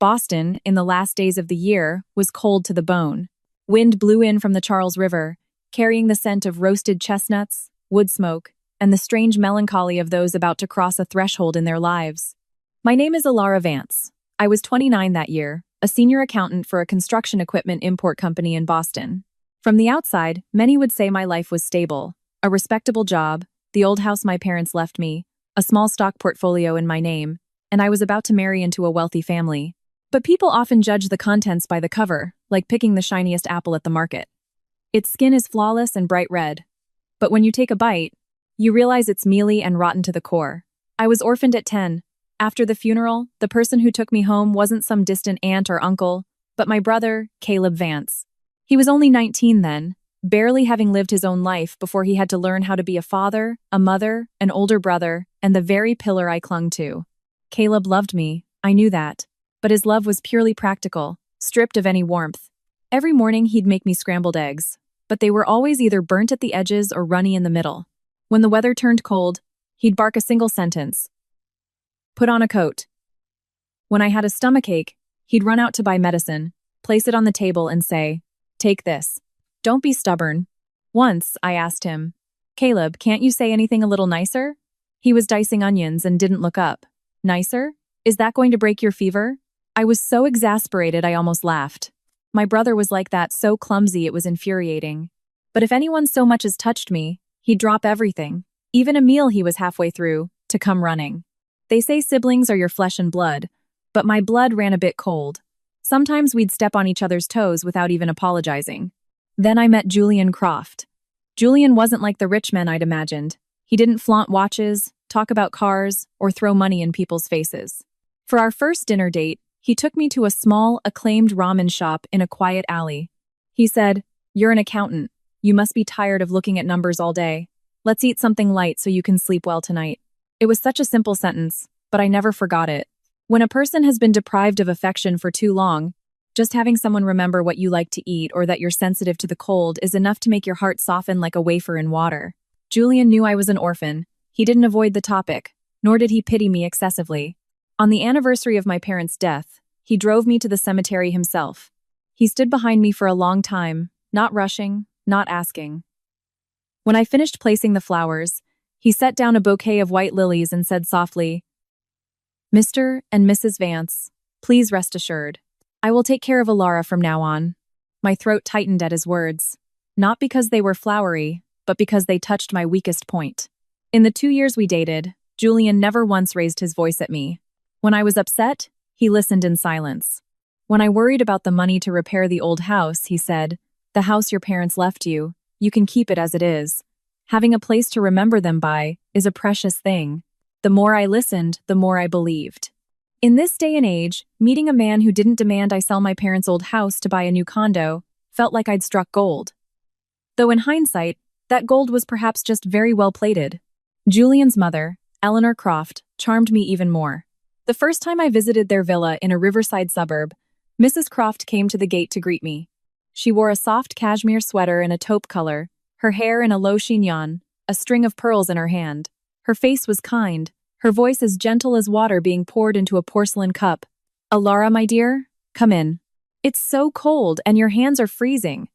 Boston, in the last days of the year, was cold to the bone. Wind blew in from the Charles River, carrying the scent of roasted chestnuts, wood smoke, and the strange melancholy of those about to cross a threshold in their lives. My name is Alara Vance. I was 29 that year, a senior accountant for a construction equipment import company in Boston. From the outside, many would say my life was stable. A respectable job, the old house my parents left me, a small stock portfolio in my name, and I was about to marry into a wealthy family. But people often judge the contents by the cover, like picking the shiniest apple at the market. Its skin is flawless and bright red. But when you take a bite, you realize it's mealy and rotten to the core. I was orphaned at 10. After the funeral, the person who took me home wasn't some distant aunt or uncle, but my brother, Caleb Vance. He was only 19 then, barely having lived his own life before he had to learn how to be a father, a mother, an older brother, and the very pillar I clung to. Caleb loved me, I knew that, but his love was purely practical, stripped of any warmth. Every morning he'd make me scrambled eggs, but they were always either burnt at the edges or runny in the middle. When the weather turned cold, he'd bark a single sentence. Put on a coat. When I had a stomachache, he'd run out to buy medicine, place it on the table and say, "Take this. Don't be stubborn." Once, I asked him, "Caleb, can't you say anything a little nicer?" He was dicing onions and didn't look up. "Nicer? Is that going to break your fever?" I was so exasperated I almost laughed. My brother was like that, so clumsy it was infuriating. But if anyone so much as touched me, he'd drop everything, even a meal he was halfway through, to come running. They say siblings are your flesh and blood, but my blood ran a bit cold. Sometimes we'd step on each other's toes without even apologizing. Then I met Julian Croft. Julian wasn't like the rich men I'd imagined. He didn't flaunt watches, talk about cars, or throw money in people's faces. For our first dinner date, he took me to a small, acclaimed ramen shop in a quiet alley. He said, "You're an accountant. You must be tired of looking at numbers all day. Let's eat something light so you can sleep well tonight." It was such a simple sentence, but I never forgot it. When a person has been deprived of affection for too long, just having someone remember what you like to eat or that you're sensitive to the cold is enough to make your heart soften like a wafer in water. Julian knew I was an orphan. He didn't avoid the topic, nor did he pity me excessively. On the anniversary of my parents' death, he drove me to the cemetery himself. He stood behind me for a long time, not rushing, not asking. When I finished placing the flowers, he set down a bouquet of white lilies and said softly, "Mr. and Mrs. Vance, please rest assured. I will take care of Alara from now on." My throat tightened at his words, not because they were flowery, but because they touched my weakest point. In the 2 years we dated, Julian never once raised his voice at me. When I was upset, he listened in silence. When I worried about the money to repair the old house, he said, "The house your parents left you, you can keep it as it is. Having a place to remember them by is a precious thing." The more I listened, the more I believed. In this day and age, meeting a man who didn't demand I sell my parents' old house to buy a new condo felt like I'd struck gold. Though in hindsight, that gold was perhaps just very well plated. Julian's mother, Eleanor Croft, charmed me even more. The first time I visited their villa in a riverside suburb, Mrs. Croft came to the gate to greet me. She wore a soft cashmere sweater in a taupe color, her hair in a low chignon, a string of pearls in her hand. Her face was kind, her voice as gentle as water being poured into a porcelain cup. "Alara, my dear, come in. It's so cold and your hands are freezing."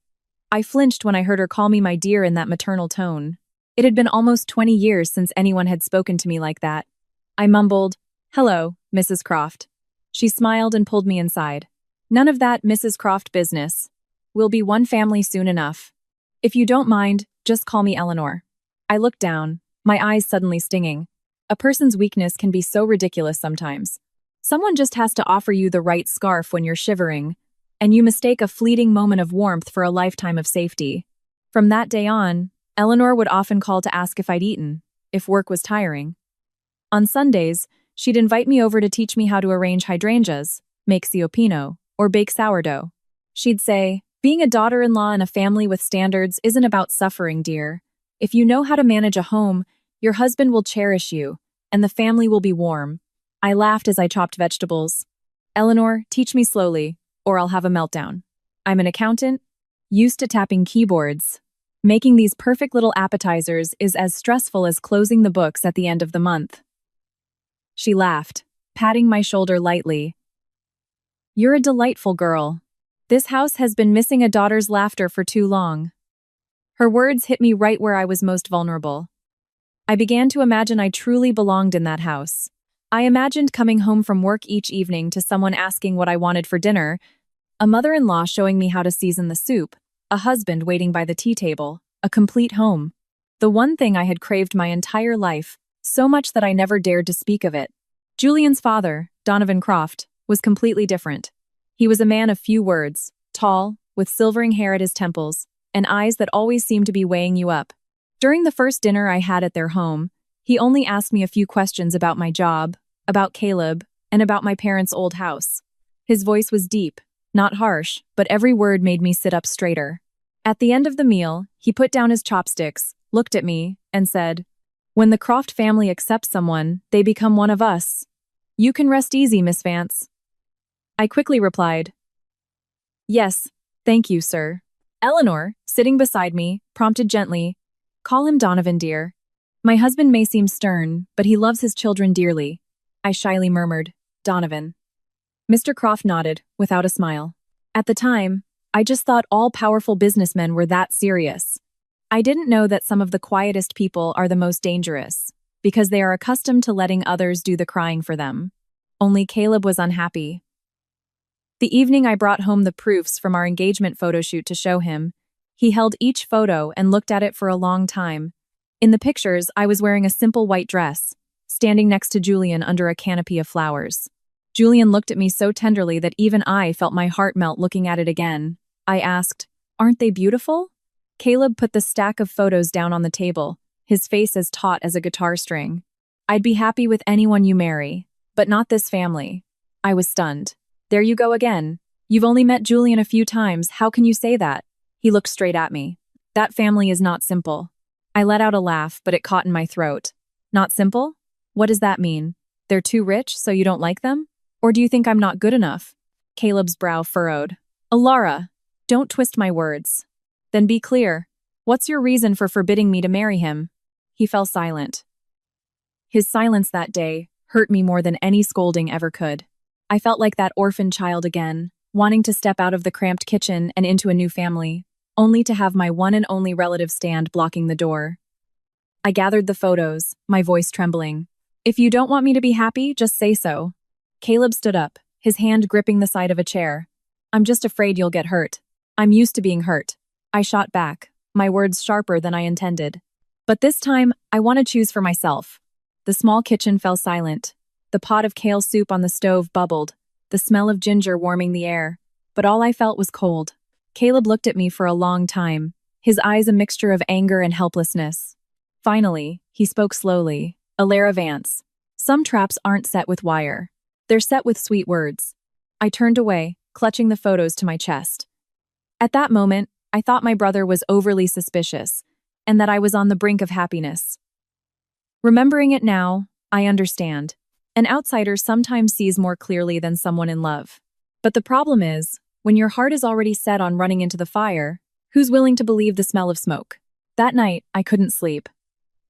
I flinched when I heard her call me my dear in that maternal tone. It had been almost 20 years since anyone had spoken to me like that. I mumbled, "Hello, Mrs. Croft." She smiled and pulled me inside. "None of that Mrs. Croft business. We'll be one family soon enough. If you don't mind, just call me Eleanor." I looked down, my eyes suddenly stinging. A person's weakness can be so ridiculous sometimes. Someone just has to offer you the right scarf when you're shivering, and you mistake a fleeting moment of warmth for a lifetime of safety. From that day on, Eleanor would often call to ask if I'd eaten, if work was tiring. On Sundays, she'd invite me over to teach me how to arrange hydrangeas, make ciopino, or bake sourdough. She'd say, "Being a daughter-in-law in a family with standards isn't about suffering, dear. If you know how to manage a home, your husband will cherish you, and the family will be warm." I laughed as I chopped vegetables. "Eleanor, teach me slowly, or I'll have a meltdown. I'm an accountant, used to tapping keyboards. Making these perfect little appetizers is as stressful as closing the books at the end of the month." She laughed, patting my shoulder lightly. You're a delightful girl. This house has been missing a daughter's laughter for too long. Her words hit me right where I was most vulnerable. I began to imagine I truly belonged in that house. I imagined coming home from work each evening to someone asking what I wanted for dinner, a mother-in-law showing me how to season the soup, a husband waiting by the tea table, a complete home. The one thing I had craved my entire life, so much that I never dared to speak of it. Julian's father, Donovan Croft, was completely different. He was a man of few words, tall, with silvering hair at his temples, and eyes that always seemed to be weighing you up. During the first dinner I had at their home, he only asked me a few questions about my job, about Caleb, and about my parents' old house. His voice was deep, not harsh, but every word made me sit up straighter. At the end of the meal, he put down his chopsticks, looked at me, and said, "When the Croft family accepts someone, they become one of us. You can rest easy, Miss Vance." I quickly replied, "Yes, thank you, sir." Eleanor, sitting beside me, prompted gently, "Call him Donovan, dear. My husband may seem stern, but he loves his children dearly." I shyly murmured, "Donovan." Mr. Croft nodded, without a smile. At the time, I just thought all powerful businessmen were that serious. I didn't know that some of the quietest people are the most dangerous, because they are accustomed to letting others do the crying for them. Only Caleb was unhappy. The evening I brought home the proofs from our engagement photo shoot to show him. He held each photo and looked at it for a long time. In the pictures, I was wearing a simple white dress, standing next to Julian under a canopy of flowers. Julian looked at me so tenderly that even I felt my heart melt looking at it again. I asked, "Aren't they beautiful?" Caleb put the stack of photos down on the table, his face as taut as a guitar string. "I'd be happy with anyone you marry, but not this family." I was stunned. "There you go again. You've only met Julian a few times, how can you say that?" He looked straight at me. "That family is not simple." I let out a laugh, but it caught in my throat. "Not simple? What does that mean? They're too rich, so you don't like them? Or do you think I'm not good enough?" Caleb's brow furrowed. "Alara, don't twist my words. Then be clear. What's your reason for forbidding me to marry him?" He fell silent. His silence that day hurt me more than any scolding ever could. I felt like that orphan child again, wanting to step out of the cramped kitchen and into a new family, only to have my one and only relative stand blocking the door. I gathered the photos, my voice trembling. "If you don't want me to be happy, just say so." Caleb stood up, his hand gripping the side of a chair. "I'm just afraid you'll get hurt." "I'm used to being hurt." I shot back, my words sharper than I intended. "But this time, I want to choose for myself." The small kitchen fell silent. The pot of kale soup on the stove bubbled, the smell of ginger warming the air, but all I felt was cold. Caleb looked at me for a long time, his eyes a mixture of anger and helplessness. Finally, he spoke slowly. "Alara Vance, some traps aren't set with wire. They're set with sweet words." I turned away, clutching the photos to my chest. At that moment, I thought my brother was overly suspicious, and that I was on the brink of happiness. Remembering it now, I understand. An outsider sometimes sees more clearly than someone in love. But the problem is, when your heart is already set on running into the fire, who's willing to believe the smell of smoke? That night, I couldn't sleep.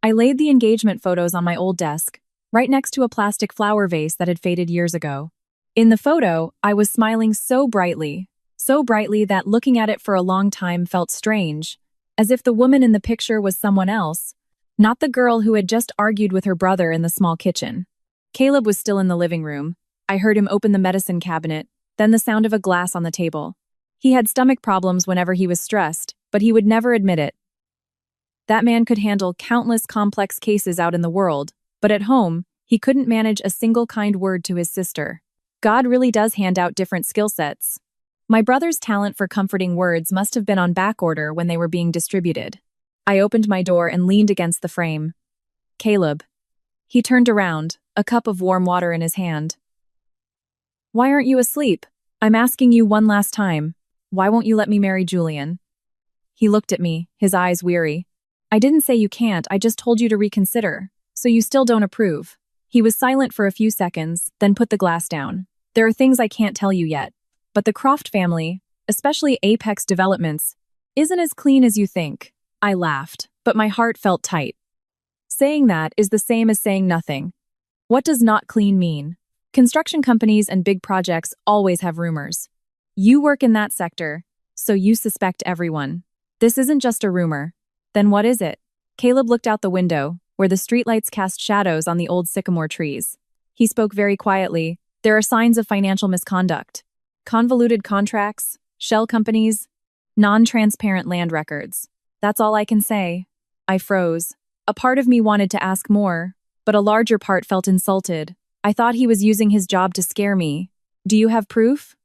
I laid the engagement photos on my old desk, right next to a plastic flower vase that had faded years ago. In the photo, I was smiling so brightly that looking at it for a long time felt strange, as if the woman in the picture was someone else, not the girl who had just argued with her brother in the small kitchen. Caleb was still in the living room. I heard him open the medicine cabinet, then the sound of a glass on the table. He had stomach problems whenever he was stressed, but he would never admit it. That man could handle countless complex cases out in the world, but at home, he couldn't manage a single kind word to his sister. God really does hand out different skill sets. My brother's talent for comforting words must have been on back order when they were being distributed. I opened my door and leaned against the frame. "Caleb." He turned around, a cup of warm water in his hand. "Why aren't you asleep? I'm asking you one last time. Why won't you let me marry Julian?" He looked at me, his eyes weary. "I didn't say you can't, I just told you to reconsider. So you still don't approve." He was silent for a few seconds, then put the glass down. "There are things I can't tell you yet. But the Croft family, especially Apex Developments, isn't as clean as you think." I laughed, but my heart felt tight. Saying that is the same as saying nothing. What does not clean mean? Construction companies and big projects always have rumors. You work in that sector, so you suspect everyone. This isn't just a rumor. Then what is it? Caleb looked out the window, where the streetlights cast shadows on the old sycamore trees. He spoke very quietly. There are signs of financial misconduct. Convoluted contracts, shell companies, non-transparent land records. That's all I can say. I froze. A part of me wanted to ask more, but a larger part felt insulted. I thought he was using his job to scare me. Do you have proof?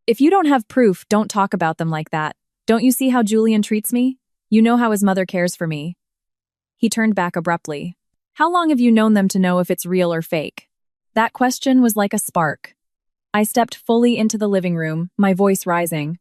If you don't have proof, don't talk about them like that. Don't you see how Julian treats me? You know how his mother cares for me. He turned back abruptly. How long have you known them to know if it's real or fake? That question was like a spark. I stepped fully into the living room, my voice rising.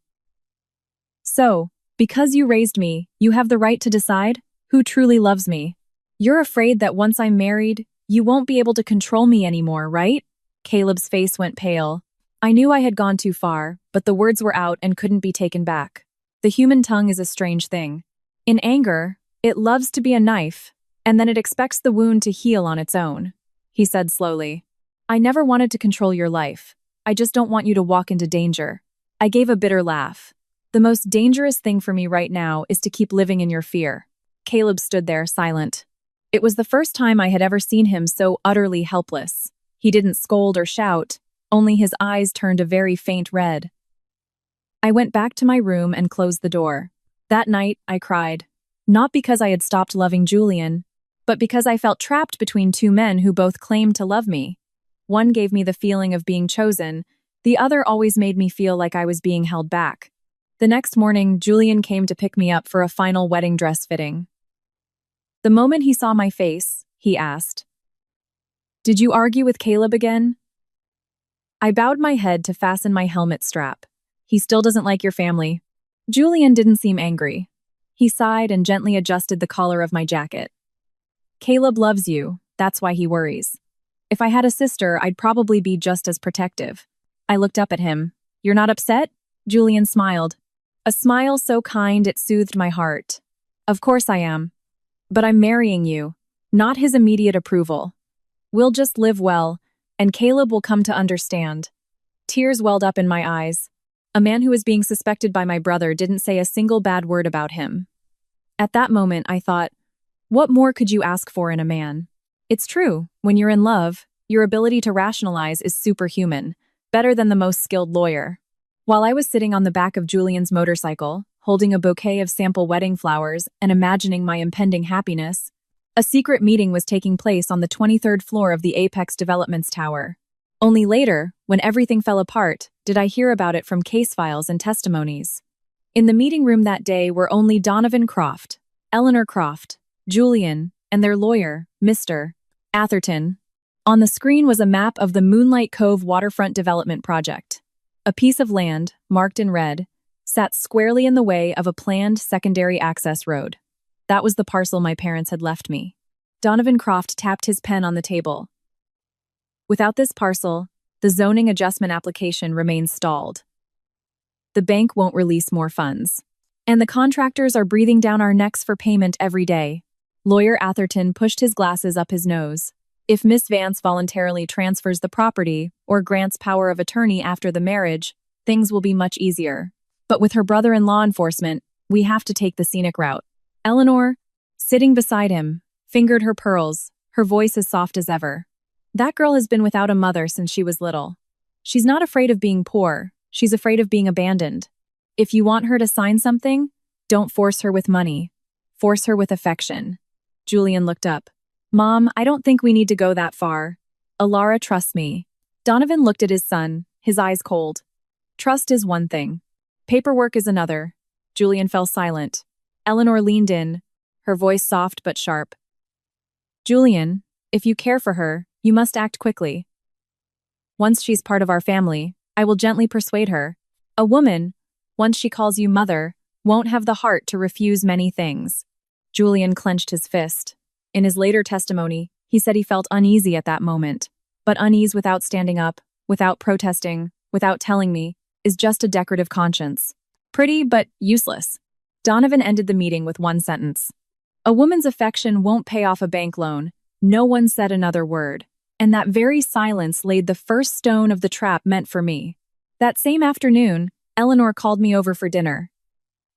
So, because you raised me, you have the right to decide who truly loves me. You're afraid that once I'm married, you won't be able to control me anymore, right? Caleb's face went pale. I knew I had gone too far, but the words were out and couldn't be taken back. The human tongue is a strange thing. In anger, it loves to be a knife, and then it expects the wound to heal on its own. He said slowly, I never wanted to control your life. I just don't want you to walk into danger. I gave a bitter laugh. The most dangerous thing for me right now is to keep living in your fear. Caleb stood there, silent. It was the first time I had ever seen him so utterly helpless. He didn't scold or shout, only his eyes turned a very faint red. I went back to my room and closed the door. That night, I cried. Not because I had stopped loving Julian, but because I felt trapped between two men who both claimed to love me. One gave me the feeling of being chosen, the other always made me feel like I was being held back. The next morning, Julian came to pick me up for a final wedding dress fitting. The moment he saw my face, he asked, Did you argue with Caleb again? I bowed my head to fasten my helmet strap. He still doesn't like your family. Julian didn't seem angry. He sighed and gently adjusted the collar of my jacket. Caleb loves you, that's why he worries. If I had a sister, I'd probably be just as protective. I looked up at him. You're not upset? Julian smiled. A smile so kind it soothed my heart. Of course I am. But I'm marrying you, not his immediate approval. We'll just live well, and Caleb will come to understand. Tears welled up in my eyes. A man who was being suspected by my brother didn't say a single bad word about him. At that moment, I thought, what more could you ask for in a man? It's true, when you're in love, your ability to rationalize is superhuman, better than the most skilled lawyer. While I was sitting on the back of Julian's motorcycle, holding a bouquet of sample wedding flowers and imagining my impending happiness, a secret meeting was taking place on the 23rd floor of the Apex Developments Tower. Only later, when everything fell apart, did I hear about it from case files and testimonies. In the meeting room that day were only Donovan Croft, Eleanor Croft, Julian, and their lawyer, Mr. Atherton. On the screen was a map of the Moonlight Cove waterfront development project. A piece of land, marked in red, sat squarely in the way of a planned secondary access road. That was the parcel my parents had left me. Donovan Croft tapped his pen on the table. Without this parcel, the zoning adjustment application remains stalled. The bank won't release more funds. And the contractors are breathing down our necks for payment every day. Lawyer Atherton pushed his glasses up his nose. If Miss Vance voluntarily transfers the property or grants power of attorney after the marriage, things will be much easier. But with her brother in law enforcement, we have to take the scenic route. Eleanor, sitting beside him, fingered her pearls, her voice as soft as ever. That girl has been without a mother since she was little. She's not afraid of being poor, she's afraid of being abandoned. If you want her to sign something, don't force her with money. Force her with affection. Julian looked up. Mom, I don't think we need to go that far. Alara trusts me. Donovan looked at his son, his eyes cold. Trust is one thing. Paperwork is another. Julian fell silent. Eleanor leaned in, her voice soft but sharp. Julian, if you care for her, you must act quickly. Once she's part of our family, I will gently persuade her. A woman, once she calls you mother, won't have the heart to refuse many things. Julian clenched his fist. In his later testimony, he said he felt uneasy at that moment. But unease without standing up, without protesting, without telling me, is just a decorative conscience. Pretty, but useless. Donovan ended the meeting with one sentence. A woman's affection won't pay off a bank loan. No one said another word. And that very silence laid the first stone of the trap meant for me. That same afternoon, Eleanor called me over for dinner.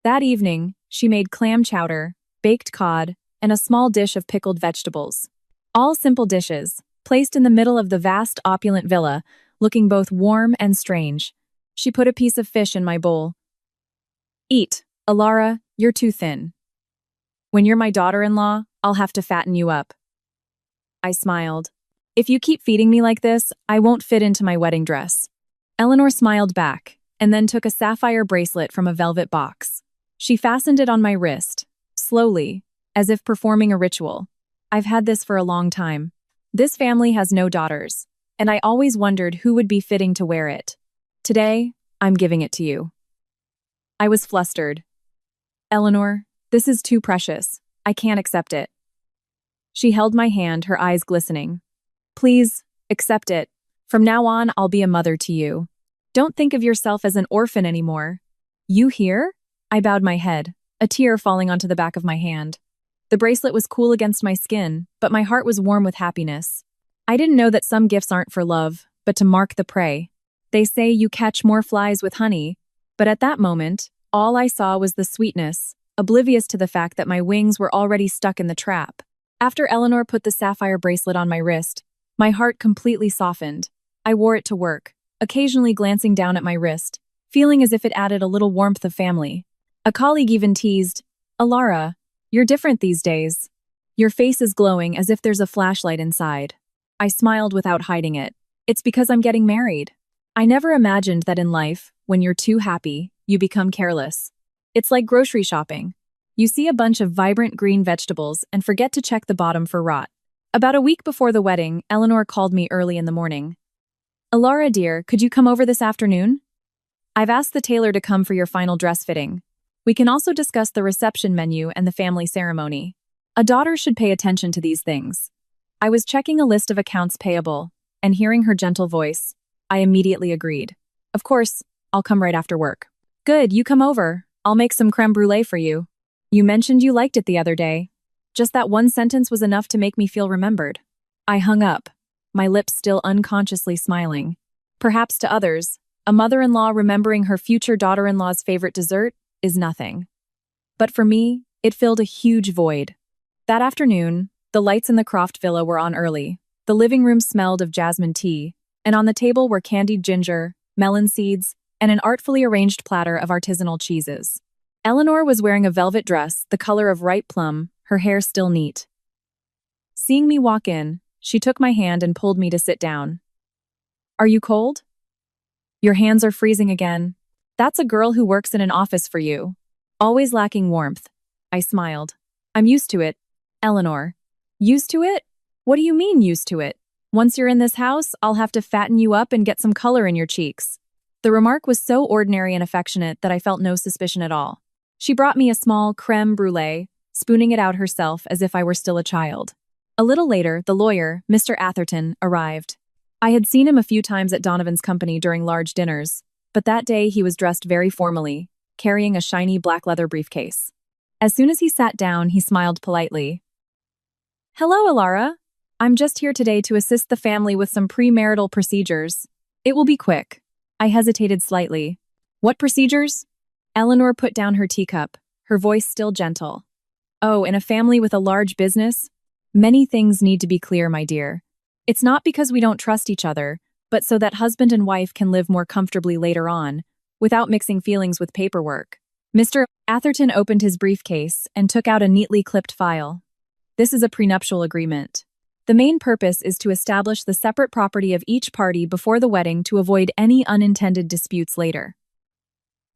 That evening, she made clam chowder, baked cod, and a small dish of pickled vegetables. All simple dishes, placed in the middle of the vast opulent villa, looking both warm and strange. She put a piece of fish in my bowl. Eat, Alara, you're too thin. When you're my daughter-in-law, I'll have to fatten you up. I smiled. If you keep feeding me like this, I won't fit into my wedding dress. Eleanor smiled back, and then took a sapphire bracelet from a velvet box. She fastened it on my wrist, slowly, as if performing a ritual. I've had this for a long time. This family has no daughters, and I always wondered who would be fitting to wear it. Today, I'm giving it to you. I was flustered. Eleanor, this is too precious. I can't accept it. She held my hand, her eyes glistening. Please, accept it. From now on, I'll be a mother to you. Don't think of yourself as an orphan anymore. You hear? I bowed my head, a tear falling onto the back of my hand. The bracelet was cool against my skin, but my heart was warm with happiness. I didn't know that some gifts aren't for love, but to mark the prey. They say you catch more flies with honey, but at that moment, all I saw was the sweetness, oblivious to the fact that my wings were already stuck in the trap. After Eleanor put the sapphire bracelet on my wrist, my heart completely softened. I wore it to work, occasionally glancing down at my wrist, feeling as if it added a little warmth of family. A colleague even teased, Alara, you're different these days. Your face is glowing as if there's a flashlight inside. I smiled without hiding it. It's because I'm getting married. I never imagined that in life, when you're too happy, you become careless. It's like grocery shopping. You see a bunch of vibrant green vegetables and forget to check the bottom for rot. About a week before the wedding, Eleanor called me early in the morning. Alara dear, could you come over this afternoon? I've asked the tailor to come for your final dress fitting. We can also discuss the reception menu and the family ceremony. A daughter should pay attention to these things. I was checking a list of accounts payable, and hearing her gentle voice, I immediately agreed. Of course, I'll come right after work. Good, you come over. I'll make some creme brulee for you. You mentioned you liked it the other day. Just that one sentence was enough to make me feel remembered. I hung up, my lips still unconsciously smiling. Perhaps to others, a mother-in-law remembering her future daughter-in-law's favorite dessert is nothing. But for me, it filled a huge void. That afternoon, the lights in the Croft villa were on early. The living room smelled of jasmine tea, and on the table were candied ginger, melon seeds, and an artfully arranged platter of artisanal cheeses. Eleanor was wearing a velvet dress, the color of ripe plum, her hair still neat. Seeing me walk in, she took my hand and pulled me to sit down. Are you cold? Your hands are freezing again. That's a girl who works in an office for you. Always lacking warmth. I smiled. I'm used to it. Eleanor. Used to it? What do you mean used to it? Once you're in this house, I'll have to fatten you up and get some color in your cheeks. The remark was so ordinary and affectionate that I felt no suspicion at all. She brought me a small creme brulee, spooning it out herself as if I were still a child. A little later, the lawyer, Mr. Atherton, arrived. I had seen him a few times at Donovan's company during large dinners, but that day he was dressed very formally, carrying a shiny black leather briefcase. As soon as he sat down, he smiled politely. Hello, Alara. I'm just here today to assist the family with some premarital procedures. It will be quick. I hesitated slightly. What procedures? Eleanor put down her teacup, her voice still gentle. Oh, in a family with a large business? Many things need to be clear, my dear. It's not because we don't trust each other, but so that husband and wife can live more comfortably later on, without mixing feelings with paperwork. Mr. Atherton opened his briefcase and took out a neatly clipped file. This is a prenuptial agreement. The main purpose is to establish the separate property of each party before the wedding to avoid any unintended disputes later.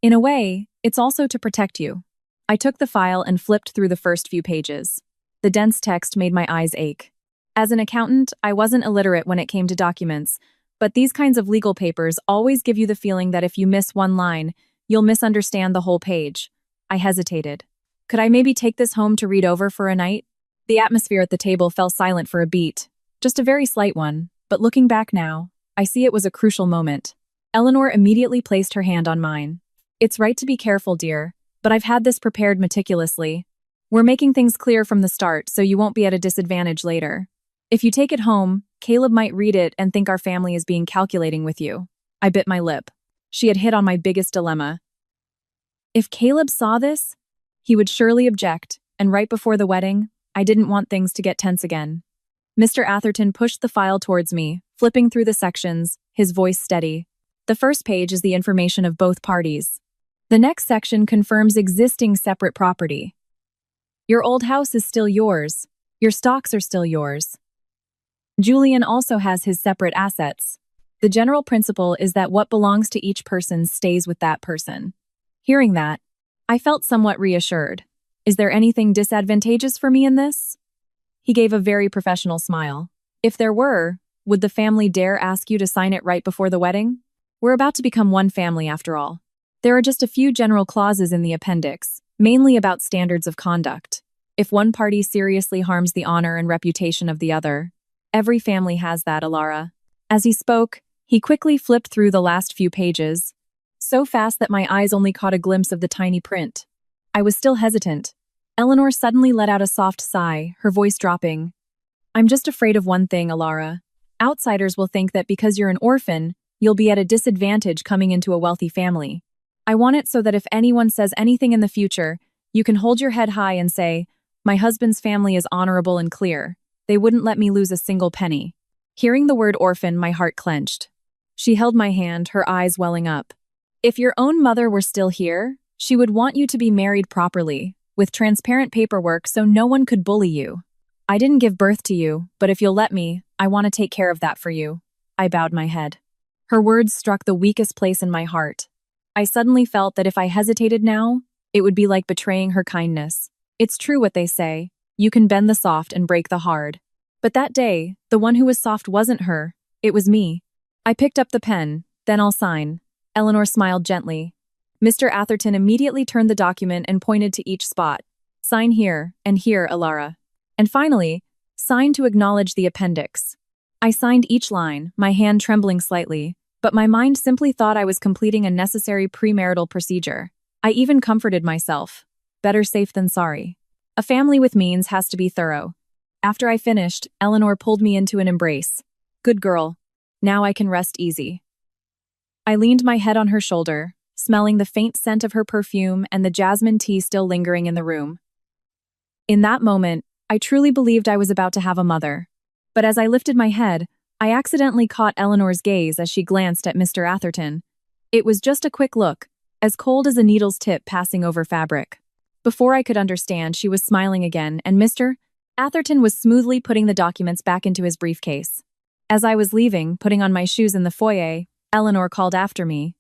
In a way, it's also to protect you. I took the file and flipped through the first few pages. The dense text made my eyes ache. As an accountant, I wasn't illiterate when it came to documents, but these kinds of legal papers always give you the feeling that if you miss one line, you'll misunderstand the whole page. I hesitated. Could I maybe take this home to read over for a night? The atmosphere at the table fell silent for a beat, just a very slight one, but looking back now, I see it was a crucial moment. Eleanor immediately placed her hand on mine. It's right to be careful, dear, but I've had this prepared meticulously. We're making things clear from the start so you won't be at a disadvantage later. If you take it home, Caleb might read it and think our family is being calculating with you. I bit my lip. She had hit on my biggest dilemma. If Caleb saw this, he would surely object, and right before the wedding, I didn't want things to get tense again. Mr. Atherton pushed the file towards me, flipping through the sections, his voice steady. The first page is the information of both parties. The next section confirms existing separate property. Your old house is still yours. Your stocks are still yours. Julian also has his separate assets. The general principle is that what belongs to each person stays with that person. Hearing that, I felt somewhat reassured. Is there anything disadvantageous for me in this? He gave a very professional smile. If there were, would the family dare ask you to sign it right before the wedding? We're about to become one family after all. There are just a few general clauses in the appendix, mainly about standards of conduct. If one party seriously harms the honor and reputation of the other, every family has that, Alara. As he spoke, he quickly flipped through the last few pages, so fast that my eyes only caught a glimpse of the tiny print. I was still hesitant. Eleanor suddenly let out a soft sigh, her voice dropping. I'm just afraid of one thing, Alara. Outsiders will think that because you're an orphan, you'll be at a disadvantage coming into a wealthy family. I want it so that if anyone says anything in the future, you can hold your head high and say, my husband's family is honorable and clear. They wouldn't let me lose a single penny. Hearing the word orphan, my heart clenched. She held my hand, her eyes welling up. If your own mother were still here, she would want you to be married properly, with transparent paperwork so no one could bully you. I didn't give birth to you, but if you'll let me, I want to take care of that for you. I bowed my head. Her words struck the weakest place in my heart. I suddenly felt that if I hesitated now, it would be like betraying her kindness. It's true what they say, you can bend the soft and break the hard. But that day, the one who was soft wasn't her, it was me. I picked up the pen, then I'll sign. Eleanor smiled gently. Mr. Atherton immediately turned the document and pointed to each spot. Sign here, and here, Alara. And finally, sign to acknowledge the appendix. I signed each line, my hand trembling slightly, but my mind simply thought I was completing a necessary premarital procedure. I even comforted myself. Better safe than sorry. A family with means has to be thorough. After I finished, Eleanor pulled me into an embrace. Good girl. Now I can rest easy. I leaned my head on her shoulder, smelling the faint scent of her perfume and the jasmine tea still lingering in the room. In that moment, I truly believed I was about to have a mother. But as I lifted my head, I accidentally caught Eleanor's gaze as she glanced at Mr. Atherton. It was just a quick look, as cold as a needle's tip passing over fabric. Before I could understand, she was smiling again, and Mr. Atherton was smoothly putting the documents back into his briefcase. As I was leaving, putting on my shoes in the foyer, Eleanor called after me.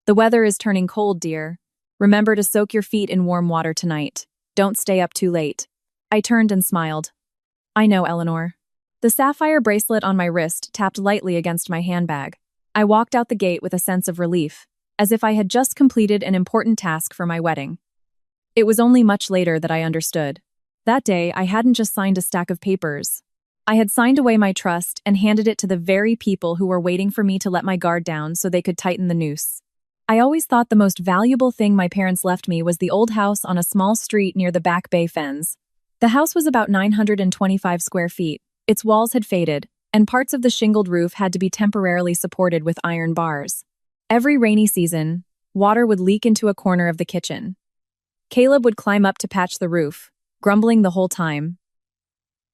The weather is turning cold, dear. Remember to soak your feet in warm water tonight. Don't stay up too late. I turned and smiled. I know, Eleanor. The sapphire bracelet on my wrist tapped lightly against my handbag. I walked out the gate with a sense of relief, as if I had just completed an important task for my wedding. It was only much later that I understood. That day, I hadn't just signed a stack of papers. I had signed away my trust and handed it to the very people who were waiting for me to let my guard down so they could tighten the noose. I always thought the most valuable thing my parents left me was the old house on a small street near the Back Bay Fens. The house was about 925 square feet. Its walls had faded, and parts of the shingled roof had to be temporarily supported with iron bars. Every rainy season, water would leak into a corner of the kitchen. Caleb would climb up to patch the roof, grumbling the whole time.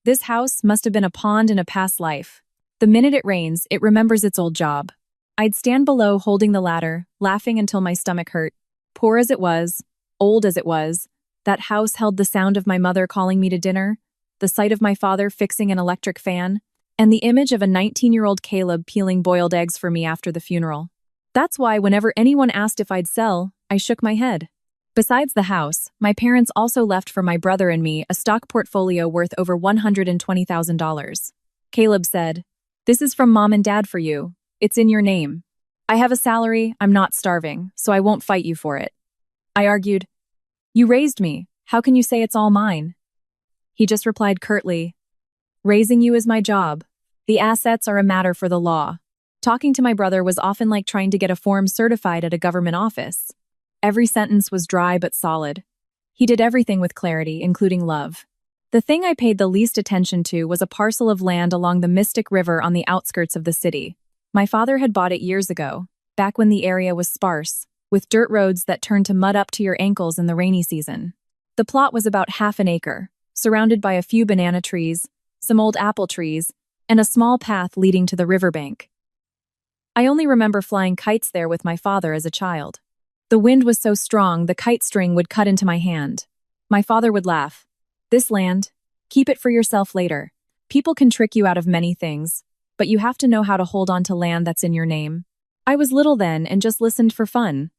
This house must have been a pond in a past life. The minute it rains, it remembers its old job. I'd stand below holding the ladder, laughing until my stomach hurt. Poor as it was, old as it was, that house held the sound of my mother calling me to dinner, the sight of my father fixing an electric fan, and the image of a 19-year-old Caleb peeling boiled eggs for me after the funeral. That's why whenever anyone asked if I'd sell, I shook my head. Besides the house, my parents also left for my brother and me a stock portfolio worth over $120,000. Caleb said, "This is from Mom and Dad for you. It's in your name. I have a salary, I'm not starving, so I won't fight you for it." I argued, "You raised me. How can you say it's all mine?" He just replied curtly, "Raising you is my job. The assets are a matter for the law." Talking to my brother was often like trying to get a form certified at a government office. Every sentence was dry but solid. He did everything with clarity, including love. The thing I paid the least attention to was a parcel of land along the Mystic River on the outskirts of the city. My father had bought it years ago, back when the area was sparse, with dirt roads that turned to mud up to your ankles in the rainy season. The plot was about half an acre, surrounded by a few banana trees, some old apple trees, and a small path leading to the riverbank. I only remember flying kites there with my father as a child. The wind was so strong the kite string would cut into my hand. My father would laugh. "This land, keep it for yourself later. People can trick you out of many things, but you have to know how to hold on to land that's in your name." I was little then and just listened for fun.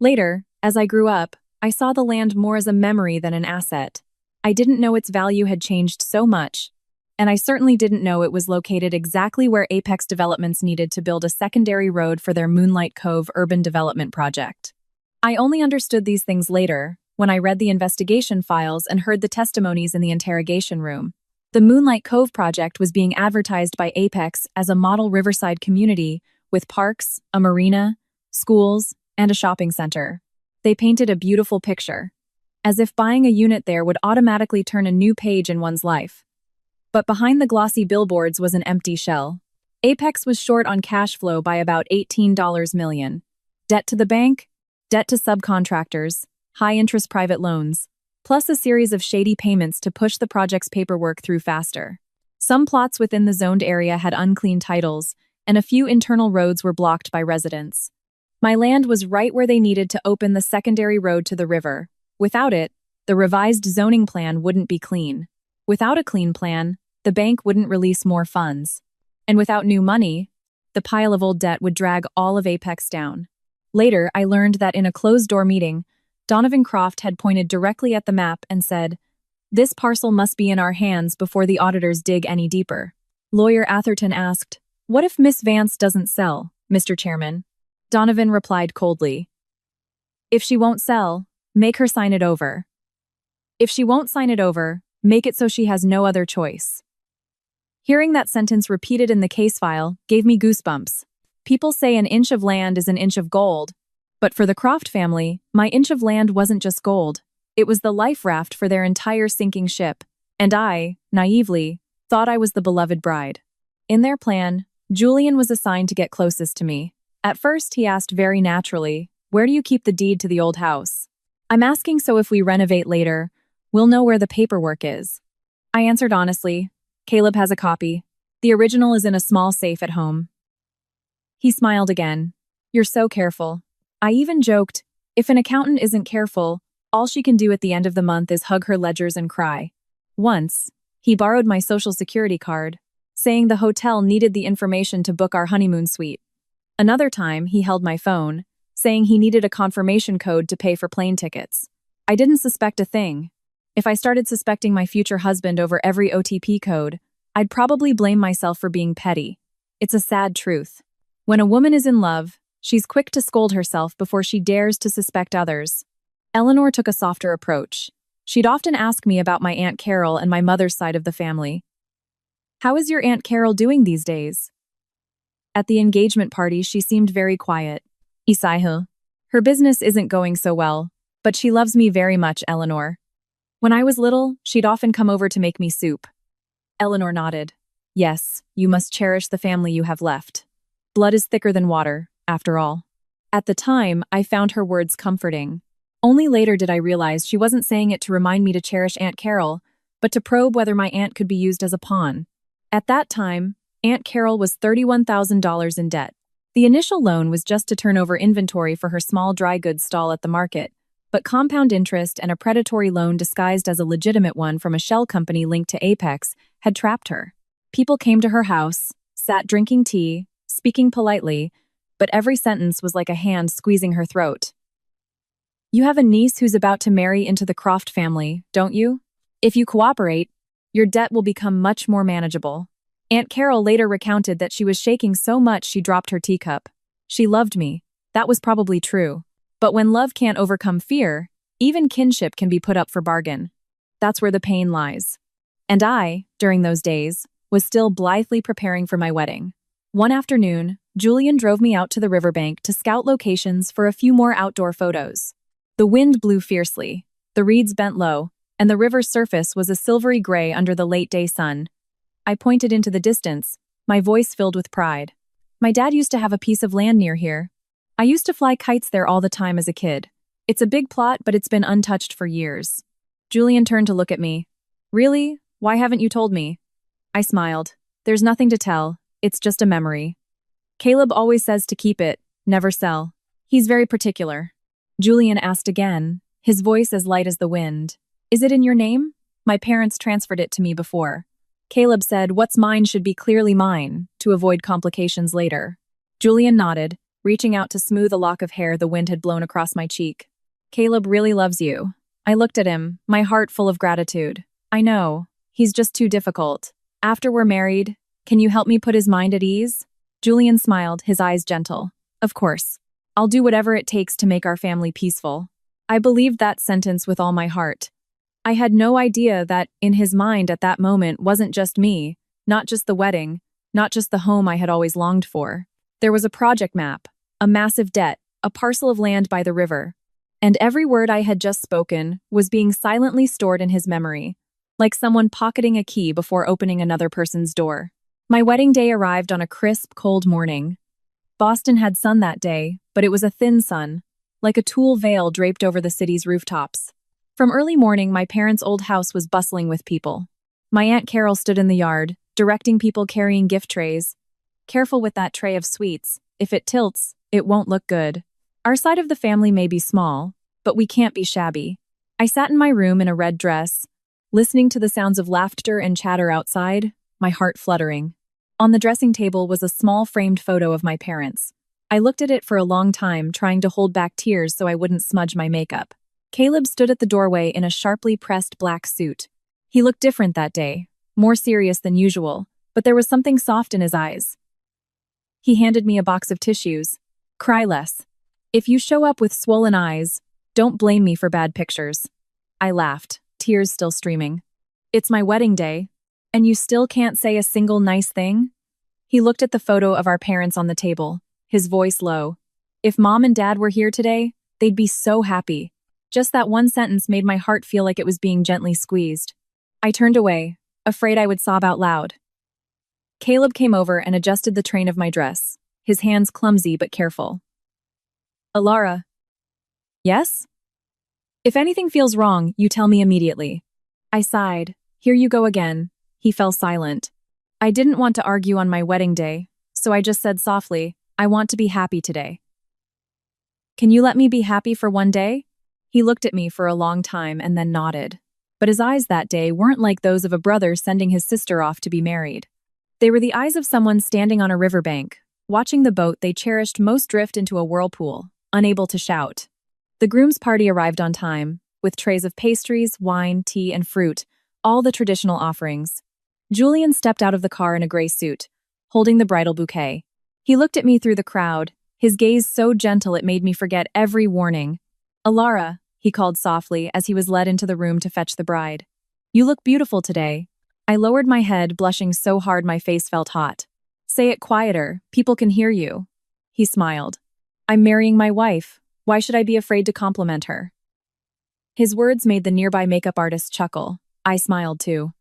Later, as I grew up, I saw the land more as a memory than an asset. I didn't know its value had changed so much, and I certainly didn't know it was located exactly where Apex Developments needed to build a secondary road for their Moonlight Cove urban development project. I only understood these things later, when I read the investigation files and heard the testimonies in the interrogation room. The Moonlight Cove project was being advertised by Apex as a model riverside community with parks, a marina, schools, and a shopping center. They painted a beautiful picture, as if buying a unit there would automatically turn a new page in one's life. But behind the glossy billboards was an empty shell. Apex was short on cash flow by about $18 million. Debt to the bank, debt to subcontractors, high-interest private loans, plus a series of shady payments to push the project's paperwork through faster. Some plots within the zoned area had unclean titles, and a few internal roads were blocked by residents. My land was right where they needed to open the secondary road to the river. Without it, the revised zoning plan wouldn't be clean. Without a clean plan, the bank wouldn't release more funds. And without new money, the pile of old debt would drag all of Apex down. Later, I learned that in a closed-door meeting, Donovan Croft had pointed directly at the map and said, "This parcel must be in our hands before the auditors dig any deeper." Lawyer Atherton asked, "What if Miss Vance doesn't sell, Mr. Chairman?" Donovan replied coldly, "If she won't sell, make her sign it over. If she won't sign it over, make it so she has no other choice." Hearing that sentence repeated in the case file gave me goosebumps. People say an inch of land is an inch of gold, but for the Croft family, my inch of land wasn't just gold. It was the life raft for their entire sinking ship, and I, naively, thought I was the beloved bride. In their plan, Julian was assigned to get closest to me. At first, he asked very naturally, "Where do you keep the deed to the old house?" "I'm asking so if we renovate later, we'll know where the paperwork is." I answered honestly, "Caleb has a copy. The original is in a small safe at home." He smiled again. "You're so careful." I even joked, if an accountant isn't careful, all she can do at the end of the month is hug her ledgers and cry. Once, he borrowed my social security card, saying the hotel needed the information to book our honeymoon suite. Another time, he held my phone, saying he needed a confirmation code to pay for plane tickets. I didn't suspect a thing. If I started suspecting my future husband over every OTP code, I'd probably blame myself for being petty. It's a sad truth. When a woman is in love, she's quick to scold herself before she dares to suspect others. Eleanor took a softer approach. She'd often ask me about my Aunt Carol and my mother's side of the family. "How is your Aunt Carol doing these days?" At the engagement party, she seemed very quiet. "Isaiah, her business isn't going so well, but she loves me very much, Eleanor. When I was little, she'd often come over to make me soup." Eleanor nodded. "Yes, you must cherish the family you have left. Blood is thicker than water, after all." At the time, I found her words comforting. Only later did I realize she wasn't saying it to remind me to cherish Aunt Carol, but to probe whether my aunt could be used as a pawn. At that time, Aunt Carol was $31,000 in debt. The initial loan was just to turn over inventory for her small dry goods stall at the market, but compound interest and a predatory loan disguised as a legitimate one from a shell company linked to Apex had trapped her. People came to her house, sat drinking tea, speaking politely, but every sentence was like a hand squeezing her throat. "You have a niece who's about to marry into the Croft family, don't you? If you cooperate, your debt will become much more manageable." Aunt Carol later recounted that she was shaking so much she dropped her teacup. She loved me. That was probably true. But when love can't overcome fear, even kinship can be put up for bargain. That's where the pain lies. And I, during those days, was still blithely preparing for my wedding. One afternoon, Julian drove me out to the riverbank to scout locations for a few more outdoor photos. The wind blew fiercely, the reeds bent low, and the river's surface was a silvery gray under the late-day sun. I pointed into the distance, my voice filled with pride. My dad used to have a piece of land near here. I used to fly kites there all the time as a kid. It's a big plot, but it's been untouched for years. Julian turned to look at me. Really? Why haven't you told me? I smiled. There's nothing to tell. It's just a memory. Caleb always says to keep it, never sell. He's very particular. Julian asked again, his voice as light as the wind. Is it in your name? My parents transferred it to me before. Caleb said what's mine should be clearly mine, to avoid complications later. Julian nodded, reaching out to smooth a lock of hair the wind had blown across my cheek. Caleb really loves you. I looked at him, my heart full of gratitude. I know. He's just too difficult. After we're married, can you help me put his mind at ease? Julian smiled, his eyes gentle. Of course. I'll do whatever it takes to make our family peaceful. I believed that sentence with all my heart. I had no idea that, in his mind at that moment, wasn't just me, not just the wedding, not just the home I had always longed for. There was a project map, a massive debt, a parcel of land by the river. And every word I had just spoken was being silently stored in his memory, like someone pocketing a key before opening another person's door. My wedding day arrived on a crisp, cold morning. Boston had sun that day, but it was a thin sun, like a tulle veil draped over the city's rooftops. From early morning, my parents' old house was bustling with people. My Aunt Carol stood in the yard, directing people carrying gift trays. Careful with that tray of sweets. If it tilts, it won't look good. Our side of the family may be small, but we can't be shabby. I sat in my room in a red dress, listening to the sounds of laughter and chatter outside, my heart fluttering. On the dressing table was a small framed photo of my parents. I looked at it for a long time, trying to hold back tears so I wouldn't smudge my makeup. Caleb stood at the doorway in a sharply pressed black suit. He looked different that day, more serious than usual, but there was something soft in his eyes. He handed me a box of tissues. Cry less. If you show up with swollen eyes, don't blame me for bad pictures. I laughed, tears still streaming. It's my wedding day, and you still can't say a single nice thing? He looked at the photo of our parents on the table, his voice low. If Mom and Dad were here today, they'd be so happy. Just that one sentence made my heart feel like it was being gently squeezed. I turned away, afraid I would sob out loud. Caleb came over and adjusted the train of my dress, his hands clumsy but careful. Alara. Yes? If anything feels wrong, you tell me immediately. I sighed. Here you go again. He fell silent. I didn't want to argue on my wedding day, so I just said softly, I want to be happy today. Can you let me be happy for one day? He looked at me for a long time and then nodded. But his eyes that day weren't like those of a brother sending his sister off to be married. They were the eyes of someone standing on a riverbank, watching the boat they cherished most drift into a whirlpool, unable to shout. The groom's party arrived on time, with trays of pastries, wine, tea, and fruit, all the traditional offerings. Julian stepped out of the car in a gray suit, holding the bridal bouquet. He looked at me through the crowd, his gaze so gentle it made me forget every warning. Alara, he called softly as he was led into the room to fetch the bride. You look beautiful today. I lowered my head, blushing so hard my face felt hot. Say it quieter, people can hear you. He smiled. I'm marrying my wife. Why should I be afraid to compliment her? His words made the nearby makeup artist chuckle. I smiled too.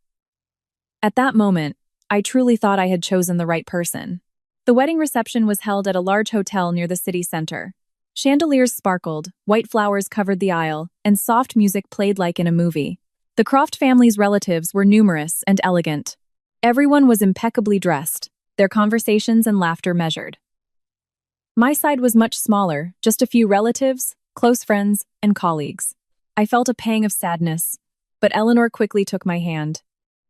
At that moment, I truly thought I had chosen the right person. The wedding reception was held at a large hotel near the city center. Chandeliers sparkled, white flowers covered the aisle, and soft music played like in a movie. The Croft family's relatives were numerous and elegant. Everyone was impeccably dressed, their conversations and laughter measured. My side was much smaller, just a few relatives, close friends, and colleagues. I felt a pang of sadness, but Eleanor quickly took my hand.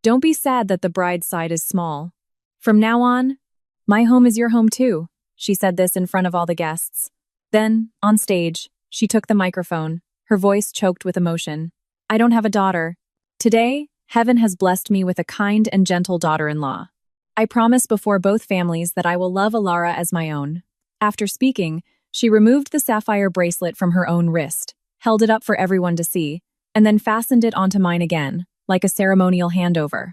Don't be sad that the bride's side is small. From now on, my home is your home too, she said this in front of all the guests. Then, on stage, she took the microphone, her voice choked with emotion. I don't have a daughter. Today, heaven has blessed me with a kind and gentle daughter-in-law. I promise before both families that I will love Alara as my own. After speaking, she removed the sapphire bracelet from her own wrist, held it up for everyone to see, and then fastened it onto mine again, like a ceremonial handover.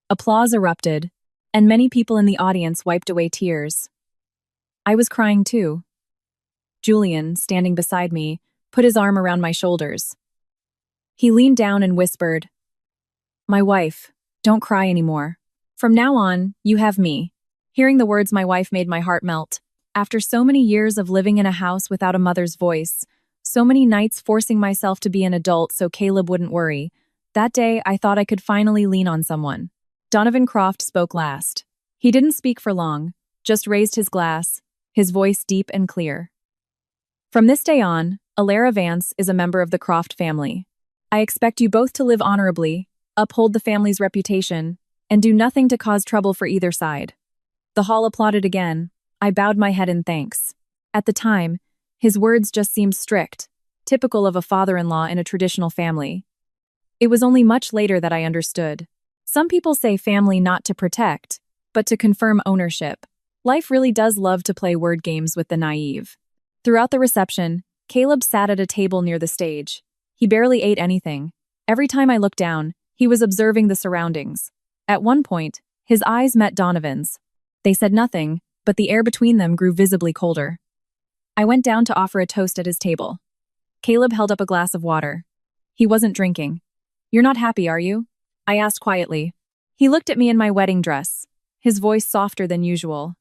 Applause erupted, and many people in the audience wiped away tears. I was crying too. Julian, standing beside me, put his arm around my shoulders. He leaned down and whispered, "My wife, don't cry anymore. From now on, you have me." Hearing the words my wife made my heart melt. After so many years of living in a house without a mother's voice, so many nights forcing myself to be an adult so Caleb wouldn't worry, that day I thought I could finally lean on someone. Donovan Croft spoke last. He didn't speak for long, just raised his glass, his voice deep and clear. "From this day on, Alara Vance is a member of the Croft family. I expect you both to live honorably, uphold the family's reputation, and do nothing to cause trouble for either side." The hall applauded again. I bowed my head in thanks. At the time, his words just seemed strict, typical of a father-in-law in a traditional family. It was only much later that I understood. Some people say family not to protect, but to confirm ownership. Life really does love to play word games with the naive. Throughout the reception, Caleb sat at a table near the stage. He barely ate anything. Every time I looked down, he was observing the surroundings. At one point, his eyes met Donovan's. They said nothing, but the air between them grew visibly colder. I went down to offer a toast at his table. Caleb held up a glass of water. He wasn't drinking. "You're not happy, are you?" I asked quietly. He looked at me in my wedding dress, his voice softer than usual.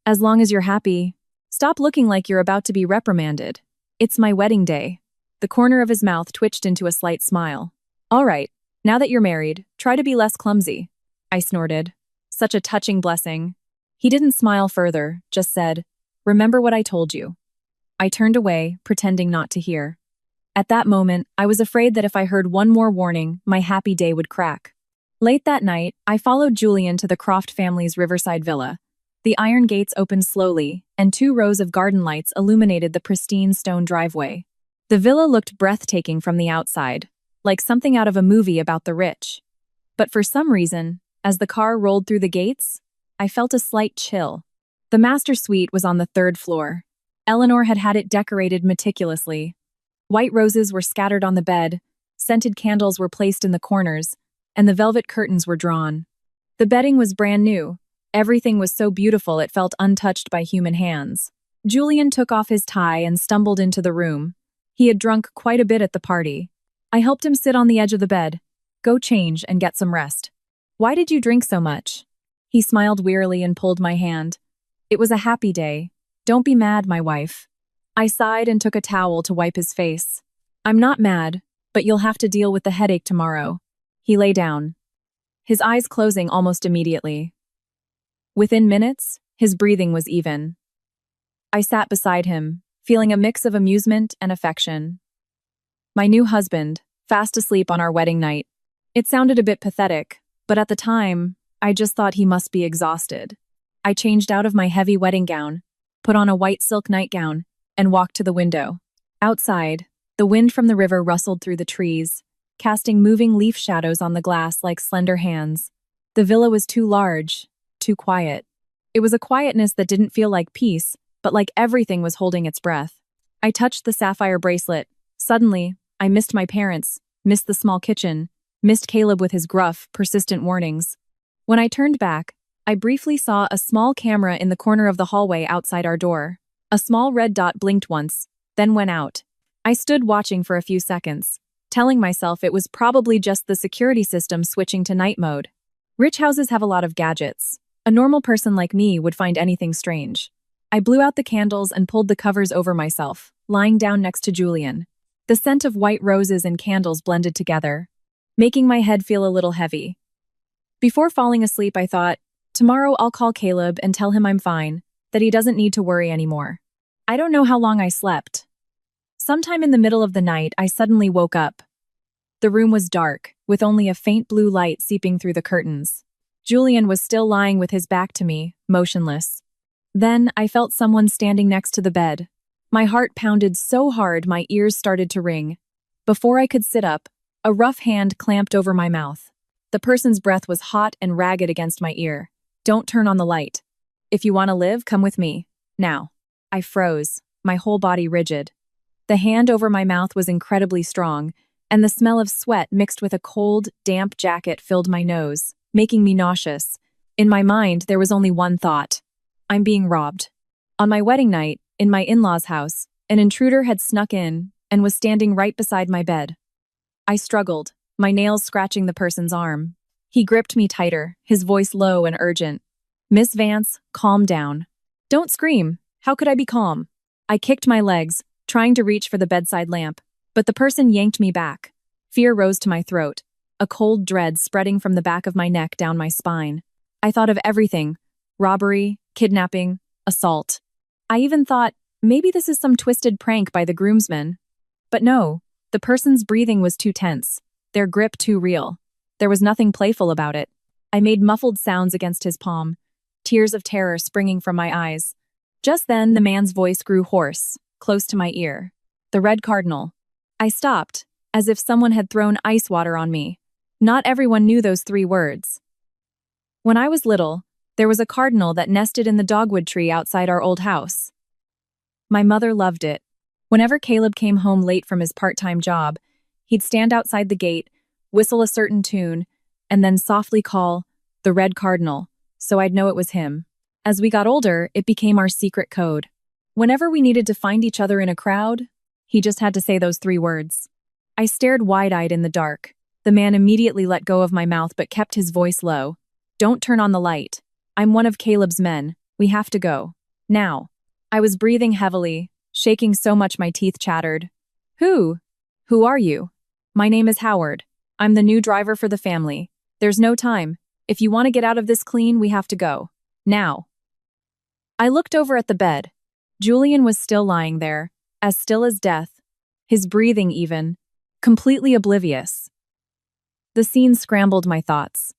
"As long as you're happy, stop looking like you're about to be reprimanded. It's my wedding day." The corner of his mouth twitched into a slight smile. "All right, now that you're married, try to be less clumsy." I snorted. Such a touching blessing. He didn't smile further, just said, "Remember what I told you." I turned away, pretending not to hear. At that moment, I was afraid that if I heard one more warning, my happy day would crack. Late that night, I followed Julian to the Croft family's riverside villa. The iron gates opened slowly, and 2 rows of garden lights illuminated the pristine stone driveway. The villa looked breathtaking from the outside, like something out of a movie about the rich. But for some reason, as the car rolled through the gates, I felt a slight chill. The master suite was on the 3rd floor. Eleanor had had it decorated meticulously. White roses were scattered on the bed, scented candles were placed in the corners, and the velvet curtains were drawn. The bedding was brand new. Everything was so beautiful it felt untouched by human hands. Julian took off his tie and stumbled into the room. He had drunk quite a bit at the party. I helped him sit on the edge of the bed. "Go change and get some rest." "Why did you drink so much?" He smiled wearily and pulled my hand. "It was a happy day. Don't be mad, my wife." I sighed and took a towel to wipe his face. "I'm not mad, but you'll have to deal with the headache tomorrow." He lay down, his eyes closing almost immediately. Within minutes, his breathing was even. I sat beside him, feeling a mix of amusement and affection. My new husband, fast asleep on our wedding night. It sounded a bit pathetic, but at the time, I just thought he must be exhausted. I changed out of my heavy wedding gown, put on a white silk nightgown, and walked to the window. Outside, the wind from the river rustled through the trees, casting moving leaf shadows on the glass like slender hands. The villa was too large, too quiet. It was a quietness that didn't feel like peace, but like everything was holding its breath. I touched the sapphire bracelet. Suddenly, I missed my parents, missed the small kitchen, missed Caleb with his gruff, persistent warnings. When I turned back, I briefly saw a small camera in the corner of the hallway outside our door. A small red dot blinked once, then went out. I stood watching for a few seconds, telling myself it was probably just the security system switching to night mode. Rich houses have a lot of gadgets. A normal person like me would find anything strange. I blew out the candles and pulled the covers over myself, lying down next to Julian. The scent of white roses and candles blended together, making my head feel a little heavy. Before falling asleep, I thought, tomorrow I'll call Caleb and tell him I'm fine, that he doesn't need to worry anymore. I don't know how long I slept. Sometime in the middle of the night, I suddenly woke up. The room was dark, with only a faint blue light seeping through the curtains. Julian was still lying with his back to me, motionless. Then I felt someone standing next to the bed. My heart pounded so hard my ears started to ring. Before I could sit up, a rough hand clamped over my mouth. The person's breath was hot and ragged against my ear. "Don't turn on the light. If you want to live, come with me. Now." I froze, my whole body rigid. The hand over my mouth was incredibly strong, and the smell of sweat mixed with a cold, damp jacket filled my nose, making me nauseous. In my mind, there was only one thought. I'm being robbed. On my wedding night, in my in-laws' house, an intruder had snuck in and was standing right beside my bed. I struggled, my nails scratching the person's arm. He gripped me tighter, his voice low and urgent. Miss Vance, calm down. Don't scream. How could I be calm? I kicked my legs, trying to reach for the bedside lamp, but the person yanked me back. Fear rose to my throat, a cold dread spreading from the back of my neck down my spine. I thought of everything: robbery, kidnapping, assault. I even thought, maybe this is some twisted prank by the groomsmen. But no, the person's breathing was too tense, their grip too real. There was nothing playful about it. I made muffled sounds against his palm, tears of terror springing from my eyes. Just then, the man's voice grew hoarse, close to my ear. The Red Cardinal. I stopped, as if someone had thrown ice water on me. Not everyone knew those 3 words. When I was little, there was a cardinal that nested in the dogwood tree outside our old house. My mother loved it. Whenever Caleb came home late from his part-time job, he'd stand outside the gate, whistle a certain tune, and then softly call, "The Red Cardinal," so I'd know it was him. As we got older, it became our secret code. Whenever we needed to find each other in a crowd, he just had to say those 3 words. I stared wide-eyed in the dark. The man immediately let go of my mouth but kept his voice low. "Don't turn on the light. I'm one of Caleb's men. We have to go. Now." I was breathing heavily, shaking so much my teeth chattered. Who are you?" "My name is Howard. I'm the new driver for the family. There's no time. If you want to get out of this clean, we have to go. Now." I looked over at the bed. Julian was still lying there, as still as death, his breathing even, completely oblivious. The scene scrambled my thoughts.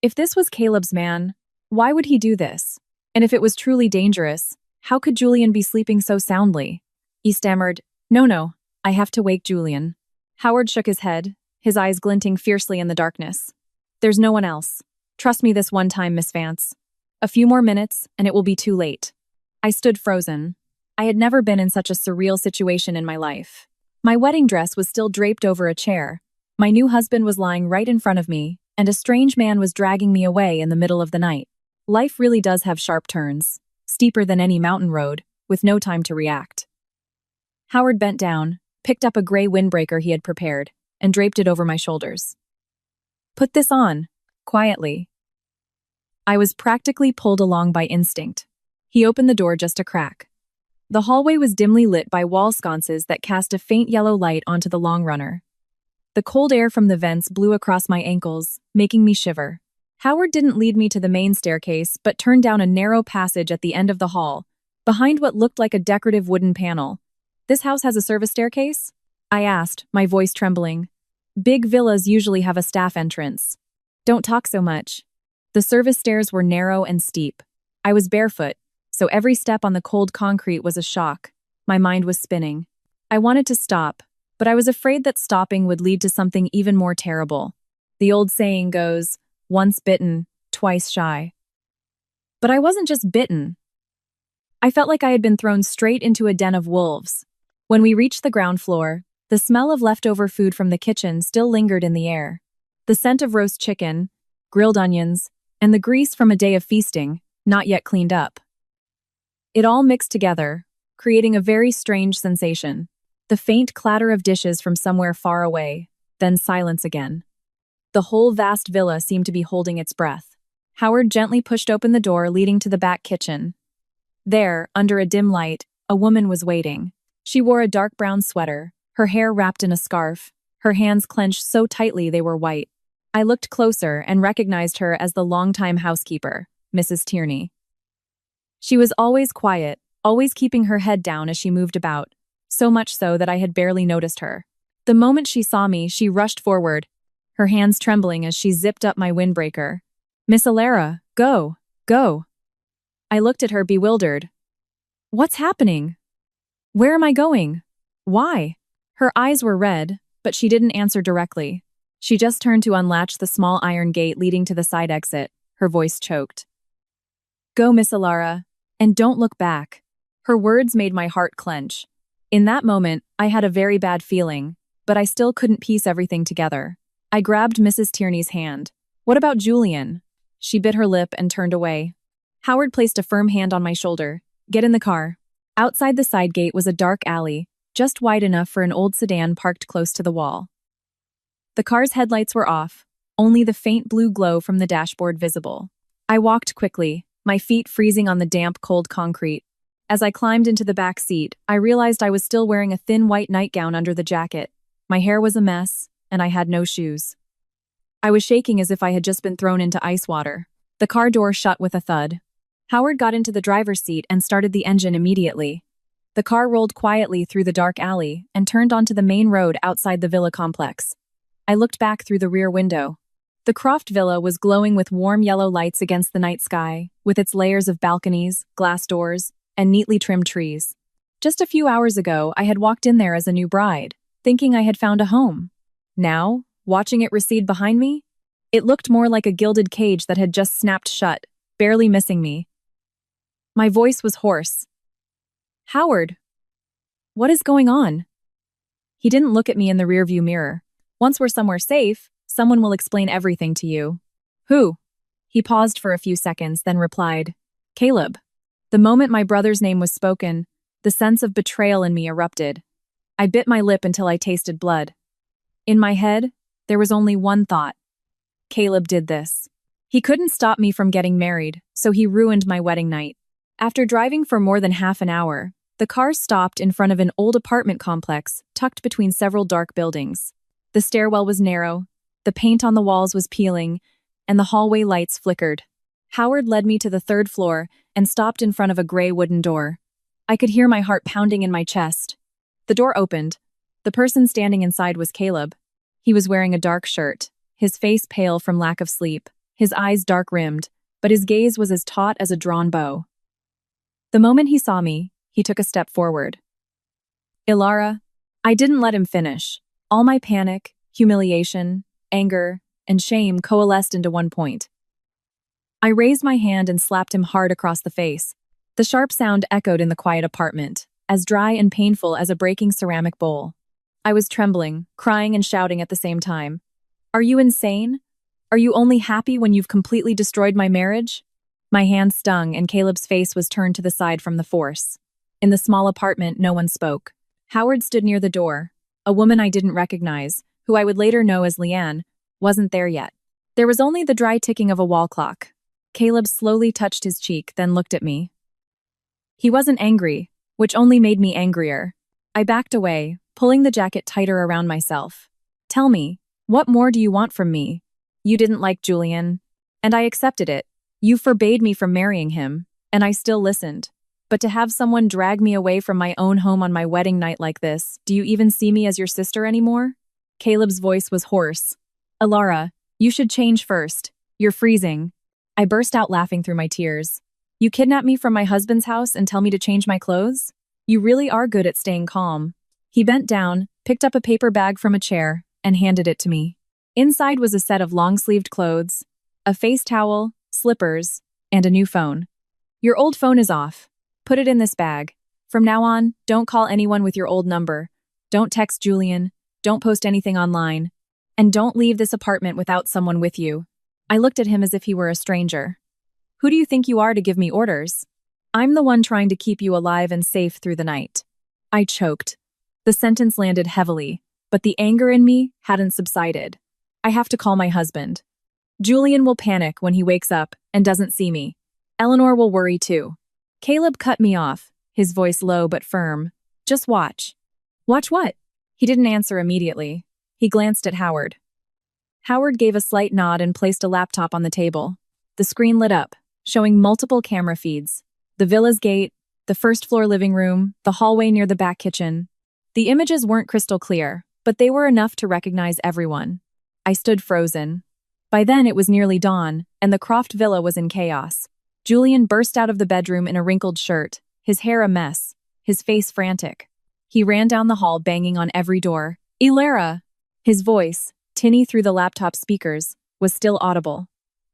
If this was Caleb's man, why would he do this? And if it was truly dangerous, how could Julian be sleeping so soundly? He stammered, No, I have to wake Julian." Howard shook his head, his eyes glinting fiercely in the darkness. "There's no one else. Trust me this one time, Miss Vance. A few more minutes, and it will be too late." I stood frozen. I had never been in such a surreal situation in my life. My wedding dress was still draped over a chair. My new husband was lying right in front of me, and a strange man was dragging me away in the middle of the night. Life really does have sharp turns, steeper than any mountain road, with no time to react. Howard bent down, picked up a gray windbreaker he had prepared, and draped it over my shoulders. "Put this on," quietly. I was practically pulled along by instinct. He opened the door just a crack. The hallway was dimly lit by wall sconces that cast a faint yellow light onto the long runner. The cold air from the vents blew across my ankles, making me shiver. Howard didn't lead me to the main staircase, but turned down a narrow passage at the end of the hall, behind what looked like a decorative wooden panel. "This house has a service staircase?" I asked, my voice trembling. "Big villas usually have a staff entrance." "Don't talk so much." The service stairs were narrow and steep. I was barefoot, so every step on the cold concrete was a shock. My mind was spinning. I wanted to stop, but I was afraid that stopping would lead to something even more terrible. The old saying goes, once bitten, twice shy. But I wasn't just bitten. I felt like I had been thrown straight into a den of wolves. When we reached the ground floor, the smell of leftover food from the kitchen still lingered in the air. The scent of roast chicken, grilled onions, and the grease from a day of feasting, not yet cleaned up. It all mixed together, creating a very strange sensation. The faint clatter of dishes from somewhere far away, then silence again. The whole vast villa seemed to be holding its breath. Howard gently pushed open the door leading to the back kitchen. There, under a dim light, a woman was waiting. She wore a dark brown sweater, her hair wrapped in a scarf, her hands clenched so tightly they were white. I looked closer and recognized her as the longtime housekeeper, Mrs. Tierney. She was always quiet, always keeping her head down as she moved about, so much so that I had barely noticed her. The moment she saw me, she rushed forward, her hands trembling as she zipped up my windbreaker. "Miss Alara, go. I looked at her bewildered. "What's happening? Where am I going? Why?" Her eyes were red, but she didn't answer directly. She just turned to unlatch the small iron gate leading to the side exit, her voice choked. "Go, Miss Alara, and don't look back." Her words made my heart clench. In that moment, I had a very bad feeling, but I still couldn't piece everything together. I grabbed Mrs. Tierney's hand. "What about Julian?" She bit her lip and turned away. Howard placed a firm hand on my shoulder. "Get in the car." Outside the side gate was a dark alley, just wide enough for an old sedan parked close to the wall. The car's headlights were off, only the faint blue glow from the dashboard visible. I walked quickly, my feet freezing on the damp, cold concrete. As I climbed into the back seat, I realized I was still wearing a thin white nightgown under the jacket. My hair was a mess, and I had no shoes. I was shaking as if I had just been thrown into ice water. The car door shut with a thud. Howard got into the driver's seat and started the engine immediately. The car rolled quietly through the dark alley and turned onto the main road outside the villa complex. I looked back through the rear window. The Croft Villa was glowing with warm yellow lights against the night sky, with its layers of balconies, glass doors, and neatly trimmed trees. Just a few hours ago, I had walked in there as a new bride, thinking I had found a home. Now, watching it recede behind me, it looked more like a gilded cage that had just snapped shut, barely missing me. My voice was hoarse. "Howard, what is going on?" He didn't look at me in the rearview mirror. "Once we're somewhere safe, someone will explain everything to you." "Who?" He paused for a few seconds, then replied, "Caleb." The moment my brother's name was spoken, the sense of betrayal in me erupted. I bit my lip until I tasted blood. In my head, there was only one thought. Caleb did this. He couldn't stop me from getting married, so he ruined my wedding night. After driving for more than half an hour, the car stopped in front of an old apartment complex tucked between several dark buildings. The stairwell was narrow, the paint on the walls was peeling, and the hallway lights flickered. Howard led me to the third floor and stopped in front of a gray wooden door. I could hear my heart pounding in my chest. The door opened. The person standing inside was Caleb. He was wearing a dark shirt, his face pale from lack of sleep, his eyes dark-rimmed, but his gaze was as taut as a drawn bow. The moment he saw me, he took a step forward. "Ilara," I didn't let him finish. All my panic, humiliation, anger, and shame coalesced into one point. I raised my hand and slapped him hard across the face. The sharp sound echoed in the quiet apartment, as dry and painful as a breaking ceramic bowl. I was trembling, crying and shouting at the same time. "Are you insane? Are you only happy when you've completely destroyed my marriage?" My hand stung and Caleb's face was turned to the side from the force. In the small apartment, no one spoke. Howard stood near the door. A woman I didn't recognize, who I would later know as Leanne, wasn't there yet. There was only the dry ticking of a wall clock. Caleb slowly touched his cheek, then looked at me. He wasn't angry, which only made me angrier. I backed away, pulling the jacket tighter around myself. "Tell me, what more do you want from me? You didn't like Julian, and I accepted it. You forbade me from marrying him, and I still listened. But to have someone drag me away from my own home on my wedding night like this, do you even see me as your sister anymore?" Caleb's voice was hoarse. "Ilara, you should change first. You're freezing." I burst out laughing through my tears. "You kidnap me from my husband's house and tell me to change my clothes? You really are good at staying calm." He bent down, picked up a paper bag from a chair, and handed it to me. Inside was a set of long-sleeved clothes, a face towel, slippers, and a new phone. "Your old phone is off. Put it in this bag. From now on, don't call anyone with your old number. Don't text Julian. Don't post anything online. And don't leave this apartment without someone with you." I looked at him as if he were a stranger. "Who do you think you are to give me orders? I'm the one trying to keep you alive and safe through the night." I choked. The sentence landed heavily, but the anger in me hadn't subsided. "I have to call my husband. Julian will panic when he wakes up and doesn't see me. Eleanor will worry too." Caleb cut me off, his voice low but firm. "Just watch." "Watch what?" He didn't answer immediately. He glanced at Howard. Howard gave a slight nod and placed a laptop on the table. The screen lit up, showing multiple camera feeds. The villa's gate, the first-floor living room, the hallway near the back kitchen. The images weren't crystal clear, but they were enough to recognize everyone. I stood frozen. By then it was nearly dawn, and the Croft Villa was in chaos. Julian burst out of the bedroom in a wrinkled shirt, his hair a mess, his face frantic. He ran down the hall banging on every door. "Ilara!" His voice, tinny through the laptop speakers, was still audible.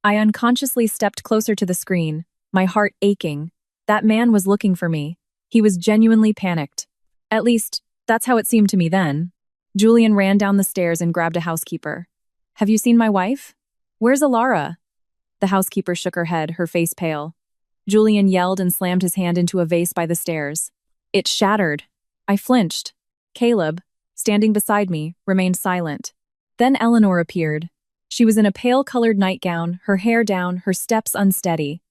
I unconsciously stepped closer to the screen, my heart aching. That man was looking for me. He was genuinely panicked. At least, that's how it seemed to me then. Julian ran down the stairs and grabbed a housekeeper. "Have you seen my wife? Where's Ilara?" The housekeeper shook her head, her face pale. Julian yelled and slammed his hand into a vase by the stairs. It shattered. I flinched. Caleb, standing beside me, remained silent. Then Eleanor appeared. She was in a pale-colored nightgown, her hair down, her steps unsteady.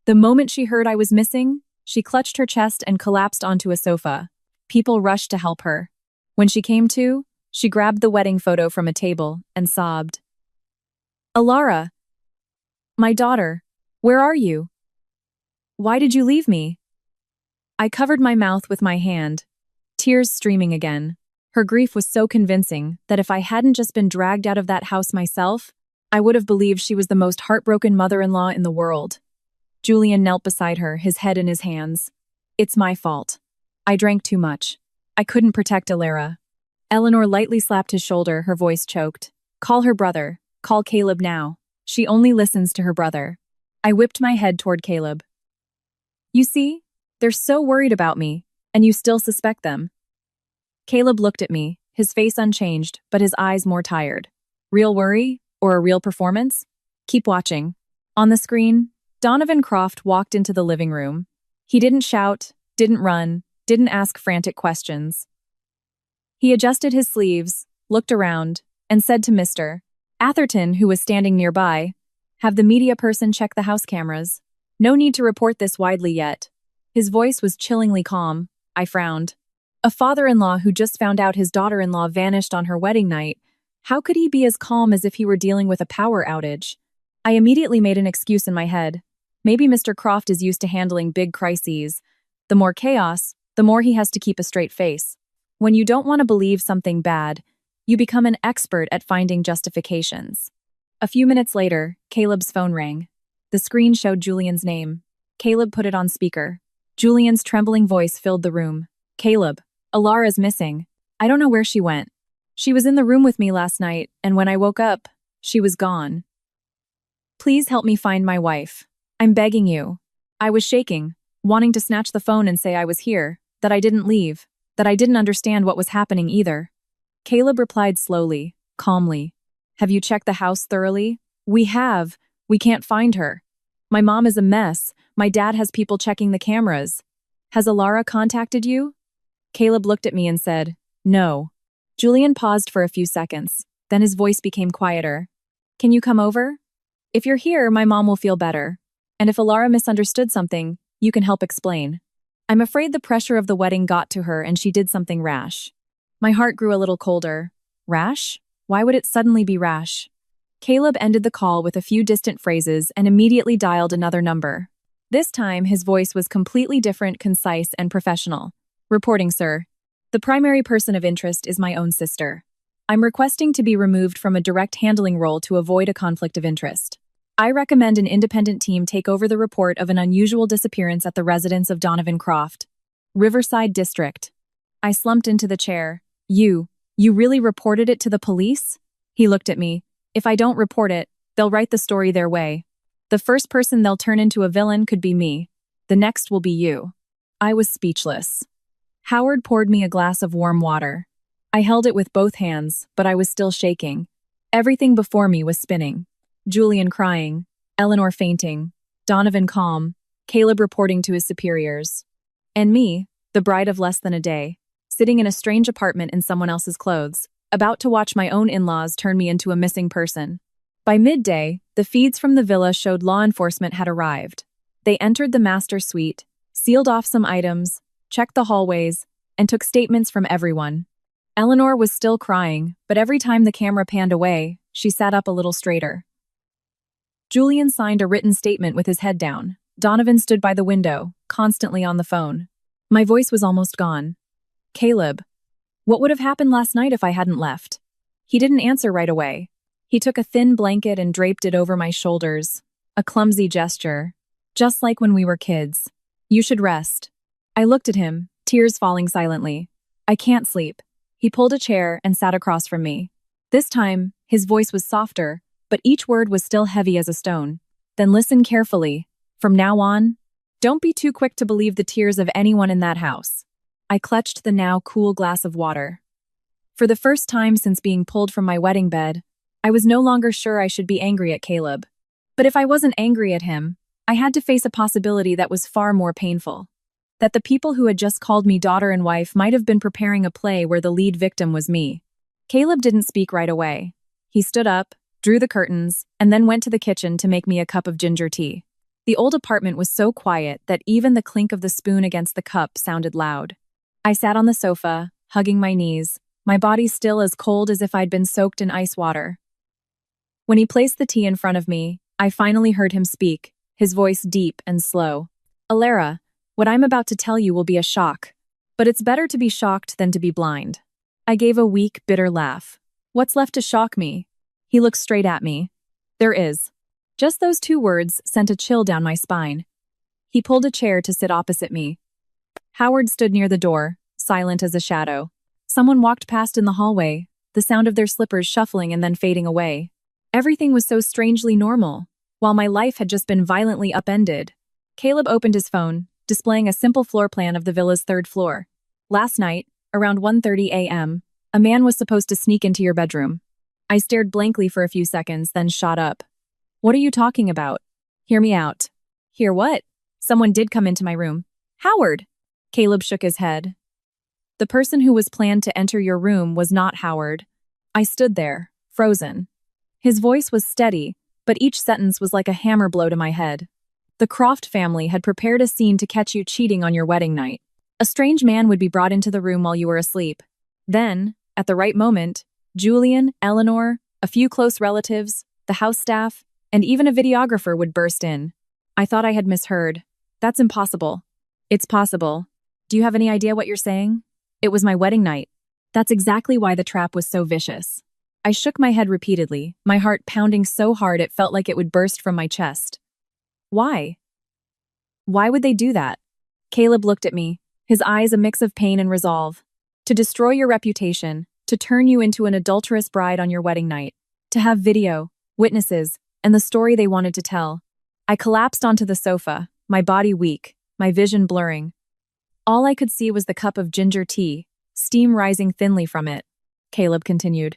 The moment she heard I was missing, she clutched her chest and collapsed onto a sofa. People rushed to help her. When she came to, she grabbed the wedding photo from a table and sobbed. "Alara, my daughter, where are you? Why did you leave me?" I covered my mouth with my hand, tears streaming again. Her grief was so convincing that if I hadn't just been dragged out of that house myself, I would have believed she was the most heartbroken mother-in-law in the world. Julian knelt beside her, his head in his hands. "It's my fault. I drank too much. I couldn't protect Alara." Eleanor lightly slapped his shoulder, her voice choked. "Call her brother. Call Caleb now. She only listens to her brother." I whipped my head toward Caleb. "You see? They're so worried about me, and you still suspect them." Caleb looked at me, his face unchanged, but his eyes more tired. Real worry? Or a real performance? Keep watching. On the screen, Donovan Croft walked into the living room. He didn't shout, didn't run, didn't ask frantic questions. He adjusted his sleeves, looked around, and said to Mr. Atherton, who was standing nearby, "Have the media person check the house cameras. No need to report this widely yet." His voice was chillingly calm. I frowned. A father-in-law who just found out his daughter-in-law vanished on her wedding night. How could he be as calm as if he were dealing with a power outage? I immediately made an excuse in my head. Maybe Mr. Croft is used to handling big crises. The more chaos, the more he has to keep a straight face. When you don't want to believe something bad, you become an expert at finding justifications. A few minutes later, Caleb's phone rang. The screen showed Julian's name. Caleb put it on speaker. Julian's trembling voice filled the room. "Caleb, Alara's missing. I don't know where she went. She was in the room with me last night, and when I woke up, she was gone. Please help me find my wife. I'm begging you." I was shaking, wanting to snatch the phone and say I was here, that I didn't leave, that I didn't understand what was happening either. Caleb replied slowly, calmly. "Have you checked the house thoroughly?" "We have. We can't find her. My mom is a mess. My dad has people checking the cameras. Has Alara contacted you?" Caleb looked at me and said, "No." Julian paused for a few seconds. Then his voice became quieter. "Can you come over? If you're here, my mom will feel better. And if Alara misunderstood something, you can help explain. I'm afraid the pressure of the wedding got to her and she did something rash." My heart grew a little colder. Rash? Why would it suddenly be rash? Caleb ended the call with a few distant phrases and immediately dialed another number. This time, his voice was completely different, concise, and professional. "Reporting, sir. The primary person of interest is my own sister. I'm requesting to be removed from a direct handling role to avoid a conflict of interest. I recommend an independent team take over the report of an unusual disappearance at the residence of Donovan Croft, Riverside District." I slumped into the chair. You really reported it to the police?" He looked at me. "If I don't report it, they'll write the story their way. The first person they'll turn into a villain could be me. The next will be you." I was speechless. Howard poured me a glass of warm water. I held it with both hands, but I was still shaking. Everything before me was spinning. Julian crying, Eleanor fainting, Donovan calm, Caleb reporting to his superiors. And me, the bride of less than a day, sitting in a strange apartment in someone else's clothes, about to watch my own in-laws turn me into a missing person. By midday, the feeds from the villa showed law enforcement had arrived. They entered the master suite, sealed off some items, checked the hallways, and took statements from everyone. Eleanor was still crying, but every time the camera panned away, she sat up a little straighter. Julian signed a written statement with his head down. Donovan stood by the window, constantly on the phone. My voice was almost gone. "Caleb, what would have happened last night if I hadn't left?" He didn't answer right away. He took a thin blanket and draped it over my shoulders. A clumsy gesture. Just like when we were kids. "You should rest." I looked at him, tears falling silently. "I can't sleep." He pulled a chair and sat across from me. This time, his voice was softer, but each word was still heavy as a stone. "Then listen carefully. From now on, don't be too quick to believe the tears of anyone in that house." I clutched the now cool glass of water. For the first time since being pulled from my wedding bed, I was no longer sure I should be angry at Caleb. But if I wasn't angry at him, I had to face a possibility that was far more painful. That the people who had just called me daughter and wife might have been preparing a play where the lead victim was me. Caleb didn't speak right away. He stood up, drew the curtains, and then went to the kitchen to make me a cup of ginger tea. The old apartment was so quiet that even the clink of the spoon against the cup sounded loud. I sat on the sofa, hugging my knees, my body still as cold as if I'd been soaked in ice water. When he placed the tea in front of me, I finally heard him speak, his voice deep and slow. Alara, what I'm about to tell you will be a shock. But it's better to be shocked than to be blind. I gave a weak, bitter laugh. What's left to shock me? He looked straight at me. There is. Just those two words sent a chill down my spine. He pulled a chair to sit opposite me. Howard stood near the door, silent as a shadow. Someone walked past in the hallway, the sound of their slippers shuffling and then fading away. Everything was so strangely normal, while my life had just been violently upended. Caleb opened his phone, displaying a simple floor plan of the villa's third floor. Last night, around 1:30 a.m., a man was supposed to sneak into your bedroom. I stared blankly for a few seconds, then shot up. What are you talking about? Hear me out. Hear what? Someone did come into my room. Howard! Caleb shook his head. The person who was planned to enter your room was not Howard. I stood there, frozen. His voice was steady, but each sentence was like a hammer blow to my head. The Croft family had prepared a scene to catch you cheating on your wedding night. A strange man would be brought into the room while you were asleep. Then, at the right moment, Julian, Eleanor, a few close relatives, the house staff, and even a videographer would burst in. I thought I had misheard. That's impossible. It's possible. Do you have any idea what you're saying? It was my wedding night. That's exactly why the trap was so vicious. I shook my head repeatedly, my heart pounding so hard it felt like it would burst from my chest. Why? Why would they do that? Caleb looked at me, his eyes a mix of pain and resolve. To destroy your reputation, to turn you into an adulterous bride on your wedding night, to have video, witnesses, and the story they wanted to tell. I collapsed onto the sofa, my body weak, my vision blurring. All I could see was the cup of ginger tea, steam rising thinly from it. Caleb continued.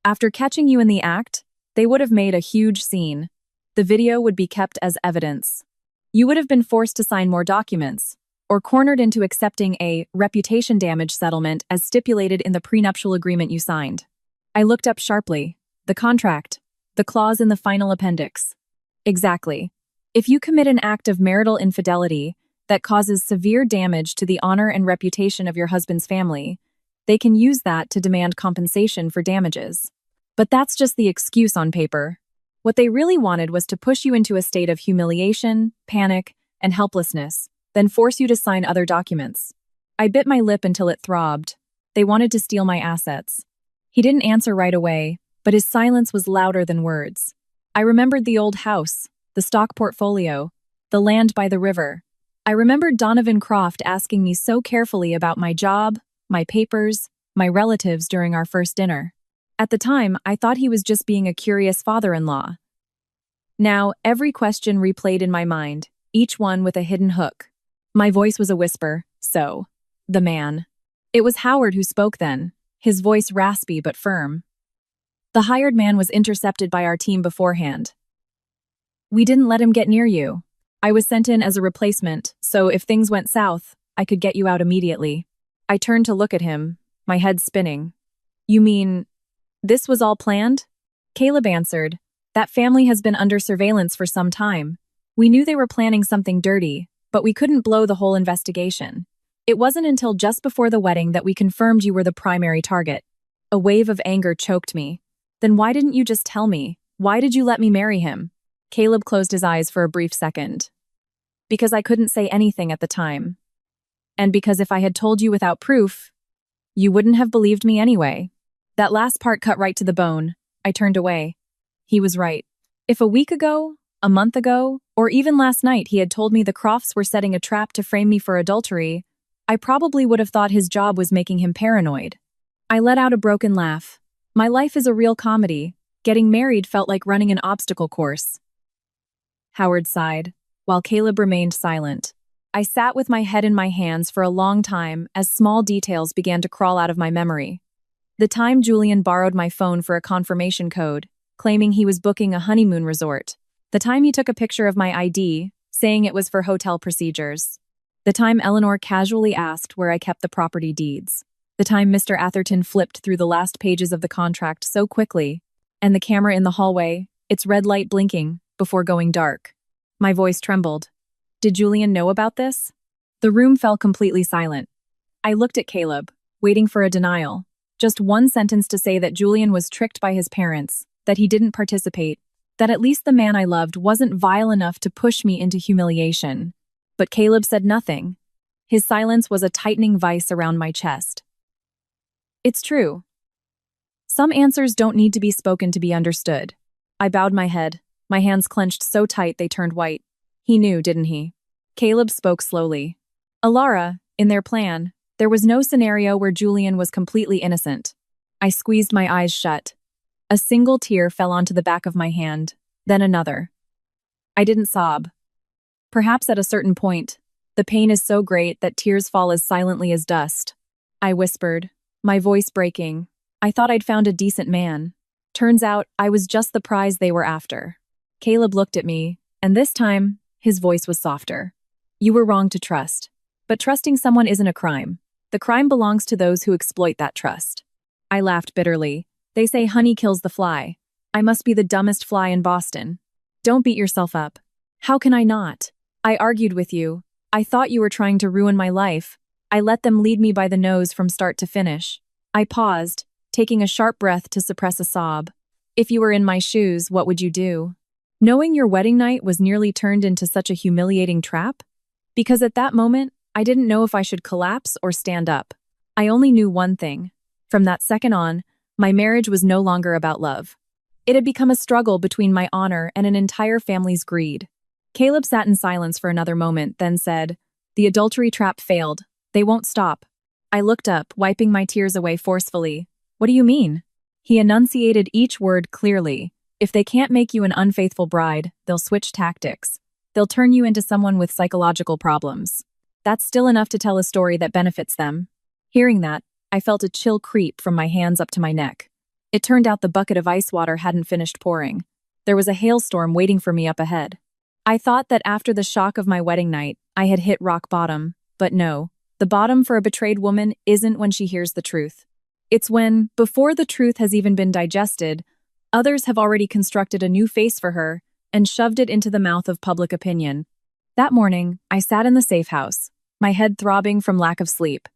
After catching you in the act, they would have made a huge scene. The video would be kept as evidence. You would have been forced to sign more documents, or cornered into accepting a reputation damage settlement as stipulated in the prenuptial agreement you signed. I looked up sharply. The contract. The clause in the final appendix. Exactly. If you commit an act of marital infidelity that causes severe damage to the honor and reputation of your husband's family, they can use that to demand compensation for damages. But that's just the excuse on paper. What they really wanted was to push you into a state of humiliation, panic, and helplessness, then force you to sign other documents. I bit my lip until it throbbed. They wanted to steal my assets. He didn't answer right away, but his silence was louder than words. I remembered the old house, the stock portfolio, the land by the river. I remembered Donovan Croft asking me so carefully about my job, my papers, my relatives during our first dinner. At the time, I thought he was just being a curious father-in-law. Now, every question replayed in my mind, each one with a hidden hook. My voice was a whisper, so, the man. It was Howard who spoke then, his voice raspy but firm. The hired man was intercepted by our team beforehand. We didn't let him get near you. I was sent in as a replacement, so if things went south, I could get you out immediately. I turned to look at him, my head spinning. You mean, this was all planned? Caleb answered, that family has been under surveillance for some time. We knew they were planning something dirty, but we couldn't blow the whole investigation. It wasn't until just before the wedding that we confirmed you were the primary target. A wave of anger choked me. Then why didn't you just tell me? Why did you let me marry him? Caleb closed his eyes for a brief second. Because I couldn't say anything at the time. And because if I had told you without proof, you wouldn't have believed me anyway. That last part cut right to the bone. I turned away. He was right. If a week ago, a month ago, or even last night he had told me the Crofts were setting a trap to frame me for adultery, I probably would have thought his job was making him paranoid. I let out a broken laugh. My life is a real comedy. Getting married felt like running an obstacle course. Howard sighed, while Caleb remained silent. I sat with my head in my hands for a long time as small details began to crawl out of my memory. The time Julian borrowed my phone for a confirmation code, claiming he was booking a honeymoon resort. The time he took a picture of my ID, saying it was for hotel procedures. The time Eleanor casually asked where I kept the property deeds. The time Mr. Atherton flipped through the last pages of the contract so quickly, And the camera in the hallway, its red light blinking before going dark. My voice trembled. Did Julian know about this? The room fell completely silent. I looked at Caleb, waiting for a denial. Just one sentence to say that Julian was tricked by his parents, that he didn't participate, that at least the man I loved wasn't vile enough to push me into humiliation. But Caleb said nothing. His silence was a tightening vice around my chest. It's true. Some answers don't need to be spoken to be understood. I bowed my head, my hands clenched so tight they turned white. He knew, didn't he? Caleb spoke slowly. Alara, in their plan, there was no scenario where Julian was completely innocent. I squeezed my eyes shut. A single tear fell onto the back of my hand, then another. I didn't sob. Perhaps at a certain point, the pain is so great that tears fall as silently as dust. I whispered, my voice breaking. I thought I'd found a decent man. Turns out I was just the prize they were after. Caleb looked at me, and this time, his voice was softer. You were wrong to trust. But trusting someone isn't a crime. The crime belongs to those who exploit that trust. I laughed bitterly. They say honey kills the fly. I must be the dumbest fly in Boston. Don't beat yourself up. How can I not? I argued with you. I thought you were trying to ruin my life. I let them lead me by the nose from start to finish. I paused, taking a sharp breath to suppress a sob. If you were in my shoes, what would you do? Knowing your wedding night was nearly turned into such a humiliating trap? Because at that moment, I didn't know if I should collapse or stand up. I only knew one thing. From that second on, my marriage was no longer about love. It had become a struggle between my honor and an entire family's greed. Caleb sat in silence for another moment, then said, The adultery trap failed. They won't stop. I looked up, wiping my tears away forcefully. What do you mean? He enunciated each word clearly. If they can't make you an unfaithful bride, they'll switch tactics. They'll turn you into someone with psychological problems. That's still enough to tell a story that benefits them. Hearing that, I felt a chill creep from my hands up to my neck. It turned out the bucket of ice water hadn't finished pouring. There was a hailstorm waiting for me up ahead. I thought that after the shock of my wedding night, I had hit rock bottom, but no. The bottom for a betrayed woman isn't when she hears the truth. It's when, before the truth has even been digested, others have already constructed a new face for her and shoved it into the mouth of public opinion. That morning, I sat in the safe house, my head throbbing from lack of sleep.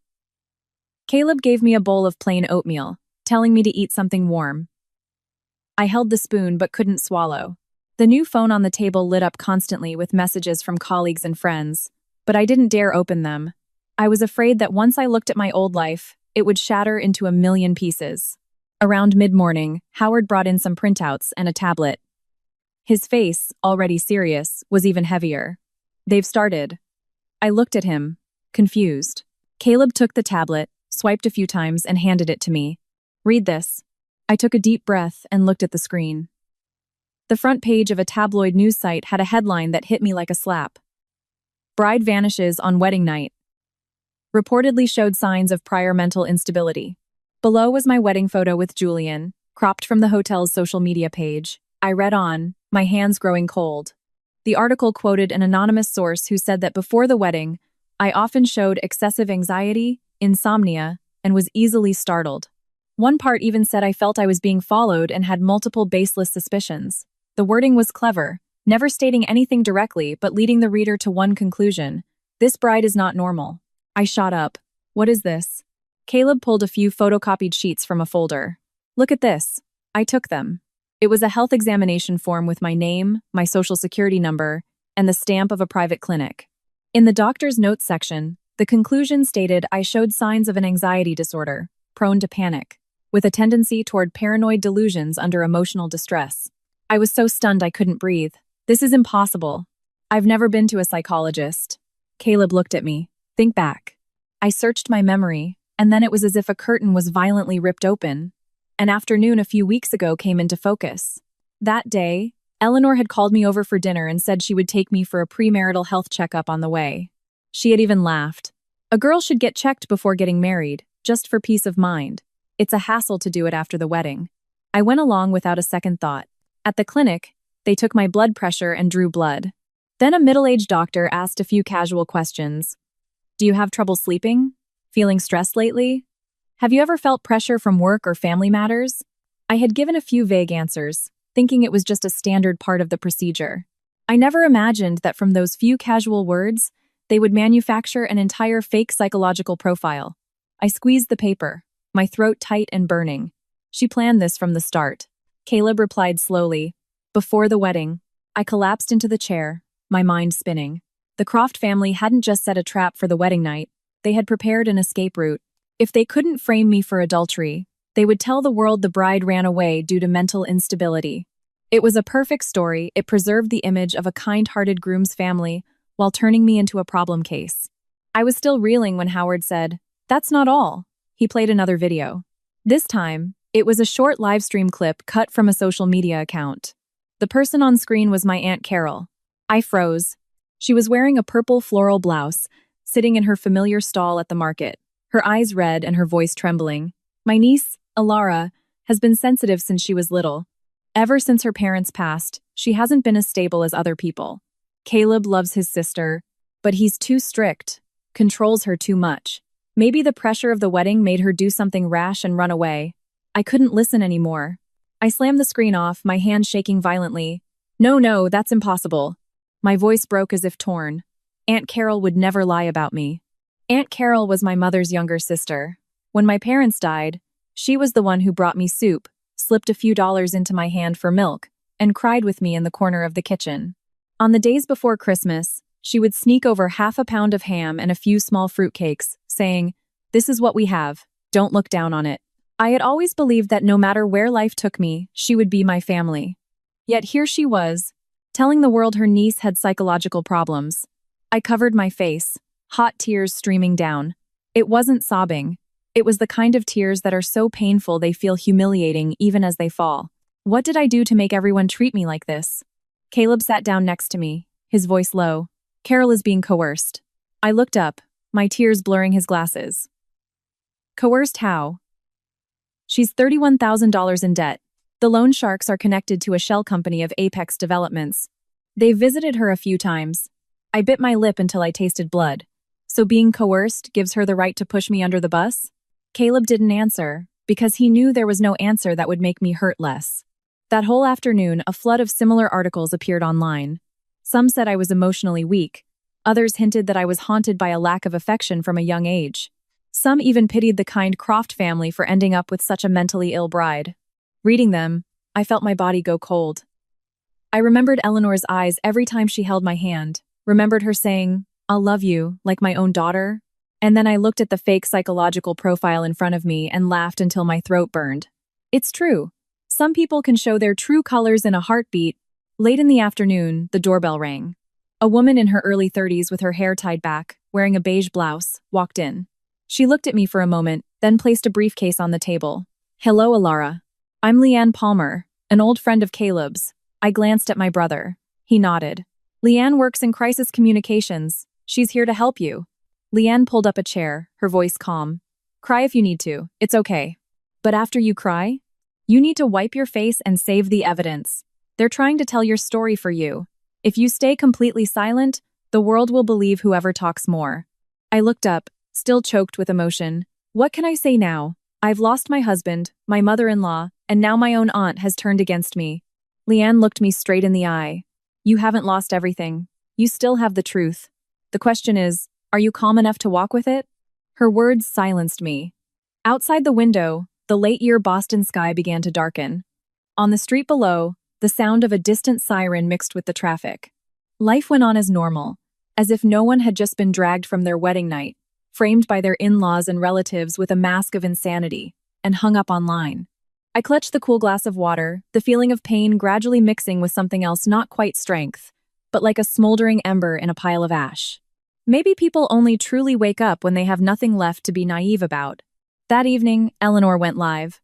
Caleb gave me a bowl of plain oatmeal, telling me to eat something warm. I held the spoon but couldn't swallow. The new phone on the table lit up constantly with messages from colleagues and friends, but I didn't dare open them. I was afraid that once I looked at my old life, it would shatter into a million pieces. Around mid-morning, Howard brought in some printouts and a tablet. His face, already serious, was even heavier. They've started. I looked at him, confused. Caleb took the tablet, swiped a few times, and handed it to me. Read this. I took a deep breath and looked at the screen. The front page of a tabloid news site had a headline that hit me like a slap. Bride vanishes on wedding night. Reportedly showed signs of prior mental instability. Below was my wedding photo with Julian, cropped from the hotel's social media page. I read on, my hands growing cold. The article quoted an anonymous source who said that before the wedding, I often showed excessive anxiety, insomnia, and was easily startled. One part even said I felt I was being followed and had multiple baseless suspicions. The wording was clever, never stating anything directly but leading the reader to one conclusion. This bride is not normal. I shot up. What is this? Caleb pulled a few photocopied sheets from a folder. Look at this. I took them. It was a health examination form with my name, my social security number, and the stamp of a private clinic. In the doctor's notes section, the conclusion stated I showed signs of an anxiety disorder, prone to panic, with a tendency toward paranoid delusions under emotional distress. I was so stunned I couldn't breathe. This is impossible. I've never been to a psychologist. Caleb looked at me. Think back. I searched my memory, and then it was as if a curtain was violently ripped open. An afternoon a few weeks ago came into focus. That day, Eleanor had called me over for dinner and said she would take me for a premarital health checkup on the way. She had even laughed. A girl should get checked before getting married, just for peace of mind. It's a hassle to do it after the wedding. I went along without a second thought. At the clinic, they took my blood pressure and drew blood. Then a middle-aged doctor asked a few casual questions. Do you have trouble sleeping? Feeling stressed lately? Have you ever felt pressure from work or family matters? I had given a few vague answers, thinking it was just a standard part of the procedure. I never imagined that from those few casual words, they would manufacture an entire fake psychological profile. I squeezed the paper, my throat tight and burning. She planned this from the start. Caleb replied slowly. Before the wedding, I collapsed into the chair, my mind spinning. The Croft family hadn't just set a trap for the wedding night, they had prepared an escape route. If they couldn't frame me for adultery, they would tell the world the bride ran away due to mental instability. It was a perfect story. It preserved the image of a kind-hearted groom's family while turning me into a problem case. I was still reeling when Howard said, "That's not all." He played another video. This time, it was a short live stream clip cut from a social media account. The person on screen was my Aunt Carol. I froze. She was wearing a purple floral blouse, sitting in her familiar stall at the market, her eyes red and her voice trembling. My niece, Alara, has been sensitive since she was little. Ever since her parents passed, she hasn't been as stable as other people. Caleb loves his sister, but he's too strict, controls her too much. Maybe the pressure of the wedding made her do something rash and run away. I couldn't listen anymore. I slammed the screen off, my hand shaking violently. No, that's impossible. My voice broke as if torn. Aunt Carol would never lie about me. Aunt Carol was my mother's younger sister. When my parents died, she was the one who brought me soup, slipped a few dollars into my hand for milk, and cried with me in the corner of the kitchen. On the days before Christmas, she would sneak over half a pound of ham and a few small fruitcakes, saying, "This is what we have, don't look down on it." I had always believed that no matter where life took me, she would be my family. Yet here she was, telling the world her niece had psychological problems. I covered my face, hot tears streaming down. It wasn't sobbing. It was the kind of tears that are so painful they feel humiliating even as they fall. What did I do to make everyone treat me like this? Caleb sat down next to me, his voice low. Carol is being coerced. I looked up, my tears blurring his glasses. Coerced how? She's $31,000 in debt. The loan sharks are connected to a shell company of Apex Developments. They visited her a few times. I bit my lip until I tasted blood. So being coerced gives her the right to push me under the bus? Caleb didn't answer, because he knew there was no answer that would make me hurt less. That whole afternoon, a flood of similar articles appeared online. Some said I was emotionally weak. Others hinted that I was haunted by a lack of affection from a young age. Some even pitied the kind Croft family for ending up with such a mentally ill bride. Reading them, I felt my body go cold. I remembered Eleanor's eyes every time she held my hand, remembered her saying, "I'll love you, like my own daughter." And then I looked at the fake psychological profile in front of me and laughed until my throat burned. It's true. Some people can show their true colors in a heartbeat. Late in the afternoon, the doorbell rang. A woman in her early 30s with her hair tied back, wearing a beige blouse, walked in. She looked at me for a moment, then placed a briefcase on the table. "Hello, Alara. I'm Leanne Palmer, an old friend of Caleb's." I glanced at my brother. He nodded. "Leanne works in crisis communications. She's here to help you." Leanne pulled up a chair, her voice calm. "Cry if you need to. It's okay. But after you cry, you need to wipe your face and save the evidence. They're trying to tell your story for you. If you stay completely silent, the world will believe whoever talks more." I looked up, still choked with emotion. What can I say now? I've lost my husband, my mother-in-law, and now my own aunt has turned against me. Leanne looked me straight in the eye. "You haven't lost everything. You still have the truth. The question is, are you calm enough to walk with it?" Her words silenced me. Outside the window, the late-year Boston sky began to darken. On the street below, the sound of a distant siren mixed with the traffic. Life went on as normal, as if no one had just been dragged from their wedding night, framed by their in-laws and relatives with a mask of insanity, and hung up online. I clutched the cool glass of water, the feeling of pain gradually mixing with something else not quite strength, but like a smoldering ember in a pile of ash. Maybe people only truly wake up when they have nothing left to be naive about. That evening, Eleanor went live.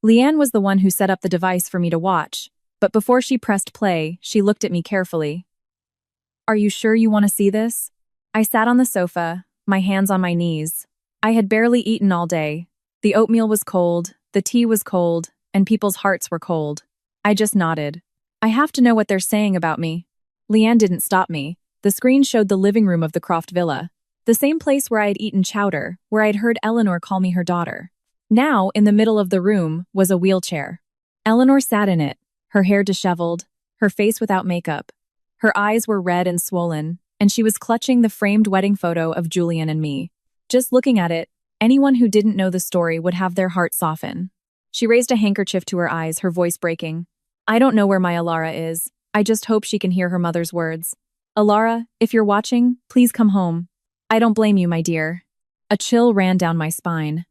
Leanne was the one who set up the device for me to watch, but before she pressed play, she looked at me carefully. "Are you sure you want to see this?" I sat on the sofa, my hands on my knees. I had barely eaten all day. The oatmeal was cold, the tea was cold, and people's hearts were cold. I just nodded. I have to know what they're saying about me. Leanne didn't stop me. The screen showed the living room of the Croft villa, the same place where I had eaten chowder, where I'd heard Eleanor call me her daughter. Now, in the middle of the room, was a wheelchair. Eleanor sat in it, her hair disheveled, her face without makeup. Her eyes were red and swollen, and she was clutching the framed wedding photo of Julian and me. Just looking at it, anyone who didn't know the story would have their heart soften. She raised a handkerchief to her eyes, her voice breaking. I don't know where my Alara is. I just hope she can hear her mother's words. Alara, if you're watching, please come home. I don't blame you, my dear. A chill ran down my spine.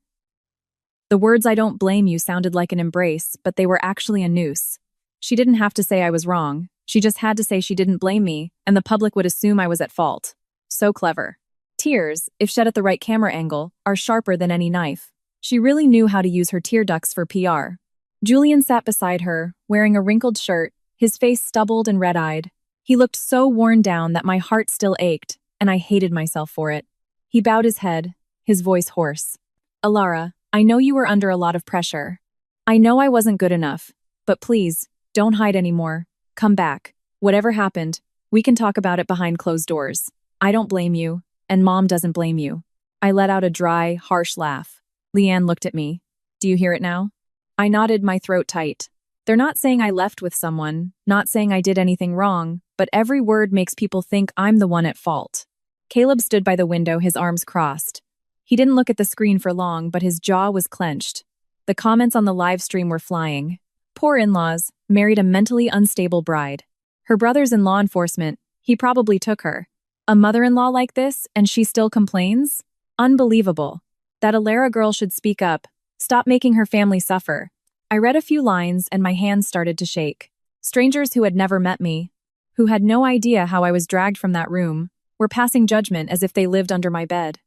The words "I don't blame you" sounded like an embrace, but they were actually a noose. She didn't have to say I was wrong. She just had to say she didn't blame me, and the public would assume I was at fault. So clever. Tears, if shed at the right camera angle, are sharper than any knife. She really knew how to use her tear ducts for PR. Julian sat beside her, wearing a wrinkled shirt, his face stubbled and red-eyed. He looked so worn down that my heart still ached, and I hated myself for it. He bowed his head, his voice hoarse. Alara, I know you were under a lot of pressure. I know I wasn't good enough, but please, don't hide anymore. Come back. Whatever happened, we can talk about it behind closed doors. I don't blame you, and Mom doesn't blame you. I let out a dry, harsh laugh. Leanne looked at me. Do you hear it now? I nodded, my throat tight. They're not saying I left with someone, not saying I did anything wrong, but every word makes people think I'm the one at fault. Caleb stood by the window, his arms crossed. He didn't look at the screen for long, but his jaw was clenched. The comments on the live stream were flying. Poor in-laws, married a mentally unstable bride. Her brother's in law enforcement, he probably took her. A mother-in-law like this, and she still complains? Unbelievable. That Alara girl should speak up, stop making her family suffer. I read a few lines and my hands started to shake. Strangers who had never met me, who had no idea how I was dragged from that room, were passing judgment as if they lived under my bed.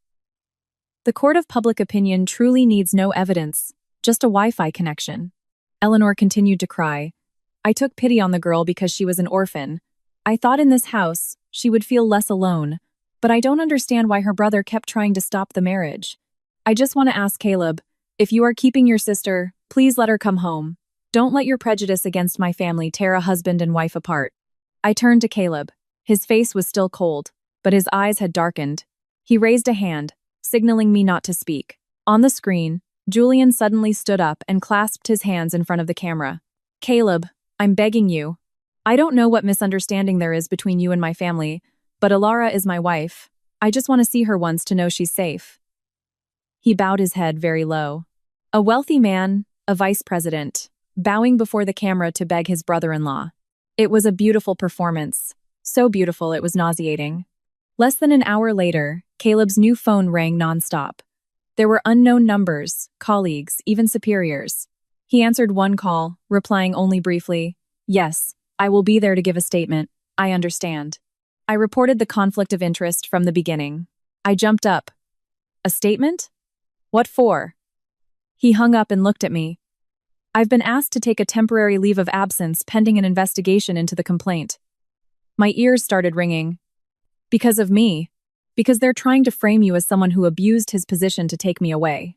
The court of public opinion truly needs no evidence, just a Wi-Fi connection. Eleanor continued to cry. I took pity on the girl because she was an orphan. I thought in this house, she would feel less alone, but I don't understand why her brother kept trying to stop the marriage. I just want to ask Caleb, if you are keeping your sister, please let her come home. Don't let your prejudice against my family tear a husband and wife apart. I turned to Caleb. His face was still cold, but his eyes had darkened. He raised a hand, signaling me not to speak. On the screen, Julian suddenly stood up and clasped his hands in front of the camera. Caleb, I'm begging you. I don't know what misunderstanding there is between you and my family, but Alara is my wife. I just want to see her once to know she's safe. He bowed his head very low. A wealthy man, a vice president, bowing before the camera to beg his brother-in-law. It was a beautiful performance. So beautiful it was nauseating. Less than an hour later, Caleb's new phone rang nonstop. There were unknown numbers, colleagues, even superiors. He answered one call, replying only briefly, "Yes, I will be there to give a statement. I understand." I reported the conflict of interest from the beginning. I jumped up. A statement? What for? He hung up and looked at me. I've been asked to take a temporary leave of absence pending an investigation into the complaint. My ears started ringing. Because of me. Because they're trying to frame you as someone who abused his position to take me away.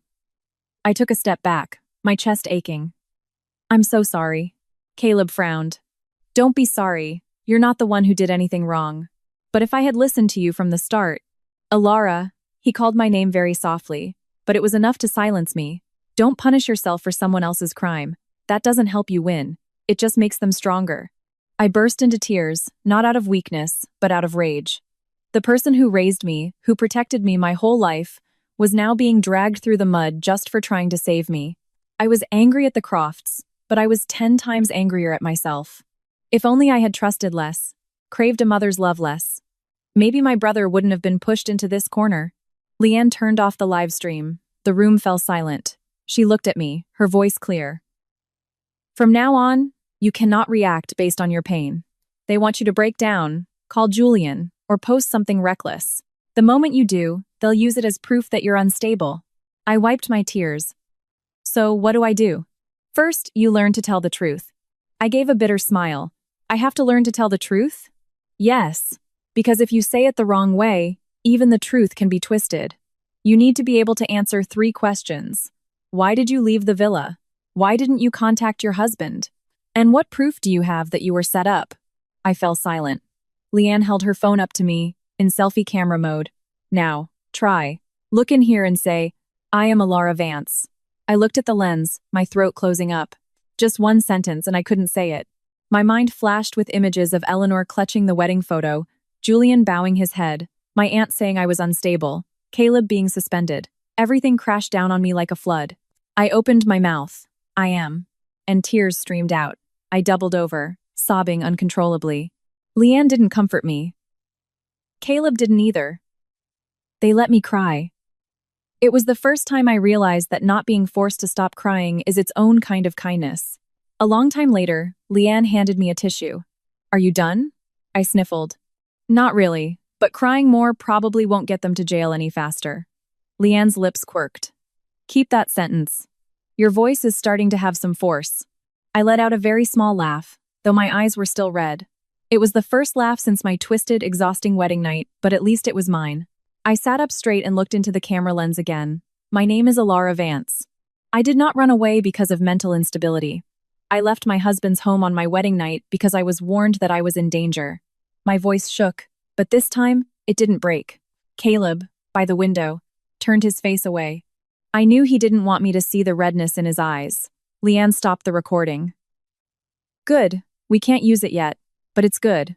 I took a step back, my chest aching. I'm so sorry. Caleb frowned. Don't be sorry. You're not the one who did anything wrong. But if I had listened to you from the start. Alara, he called my name very softly, but it was enough to silence me. Don't punish yourself for someone else's crime. That doesn't help you win. It just makes them stronger. I burst into tears, not out of weakness, but out of rage. The person who raised me, who protected me my whole life, was now being dragged through the mud just for trying to save me. I was angry at the Crofts, but I was 10 times angrier at myself. If only I had trusted less, craved a mother's love less. Maybe my brother wouldn't have been pushed into this corner. Leanne turned off the live stream. The room fell silent. She looked at me, her voice clear. From now on, you cannot react based on your pain. They want you to break down, call Julian, or post something reckless. The moment you do, they'll use it as proof that you're unstable. I wiped my tears. So what do I do? First, you learn to tell the truth. I gave a bitter smile. I have to learn to tell the truth? Yes, because if you say it the wrong way, even the truth can be twisted. You need to be able to answer 3 questions. Why did you leave the villa? Why didn't you contact your husband? And what proof do you have that you were set up? I fell silent. Leanne held her phone up to me, in selfie camera mode. Now, try. Look in here and say, I am Alara Vance. I looked at the lens, my throat closing up. Just one sentence and I couldn't say it. My mind flashed with images of Eleanor clutching the wedding photo, Julian bowing his head, my aunt saying I was unstable, Caleb being suspended. Everything crashed down on me like a flood. I opened my mouth. I am. And tears streamed out. I doubled over, sobbing uncontrollably. Leanne didn't comfort me. Caleb didn't either. They let me cry. It was the first time I realized that not being forced to stop crying is its own kind of kindness. A long time later, Leanne handed me a tissue. Are you done? I sniffled. Not really, but crying more probably won't get them to jail any faster. Leanne's lips quirked. Keep that sentence. Your voice is starting to have some force. I let out a very small laugh, though my eyes were still red. It was the first laugh since my twisted, exhausting wedding night, but at least it was mine. I sat up straight and looked into the camera lens again. My name is Alara Vance. I did not run away because of mental instability. I left my husband's home on my wedding night because I was warned that I was in danger. My voice shook, but this time, it didn't break. Caleb, by the window, turned his face away. I knew he didn't want me to see the redness in his eyes. Leanne stopped the recording. Good, we can't use it yet, but it's good.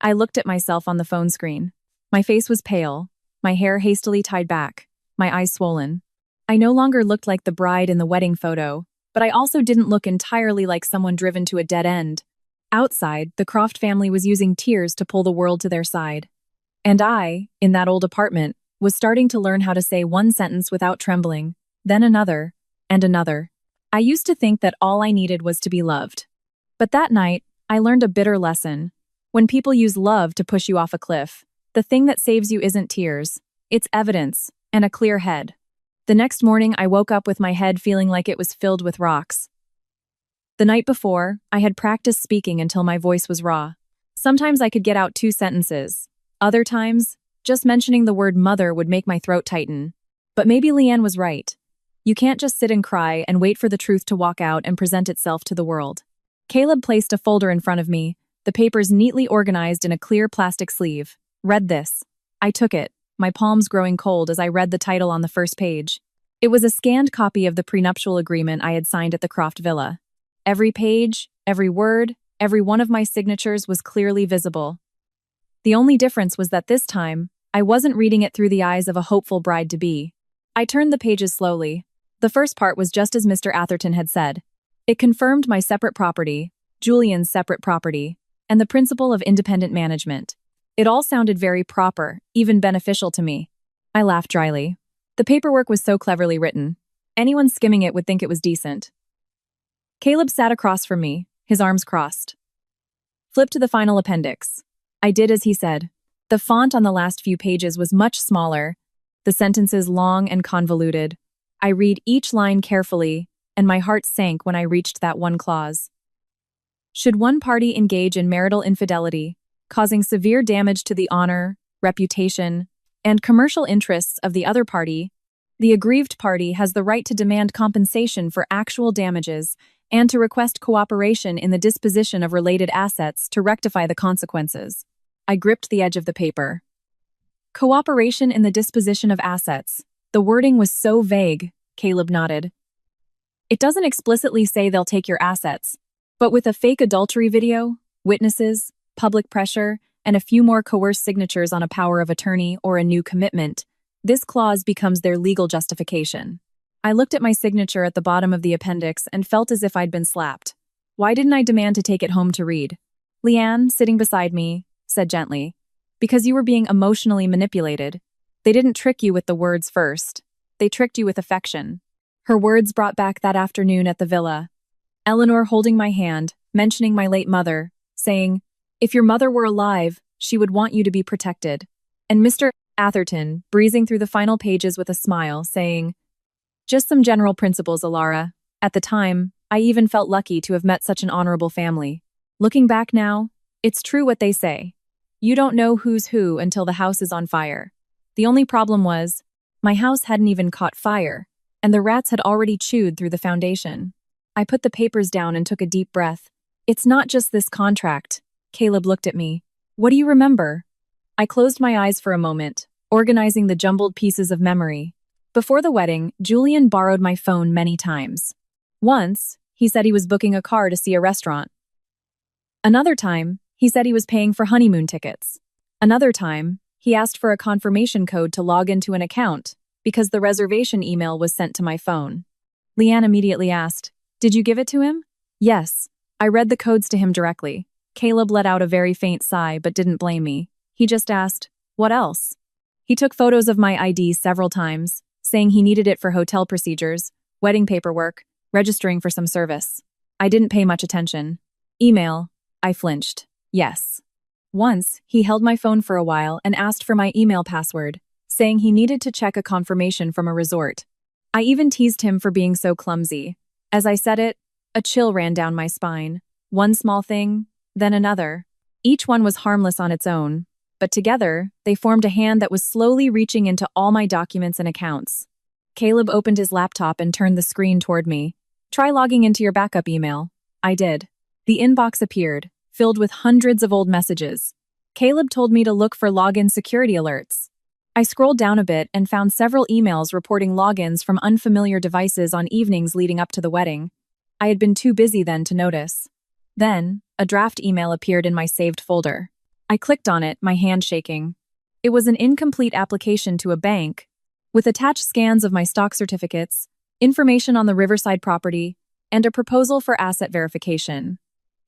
I looked at myself on the phone screen. My face was pale, my hair hastily tied back, my eyes swollen. I no longer looked like the bride in the wedding photo, but I also didn't look entirely like someone driven to a dead end. Outside, the Croft family was using tears to pull the world to their side. And I, in that old apartment, was starting to learn how to say one sentence without trembling, then another, and another. I used to think that all I needed was to be loved. But that night, I learned a bitter lesson. When people use love to push you off a cliff, the thing that saves you isn't tears, it's evidence, and a clear head. The next morning, I woke up with my head feeling like it was filled with rocks. The night before, I had practiced speaking until my voice was raw. Sometimes I could get out 2 sentences. Other times, just mentioning the word mother would make my throat tighten. But maybe Leanne was right. You can't just sit and cry and wait for the truth to walk out and present itself to the world. Caleb placed a folder in front of me, the papers neatly organized in a clear plastic sleeve. Read this. I took it, my palms growing cold as I read the title on the first page. It was a scanned copy of the prenuptial agreement I had signed at the Croft Villa. Every page, every word, every one of my signatures was clearly visible. The only difference was that this time, I wasn't reading it through the eyes of a hopeful bride-to-be. I turned the pages slowly. The first part was just as Mr. Atherton had said. It confirmed my separate property, Julian's separate property, and the principle of independent management. It all sounded very proper, even beneficial to me. I laughed dryly. The paperwork was so cleverly written. Anyone skimming it would think it was decent. Caleb sat across from me, his arms crossed. Flip to the final appendix. I did as he said. The font on the last few pages was much smaller, the sentences long and convoluted. I read each line carefully, and my heart sank when I reached that one clause. Should one party engage in marital infidelity, causing severe damage to the honor, reputation, and commercial interests of the other party, the aggrieved party has the right to demand compensation for actual damages and to request cooperation in the disposition of related assets to rectify the consequences. I gripped the edge of the paper. Cooperation in the disposition of assets. The wording was so vague, Caleb nodded. It doesn't explicitly say they'll take your assets, but with a fake adultery video, witnesses, public pressure, and a few more coerced signatures on a power of attorney or a new commitment, this clause becomes their legal justification. I looked at my signature at the bottom of the appendix and felt as if I'd been slapped. Why didn't I demand to take it home to read? Leanne, sitting beside me, said gently, because you were being emotionally manipulated. They didn't trick you with the words first. They tricked you with affection. Her words brought back that afternoon at the villa. Eleanor holding my hand, mentioning my late mother, saying, if your mother were alive, she would want you to be protected. And Mr. Atherton, breezing through the final pages with a smile, saying, just some general principles, Alara. At the time, I even felt lucky to have met such an honorable family. Looking back now, it's true what they say. You don't know who's who until the house is on fire. The only problem was, my house hadn't even caught fire, and the rats had already chewed through the foundation. I put the papers down and took a deep breath. It's not just this contract. Caleb looked at me. What do you remember? I closed my eyes for a moment, organizing the jumbled pieces of memory. Before the wedding, Julian borrowed my phone many times. Once, he said he was booking a car to see a restaurant. Another time, he said he was paying for honeymoon tickets. Another time, he asked for a confirmation code to log into an account because the reservation email was sent to my phone. Leanne immediately asked, "Did you give it to him?" "Yes. I read the codes to him directly." Caleb let out a very faint sigh but didn't blame me. He just asked, "What else?" He took photos of my ID several times, saying he needed it for hotel procedures, wedding paperwork, registering for some service. I didn't pay much attention. Email. I flinched. Yes. Once, he held my phone for a while and asked for my email password, saying he needed to check a confirmation from a resort. I even teased him for being so clumsy. As I said it, a chill ran down my spine. One small thing, then another. Each one was harmless on its own, but together, they formed a hand that was slowly reaching into all my documents and accounts. Caleb opened his laptop and turned the screen toward me. "Try logging into your backup email." I did. The inbox appeared, filled with hundreds of old messages. Caleb told me to look for login security alerts. I scrolled down a bit and found several emails reporting logins from unfamiliar devices on evenings leading up to the wedding. I had been too busy then to notice. Then, a draft email appeared in my saved folder. I clicked on it, my hand shaking. It was an incomplete application to a bank, with attached scans of my stock certificates, information on the Riverside property, and a proposal for asset verification.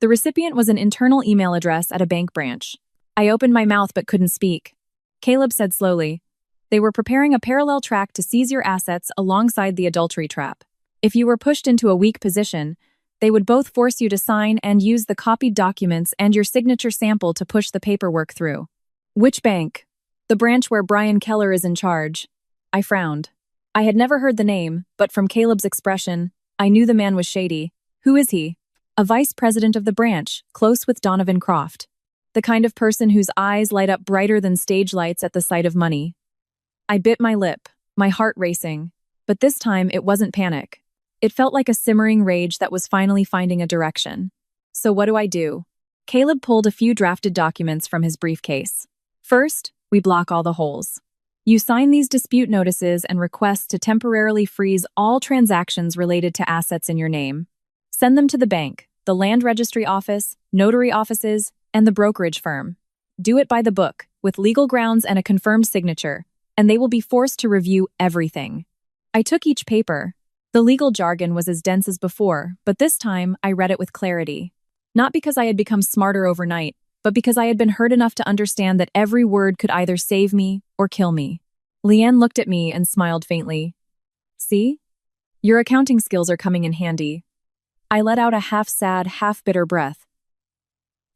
The recipient was an internal email address at a bank branch. I opened my mouth but couldn't speak. Caleb said slowly, "They were preparing a parallel track to seize your assets alongside the adultery trap. If you were pushed into a weak position, they would both force you to sign and use the copied documents and your signature sample to push the paperwork through." "Which bank?" "The branch where Brian Keller is in charge." I frowned. I had never heard the name, but from Caleb's expression, I knew the man was shady. "Who is he?" "A vice president of the branch, close with Donovan Croft. The kind of person whose eyes light up brighter than stage lights at the sight of money." I bit my lip, my heart racing, but this time it wasn't panic. It felt like a simmering rage that was finally finding a direction. So what do I do? Caleb pulled a few drafted documents from his briefcase. "First, we block all the holes. You sign these dispute notices and requests to temporarily freeze all transactions related to assets in your name. Send them to the bank, the land registry office, notary offices, and the brokerage firm. Do it by the book, with legal grounds and a confirmed signature, and they will be forced to review everything." I took each paper. The legal jargon was as dense as before, but this time I read it with clarity. Not because I had become smarter overnight, but because I had been hurt enough to understand that every word could either save me or kill me. Leanne looked at me and smiled faintly. "See? Your accounting skills are coming in handy." I let out a half-sad, half-bitter breath.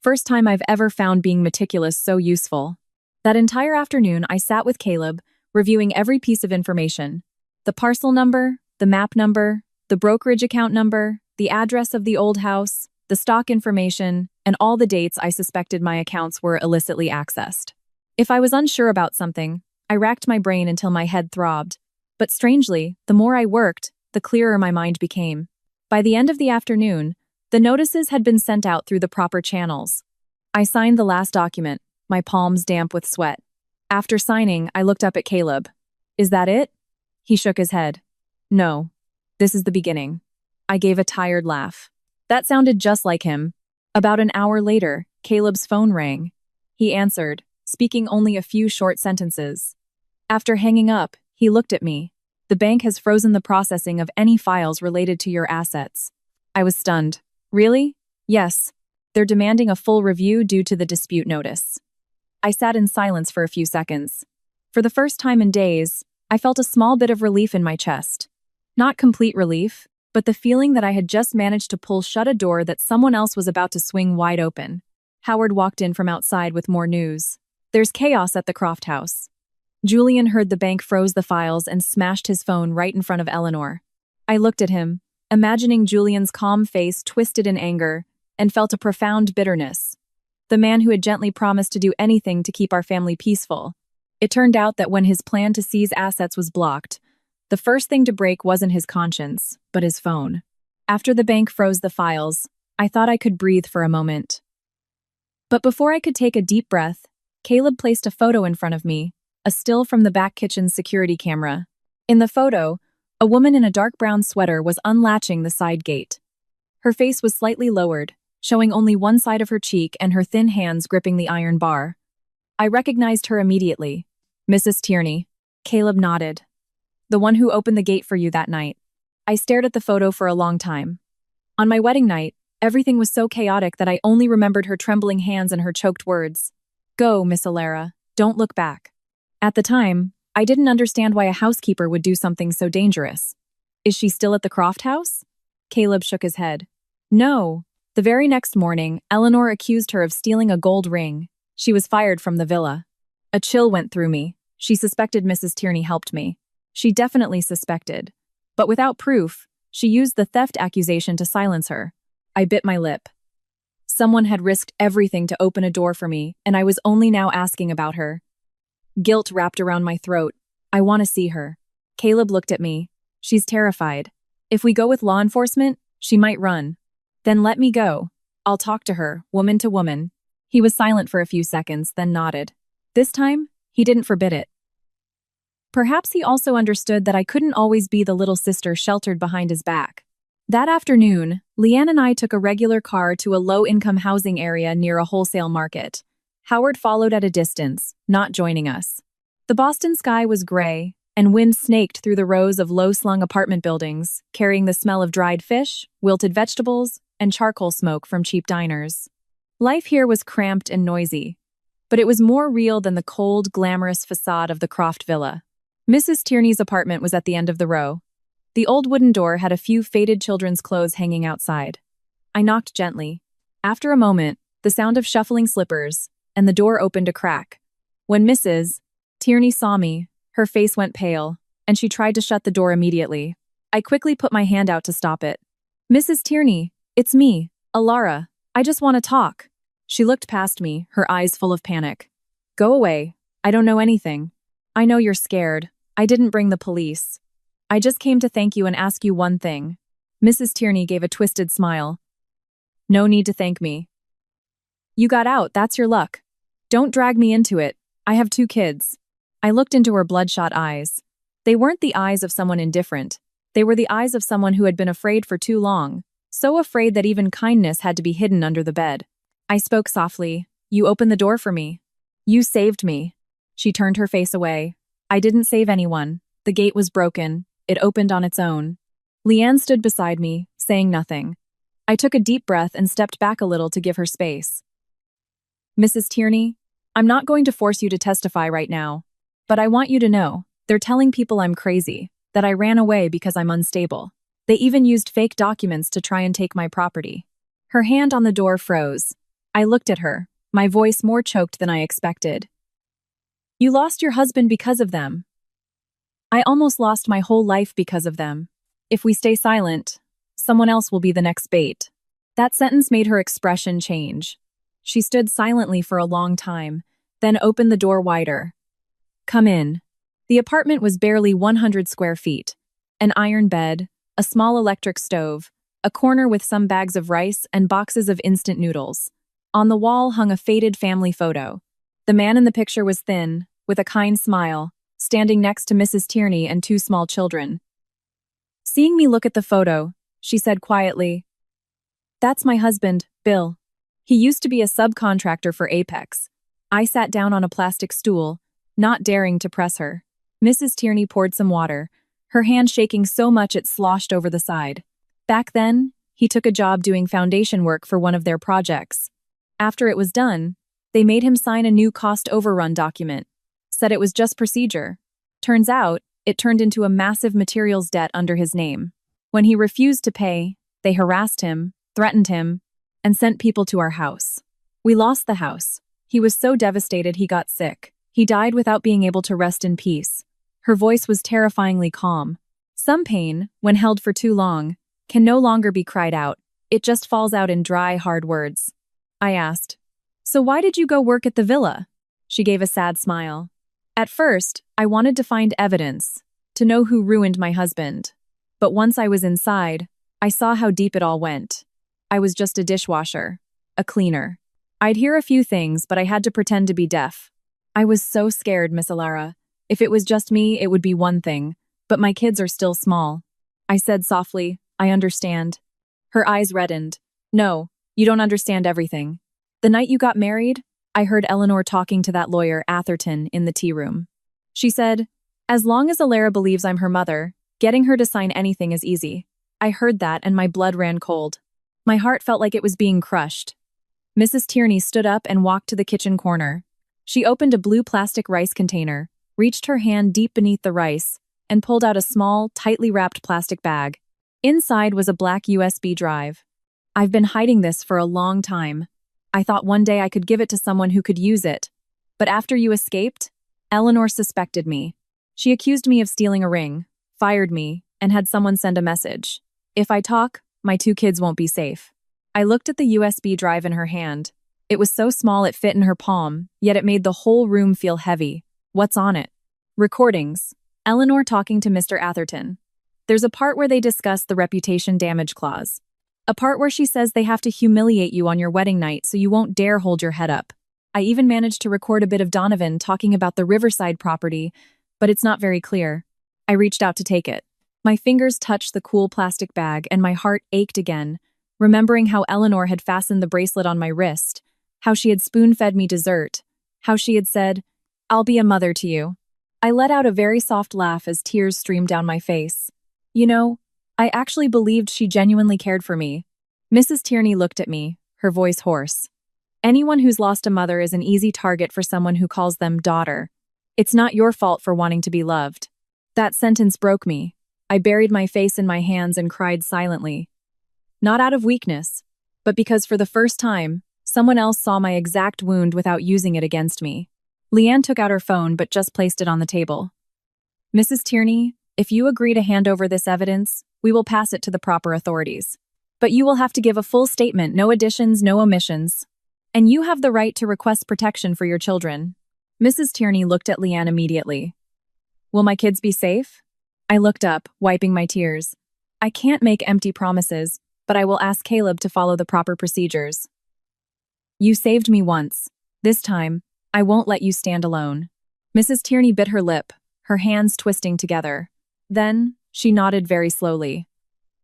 First time I've ever found being meticulous so useful. That entire afternoon, I sat with Caleb, reviewing every piece of information. The parcel number, the map number, the brokerage account number, the address of the old house, the stock information, and all the dates I suspected my accounts were illicitly accessed. If I was unsure about something, I racked my brain until my head throbbed. But strangely, the more I worked, the clearer my mind became. By the end of the afternoon, the notices had been sent out through the proper channels. I signed the last document, my palms damp with sweat. After signing, I looked up at Caleb. "Is that it?" He shook his head. "No. This is the beginning." I gave a tired laugh. That sounded just like him. About an hour later, Caleb's phone rang. He answered, speaking only a few short sentences. After hanging up, he looked at me. "The bank has frozen the processing of any files related to your assets." I was stunned. "Really?" "Yes. They're demanding a full review due to the dispute notice." I sat in silence for a few seconds. For the first time in days, I felt a small bit of relief in my chest. Not complete relief, but the feeling that I had just managed to pull shut a door that someone else was about to swing wide open. Howard walked in from outside with more news. "There's chaos at the Croft house." Julian heard the bank froze the files and smashed his phone right in front of Eleanor. I looked at him, imagining Julian's calm face twisted in anger, and felt a profound bitterness. The man who had gently promised to do anything to keep our family peaceful. It turned out that when his plan to seize assets was blocked, the first thing to break wasn't his conscience, but his phone. After the bank froze the files, I thought I could breathe for a moment. But before I could take a deep breath, Caleb placed a photo in front of me, a still from the back kitchen's security camera. In the photo, a woman in a dark brown sweater was unlatching the side gate. Her face was slightly lowered, showing only one side of her cheek and her thin hands gripping the iron bar. I recognized her immediately. Mrs. Tierney. Caleb nodded. The one who opened the gate for you that night. I stared at the photo for a long time. On my wedding night, everything was so chaotic that I only remembered her trembling hands and her choked words. Go, Miss Alara. Don't look back. At the time, I didn't understand why a housekeeper would do something so dangerous. Is she still at the Croft house? Caleb shook his head. No. The very next morning, Eleanor accused her of stealing a gold ring. She was fired from the villa. A chill went through me. She suspected Mrs. Tierney helped me. She definitely suspected. But without proof, she used the theft accusation to silence her. I bit my lip. Someone had risked everything to open a door for me, and I was only now asking about her. Guilt wrapped around my throat. I want to see her. Caleb looked at me. She's terrified. If we go with law enforcement, she might run. Then let me go. I'll talk to her, woman to woman. He was silent for a few seconds, then nodded. This time, he didn't forbid it. Perhaps he also understood that I couldn't always be the little sister sheltered behind his back. That afternoon, Leanne and I took a regular car to a low-income housing area near a wholesale market. Howard followed at a distance, not joining us. The Boston sky was gray, and wind snaked through the rows of low-slung apartment buildings, carrying the smell of dried fish, wilted vegetables, and charcoal smoke from cheap diners. Life here was cramped and noisy, but it was more real than the cold, glamorous facade of the Croft Villa. Mrs. Tierney's apartment was at the end of the row. The old wooden door had a few faded children's clothes hanging outside. I knocked gently. After a moment, the sound of shuffling slippers, and the door opened a crack. When Mrs. Tierney saw me, her face went pale, and she tried to shut the door immediately. I quickly put my hand out to stop it. Mrs. Tierney, it's me, Alara. I just want to talk. She looked past me, her eyes full of panic. Go away. I don't know anything. I know you're scared. I didn't bring the police. I just came to thank you and ask you one thing. Mrs. Tierney gave a twisted smile. No need to thank me. You got out, that's your luck. Don't drag me into it. I have 2 kids. I looked into her bloodshot eyes. They weren't the eyes of someone indifferent. They were the eyes of someone who had been afraid for too long, so afraid that even kindness had to be hidden under the bed. I spoke softly. You opened the door for me. You saved me. She turned her face away. I didn't save anyone. The gate was broken. It opened on its own. Leanne stood beside me, saying nothing. I took a deep breath and stepped back a little to give her space. Mrs. Tierney, I'm not going to force you to testify right now, but I want you to know, they're telling people I'm crazy, that I ran away because I'm unstable. They even used fake documents to try and take my property. Her hand on the door froze. I looked at her, my voice more choked than I expected. You lost your husband because of them. I almost lost my whole life because of them. If we stay silent, someone else will be the next bait. That sentence made her expression change. She stood silently for a long time, then opened the door wider. Come in. The apartment was barely 100 square feet. An iron bed, a small electric stove, a corner with some bags of rice and boxes of instant noodles. On the wall hung a faded family photo. The man in the picture was thin, with a kind smile, standing next to Mrs. Tierney and 2 small children. Seeing me look at the photo, she said quietly, That's my husband, Bill. He used to be a subcontractor for Apex. I sat down on a plastic stool, not daring to press her. Mrs. Tierney poured some water, her hand shaking so much it sloshed over the side. Back then, he took a job doing foundation work for one of their projects. After it was done, they made him sign a new cost overrun document. Said it was just procedure. Turns out, it turned into a massive materials debt under his name. When he refused to pay, they harassed him, threatened him, and sent people to our house. We lost the house. He was so devastated he got sick. He died without being able to rest in peace. Her voice was terrifyingly calm. Some pain, when held for too long, can no longer be cried out. It just falls out in dry, hard words. I asked, So why did you go work at the villa? She gave a sad smile. At first, I wanted to find evidence, to know who ruined my husband. But once I was inside, I saw how deep it all went. I was just a dishwasher, a cleaner. I'd hear a few things, but I had to pretend to be deaf. I was so scared, Miss Alara. If it was just me, it would be one thing. But my kids are still small. I said softly, I understand. Her eyes reddened. No, you don't understand everything. The night you got married, I heard Eleanor talking to that lawyer, Atherton, in the tea room. She said, as long as Alara believes I'm her mother, getting her to sign anything is easy. I heard that and my blood ran cold. My heart felt like it was being crushed. Mrs. Tierney stood up and walked to the kitchen corner. She opened a blue plastic rice container, reached her hand deep beneath the rice, and pulled out a small, tightly wrapped plastic bag. Inside was a black USB drive. I've been hiding this for a long time. I thought one day I could give it to someone who could use it. But after you escaped, Eleanor suspected me. She accused me of stealing a ring, fired me, and had someone send a message. If I talk, my 2 kids won't be safe. I looked at the USB drive in her hand. It was so small it fit in her palm, yet it made the whole room feel heavy. What's on it? Recordings. Eleanor talking to Mr. Atherton. There's a part where they discuss the reputation damage clause. A part where she says they have to humiliate you on your wedding night so you won't dare hold your head up. I even managed to record a bit of Donovan talking about the Riverside property, but it's not very clear. I reached out to take it. My fingers touched the cool plastic bag and my heart ached again, remembering how Eleanor had fastened the bracelet on my wrist, how she had spoon-fed me dessert, how she had said, I'll be a mother to you. I let out a very soft laugh as tears streamed down my face. You know, I actually believed she genuinely cared for me. Mrs. Tierney looked at me, her voice hoarse. Anyone who's lost a mother is an easy target for someone who calls them daughter. It's not your fault for wanting to be loved. That sentence broke me. I buried my face in my hands and cried silently. Not out of weakness, but because for the first time, someone else saw my exact wound without using it against me. Leanne took out her phone but just placed it on the table. Mrs. Tierney, if you agree to hand over this evidence, we will pass it to the proper authorities. But you will have to give a full statement, no additions, no omissions. And you have the right to request protection for your children. Mrs. Tierney looked at Leanne immediately. Will my kids be safe? I looked up, wiping my tears. I can't make empty promises, but I will ask Caleb to follow the proper procedures. You saved me once. This time, I won't let you stand alone. Mrs. Tierney bit her lip, her hands twisting together. Then, she nodded very slowly.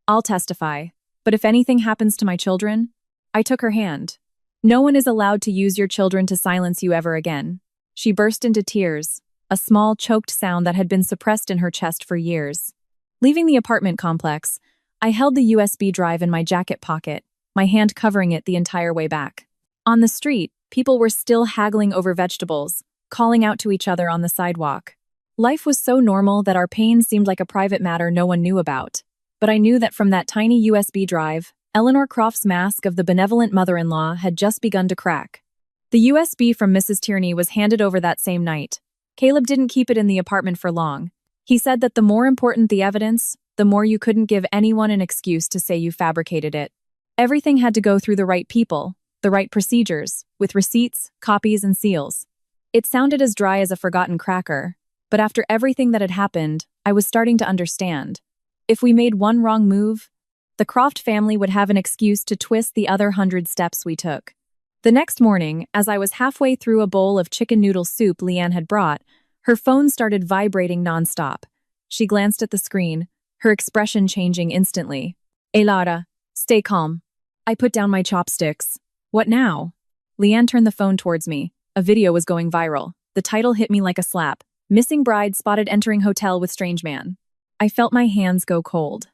I'll testify, but if anything happens to my children, I took her hand. No one is allowed to use your children to silence you ever again. She burst into tears, a small, choked sound that had been suppressed in her chest for years. Leaving the apartment complex, I held the USB drive in my jacket pocket, my hand covering it the entire way back. On the street, people were still haggling over vegetables, calling out to each other on the sidewalk. Life was so normal that our pain seemed like a private matter no one knew about. But I knew that from that tiny USB drive, Eleanor Croft's mask of the benevolent mother-in-law had just begun to crack. The USB from Mrs. Tierney was handed over that same night. Caleb didn't keep it in the apartment for long. He said that the more important the evidence, the more you couldn't give anyone an excuse to say you fabricated it. Everything had to go through the right people, the right procedures, with receipts, copies, and seals. It sounded as dry as a forgotten cracker, but after everything that had happened, I was starting to understand. If we made one wrong move, the Croft family would have an excuse to twist the other 100 steps we took. The next morning, as I was halfway through a bowl of chicken noodle soup Leanne had brought, her phone started vibrating nonstop. She glanced at the screen, her expression changing instantly. Lara, stay calm. I put down my chopsticks. What now? Leanne turned the phone towards me. A video was going viral. The title hit me like a slap. Missing bride spotted entering hotel with strange man. I felt my hands go cold.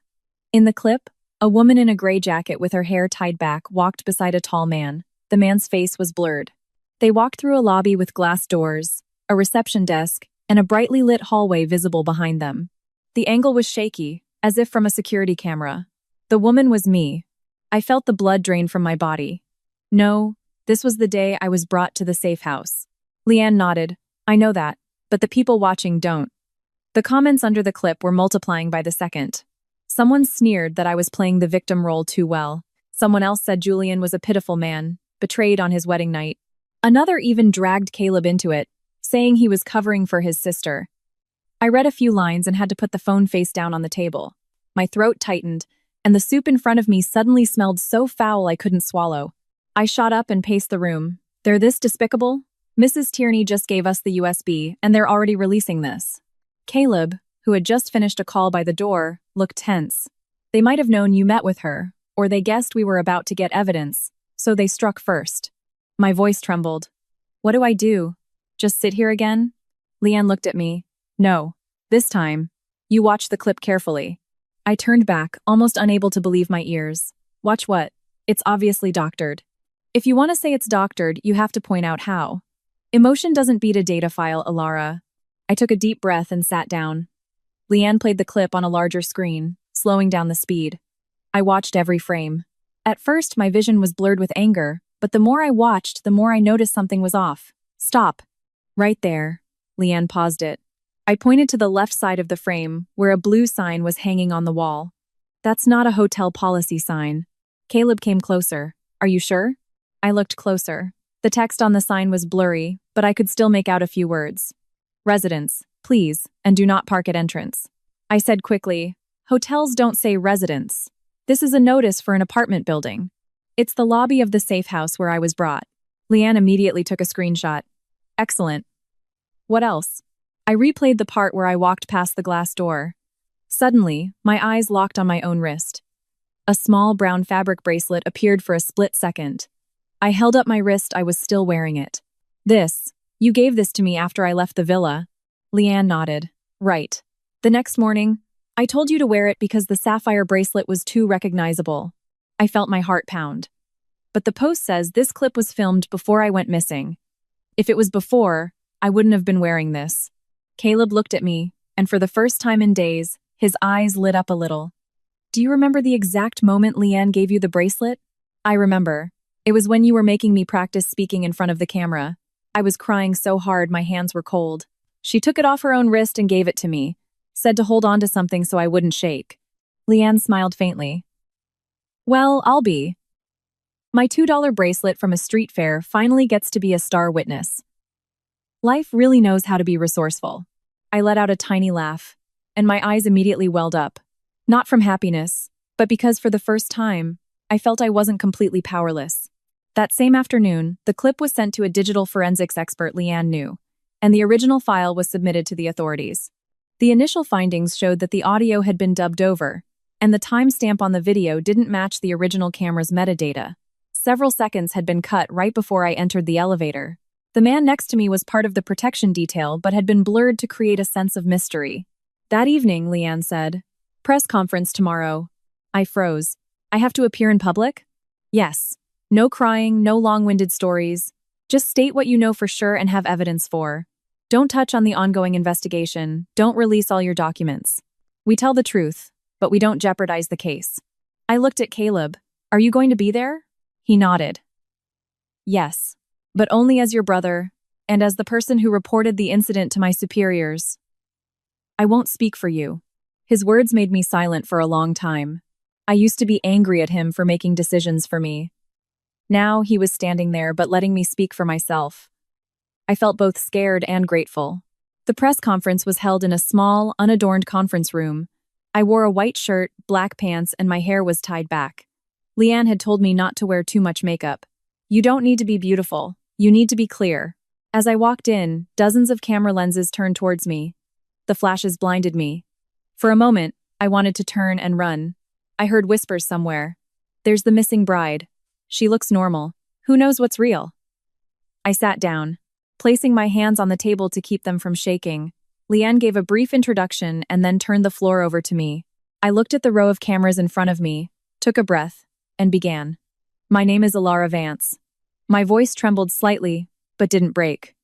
In the clip, a woman in a gray jacket with her hair tied back walked beside a tall man. The man's face was blurred. They walked through a lobby with glass doors, a reception desk, and a brightly lit hallway visible behind them. The angle was shaky, as if from a security camera. The woman was me. I felt the blood drain from my body. No, this was the day I was brought to the safe house. Leanne nodded. I know that, but the people watching don't. The comments under the clip were multiplying by the second. Someone sneered that I was playing the victim role too well. Someone else said Julian was a pitiful man, betrayed on his wedding night. Another even dragged Caleb into it, saying he was covering for his sister. I read a few lines and had to put the phone face down on the table. My throat tightened, and the soup in front of me suddenly smelled so foul I couldn't swallow. I shot up and paced the room. They're this despicable? Mrs. Tierney just gave us the USB, and they're already releasing this. Caleb, who had just finished a call by the door, looked tense. They might have known you met with her, or they guessed we were about to get evidence, so they struck first. My voice trembled. What do I do? Just sit here again? Leanne looked at me. No. This time. You watch the clip carefully. I turned back, almost unable to believe my ears. Watch what? It's obviously doctored. If you want to say it's doctored, you have to point out how. Emotion doesn't beat a data file, Alara. I took a deep breath and sat down. Leanne played the clip on a larger screen, slowing down the speed. I watched every frame. At first, my vision was blurred with anger, but the more I watched, the more I noticed something was off. Stop. Right there. Leanne paused it. I pointed to the left side of the frame, where a blue sign was hanging on the wall. That's not a hotel policy sign. Caleb came closer. Are you sure? I looked closer. The text on the sign was blurry, but I could still make out a few words. Residents, please, and do not park at entrance. I said quickly, hotels don't say residents. This is a notice for an apartment building. It's the lobby of the safe house where I was brought. Leanne immediately took a screenshot. Excellent. What else? I replayed the part where I walked past the glass door. Suddenly, my eyes locked on my own wrist. A small brown fabric bracelet appeared for a split second. I held up my wrist. I was still wearing it. You gave this to me after I left the villa. Leanne nodded. Right. The next morning, I told you to wear it because the sapphire bracelet was too recognizable. I felt my heart pound. But the post says this clip was filmed before I went missing. If it was before, I wouldn't have been wearing this. Caleb looked at me, and for the first time in days, his eyes lit up a little. Do you remember the exact moment Leanne gave you the bracelet? I remember. It was when you were making me practice speaking in front of the camera. I was crying so hard my hands were cold. She took it off her own wrist and gave it to me, said to hold on to something so I wouldn't shake. Leanne smiled faintly. Well, I'll be. My $2 bracelet from a street fair finally gets to be a star witness. Life really knows how to be resourceful. I let out a tiny laugh, and my eyes immediately welled up. Not from happiness, but because for the first time, I felt I wasn't completely powerless. That same afternoon, the clip was sent to a digital forensics expert Leanne knew, and the original file was submitted to the authorities. The initial findings showed that the audio had been dubbed over, and the timestamp on the video didn't match the original camera's metadata. Several seconds had been cut right before I entered the elevator. The man next to me was part of the protection detail but had been blurred to create a sense of mystery. That evening, Leanne said, "Press conference tomorrow." I froze. I have to appear in public? Yes. No crying, no long-winded stories. Just state what you know for sure and have evidence for. Don't touch on the ongoing investigation. Don't release all your documents. We tell the truth, but we don't jeopardize the case. I looked at Caleb. Are you going to be there? He nodded. Yes, but only as your brother, and as the person who reported the incident to my superiors. I won't speak for you. His words made me silent for a long time. I used to be angry at him for making decisions for me. Now he was standing there but letting me speak for myself. I felt both scared and grateful. The press conference was held in a small, unadorned conference room. I wore a white shirt, black pants, and my hair was tied back. Leanne had told me not to wear too much makeup. You don't need to be beautiful. You need to be clear. As I walked in, dozens of camera lenses turned towards me. The flashes blinded me. For a moment, I wanted to turn and run. I heard whispers somewhere. There's the missing bride. She looks normal. Who knows what's real? I sat down, placing my hands on the table to keep them from shaking. Leanne gave a brief introduction and then turned the floor over to me. I looked at the row of cameras in front of me, took a breath, and began. My name is Alara Vance. My voice trembled slightly, but didn't break.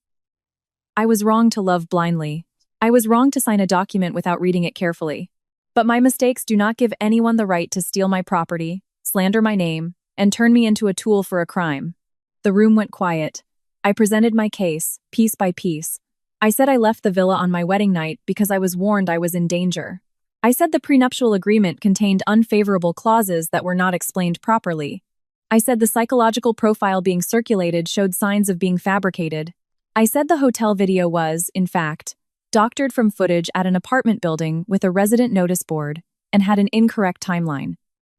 I was wrong to love blindly. I was wrong to sign a document without reading it carefully. But my mistakes do not give anyone the right to steal my property, slander my name, and turn me into a tool for a crime. The room went quiet. I presented my case, piece by piece. I said I left the villa on my wedding night because I was warned I was in danger. I said the prenuptial agreement contained unfavorable clauses that were not explained properly. I said the psychological profile being circulated showed signs of being fabricated. I said the hotel video was, in fact, doctored from footage at an apartment building with a resident notice board and had an incorrect timeline.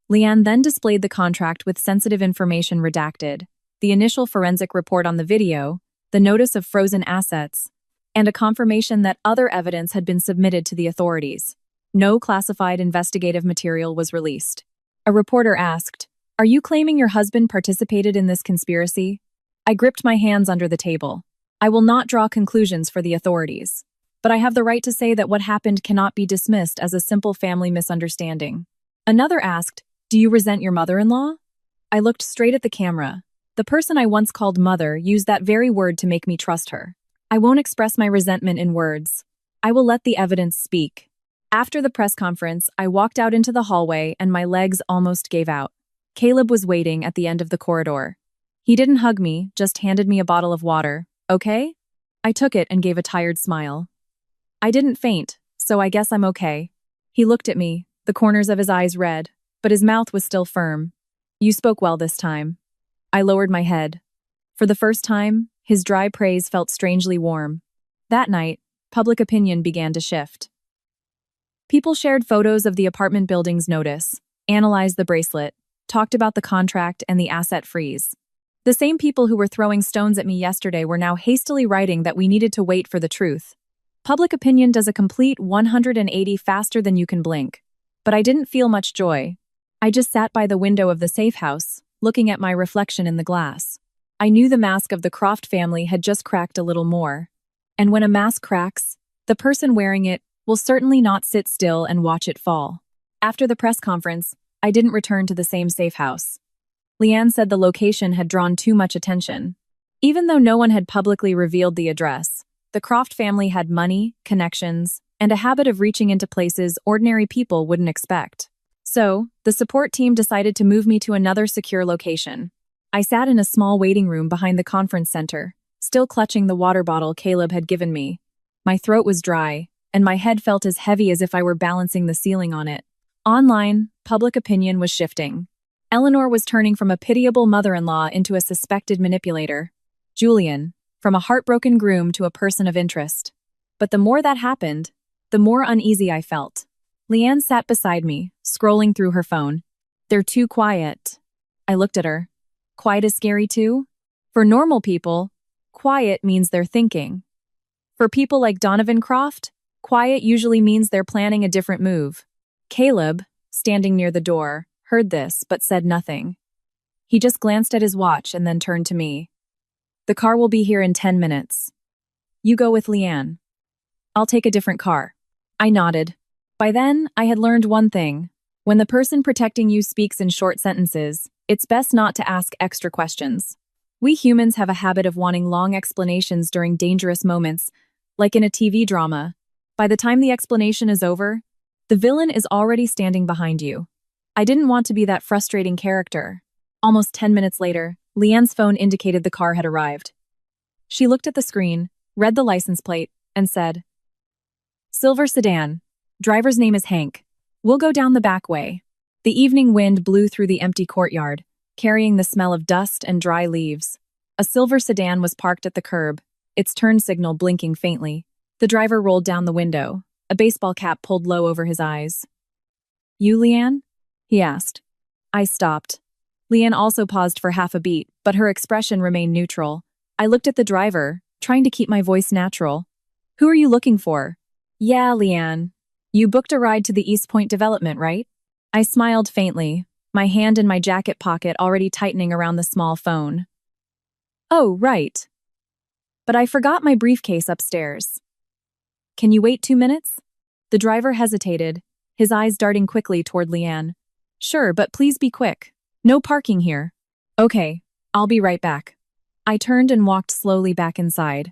Leanne then displayed the contract with sensitive information redacted, the initial forensic report on the video, the notice of frozen assets, and a confirmation that other evidence had been submitted to the authorities. No classified investigative material was released. A reporter asked, "Are you claiming your husband participated in this conspiracy?" I gripped my hands under the table. I will not draw conclusions for the authorities, but I have the right to say that what happened cannot be dismissed as a simple family misunderstanding. Another asked, "Do you resent your mother-in-law?" I looked straight at the camera. The person I once called mother used that very word to make me trust her. I won't express my resentment in words. I will let the evidence speak. After the press conference, I walked out into the hallway and my legs almost gave out. Caleb was waiting at the end of the corridor. He didn't hug me, just handed me a bottle of water. "Okay?" I took it and gave a tired smile. "I didn't faint, so I guess I'm okay." He looked at me, the corners of his eyes red, but his mouth was still firm. "You spoke well this time." I lowered my head. For the first time, his dry praise felt strangely warm. That night, public opinion began to shift. People shared photos of the apartment building's notice, analyzed the bracelet, talked about the contract and the asset freeze. The same people who were throwing stones at me yesterday were now hastily writing that we needed to wait for the truth. Public opinion does a complete 180 faster than you can blink. But I didn't feel much joy. I just sat by the window of the safe house, looking at my reflection in the glass. I knew the mask of the Croft family had just cracked a little more. And when a mask cracks, the person wearing it will certainly not sit still and watch it fall. After the press conference, I didn't return to the same safe house. Leanne said the location had drawn too much attention. Even though no one had publicly revealed the address, the Croft family had money, connections, and a habit of reaching into places ordinary people wouldn't expect. So, the support team decided to move me to another secure location. I sat in a small waiting room behind the conference center, still clutching the water bottle Caleb had given me. My throat was dry, and my head felt as heavy as if I were balancing the ceiling on it. Online, public opinion was shifting. Eleanor was turning from a pitiable mother-in-law into a suspected manipulator. Julian, from a heartbroken groom to a person of interest. But the more that happened, the more uneasy I felt. Leanne sat beside me, scrolling through her phone. "They're too quiet." I looked at her. "Quiet is scary too?" For normal people, quiet means they're thinking. For people like Donovan Croft, quiet usually means they're planning a different move. Caleb, standing near the door, heard this but said nothing. He just glanced at his watch and then turned to me. "The car will be here in 10 minutes. You go with Leanne. I'll take a different car." I nodded. By then, I had learned one thing. When the person protecting you speaks in short sentences, it's best not to ask extra questions. We humans have a habit of wanting long explanations during dangerous moments, like in a TV drama. By the time the explanation is over, the villain is already standing behind you. I didn't want to be that frustrating character. Almost 10 minutes later, Leanne's phone indicated the car had arrived. She looked at the screen, read the license plate, and said, "Silver sedan. Driver's name is Hank. We'll go down the back way." The evening wind blew through the empty courtyard, carrying the smell of dust and dry leaves. A silver sedan was parked at the curb, its turn signal blinking faintly. The driver rolled down the window, a baseball cap pulled low over his eyes. "You, Leanne?" he asked. I stopped. Leanne also paused for half a beat, but her expression remained neutral. I looked at the driver, trying to keep my voice natural. "Who are you looking for?" "Yeah, Leanne. You booked a ride to the East Point development, right?" I smiled faintly, my hand in my jacket pocket already tightening around the small phone. "Oh, right. But I forgot my briefcase upstairs. Can you wait 2 minutes?" The driver hesitated, his eyes darting quickly toward Leanne. "Sure, but please be quick. No parking here." "Okay, I'll be right back." I turned and walked slowly back inside.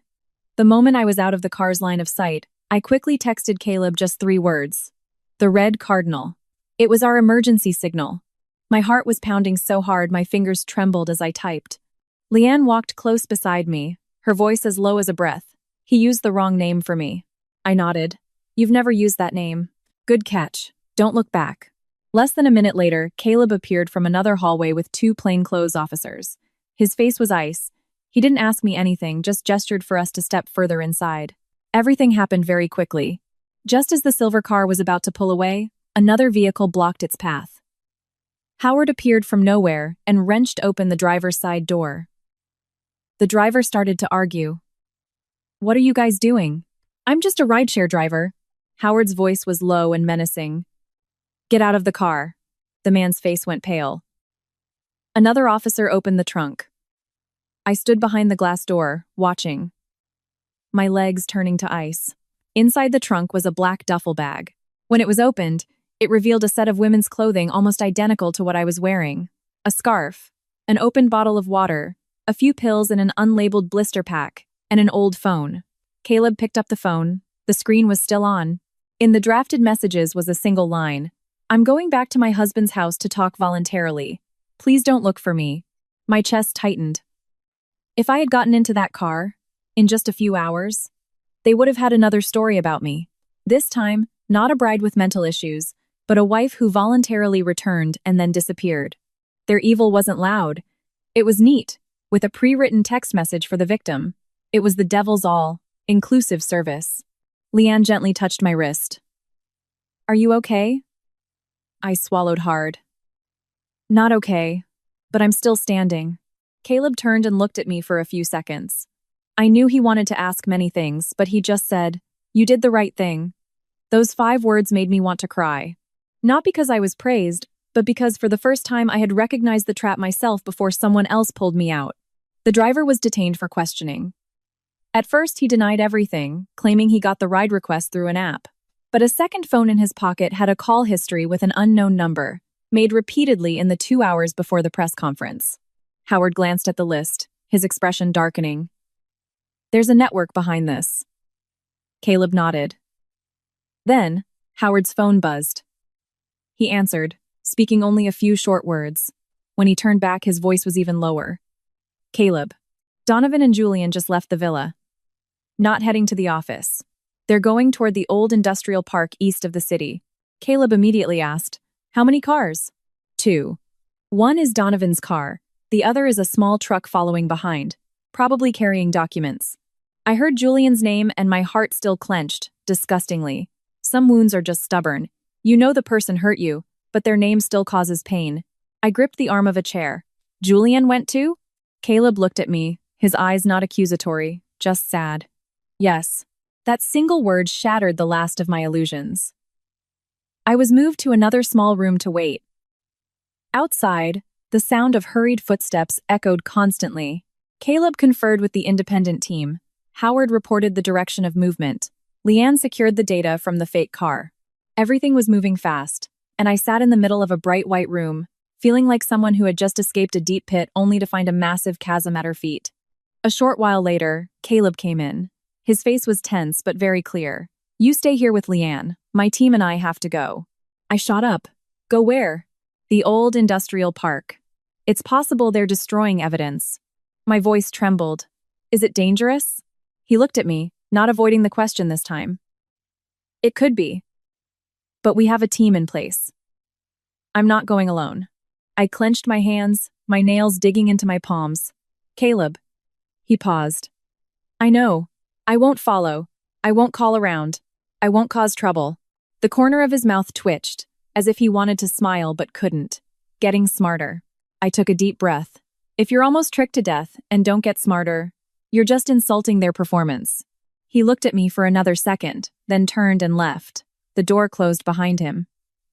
The moment I was out of the car's line of sight, I quickly texted Caleb just 3 words. The red cardinal. It was our emergency signal. My heart was pounding so hard my fingers trembled as I typed. Leanne walked close beside me, her voice as low as a breath. "He used the wrong name for me." I nodded. "You've never used that name. Good catch. Don't look back." Less than a minute later, Caleb appeared from another hallway with 2 plainclothes officers. His face was ice. He didn't ask me anything, just gestured for us to step further inside. Everything happened very quickly. Just as the silver car was about to pull away, another vehicle blocked its path. Howard appeared from nowhere and wrenched open the driver's side door. The driver started to argue. What are you guys doing? I'm just a rideshare driver. Howard's voice was low and menacing. Get out of the car. The man's face went pale. Another officer opened the trunk. I stood behind the glass door, watching, my legs turning to ice. Inside the trunk was a black duffel bag. When it was opened, it revealed a set of women's clothing almost identical to what I was wearing. A scarf, an opened bottle of water, a few pills in an unlabeled blister pack, and an old phone. Caleb picked up the phone. The screen was still on. In the drafted messages was a single line. I'm going back to my husband's house to talk voluntarily. Please don't look for me. My chest tightened. If I had gotten into that car, in just a few hours, they would have had another story about me. This time, not a bride with mental issues, but a wife who voluntarily returned and then disappeared. Their evil wasn't loud. It was neat, with a pre-written text message for the victim. It was the devil's all-inclusive service. Leanne gently touched my wrist. Are you okay? I swallowed hard. Not okay, but I'm still standing. Caleb turned and looked at me for a few seconds. I knew he wanted to ask many things, but he just said, "You did the right thing." Those 5 words made me want to cry. Not because I was praised, but because for the first time I had recognized the trap myself before someone else pulled me out. The driver was detained for questioning. At first, he denied everything, claiming he got the ride request through an app. But a second phone in his pocket had a call history with an unknown number, made repeatedly in the 2 hours before the press conference. Howard glanced at the list, his expression darkening. There's a network behind this. Caleb nodded. Then, Howard's phone buzzed. He answered, speaking only a few short words. When he turned back, his voice was even lower. Caleb. Donovan and Julian just left the villa. Not heading to the office. They're going toward the old industrial park east of the city. Caleb immediately asked, How many cars? 2. One is Donovan's car. The other is a small truck following behind, probably carrying documents. I heard Julian's name and my heart still clenched, disgustingly. Some wounds are just stubborn. You know the person hurt you, but their name still causes pain. I gripped the arm of a chair. Julian went too? Caleb looked at me, his eyes not accusatory, just sad. Yes. That single word shattered the last of my illusions. I was moved to another small room to wait. Outside, the sound of hurried footsteps echoed constantly. Caleb conferred with the independent team. Howard reported the direction of movement. Leanne secured the data from the fake car. Everything was moving fast, and I sat in the middle of a bright white room, feeling like someone who had just escaped a deep pit only to find a massive chasm at her feet. A short while later, Caleb came in. His face was tense but very clear. You stay here with Leanne. My team and I have to go. I shot up. Go where? The old industrial park. It's possible they're destroying evidence. My voice trembled. Is it dangerous? He looked at me, not avoiding the question this time. It could be. But we have a team in place. I'm not going alone. I clenched my hands, my nails digging into my palms. Caleb. He paused. I know. I won't follow. I won't call around. I won't cause trouble. The corner of his mouth twitched, as if he wanted to smile but couldn't. Getting smarter. I took a deep breath. If you're almost tricked to death and don't get smarter, you're just insulting their performance. He looked at me for another second, then turned and left. The door closed behind him.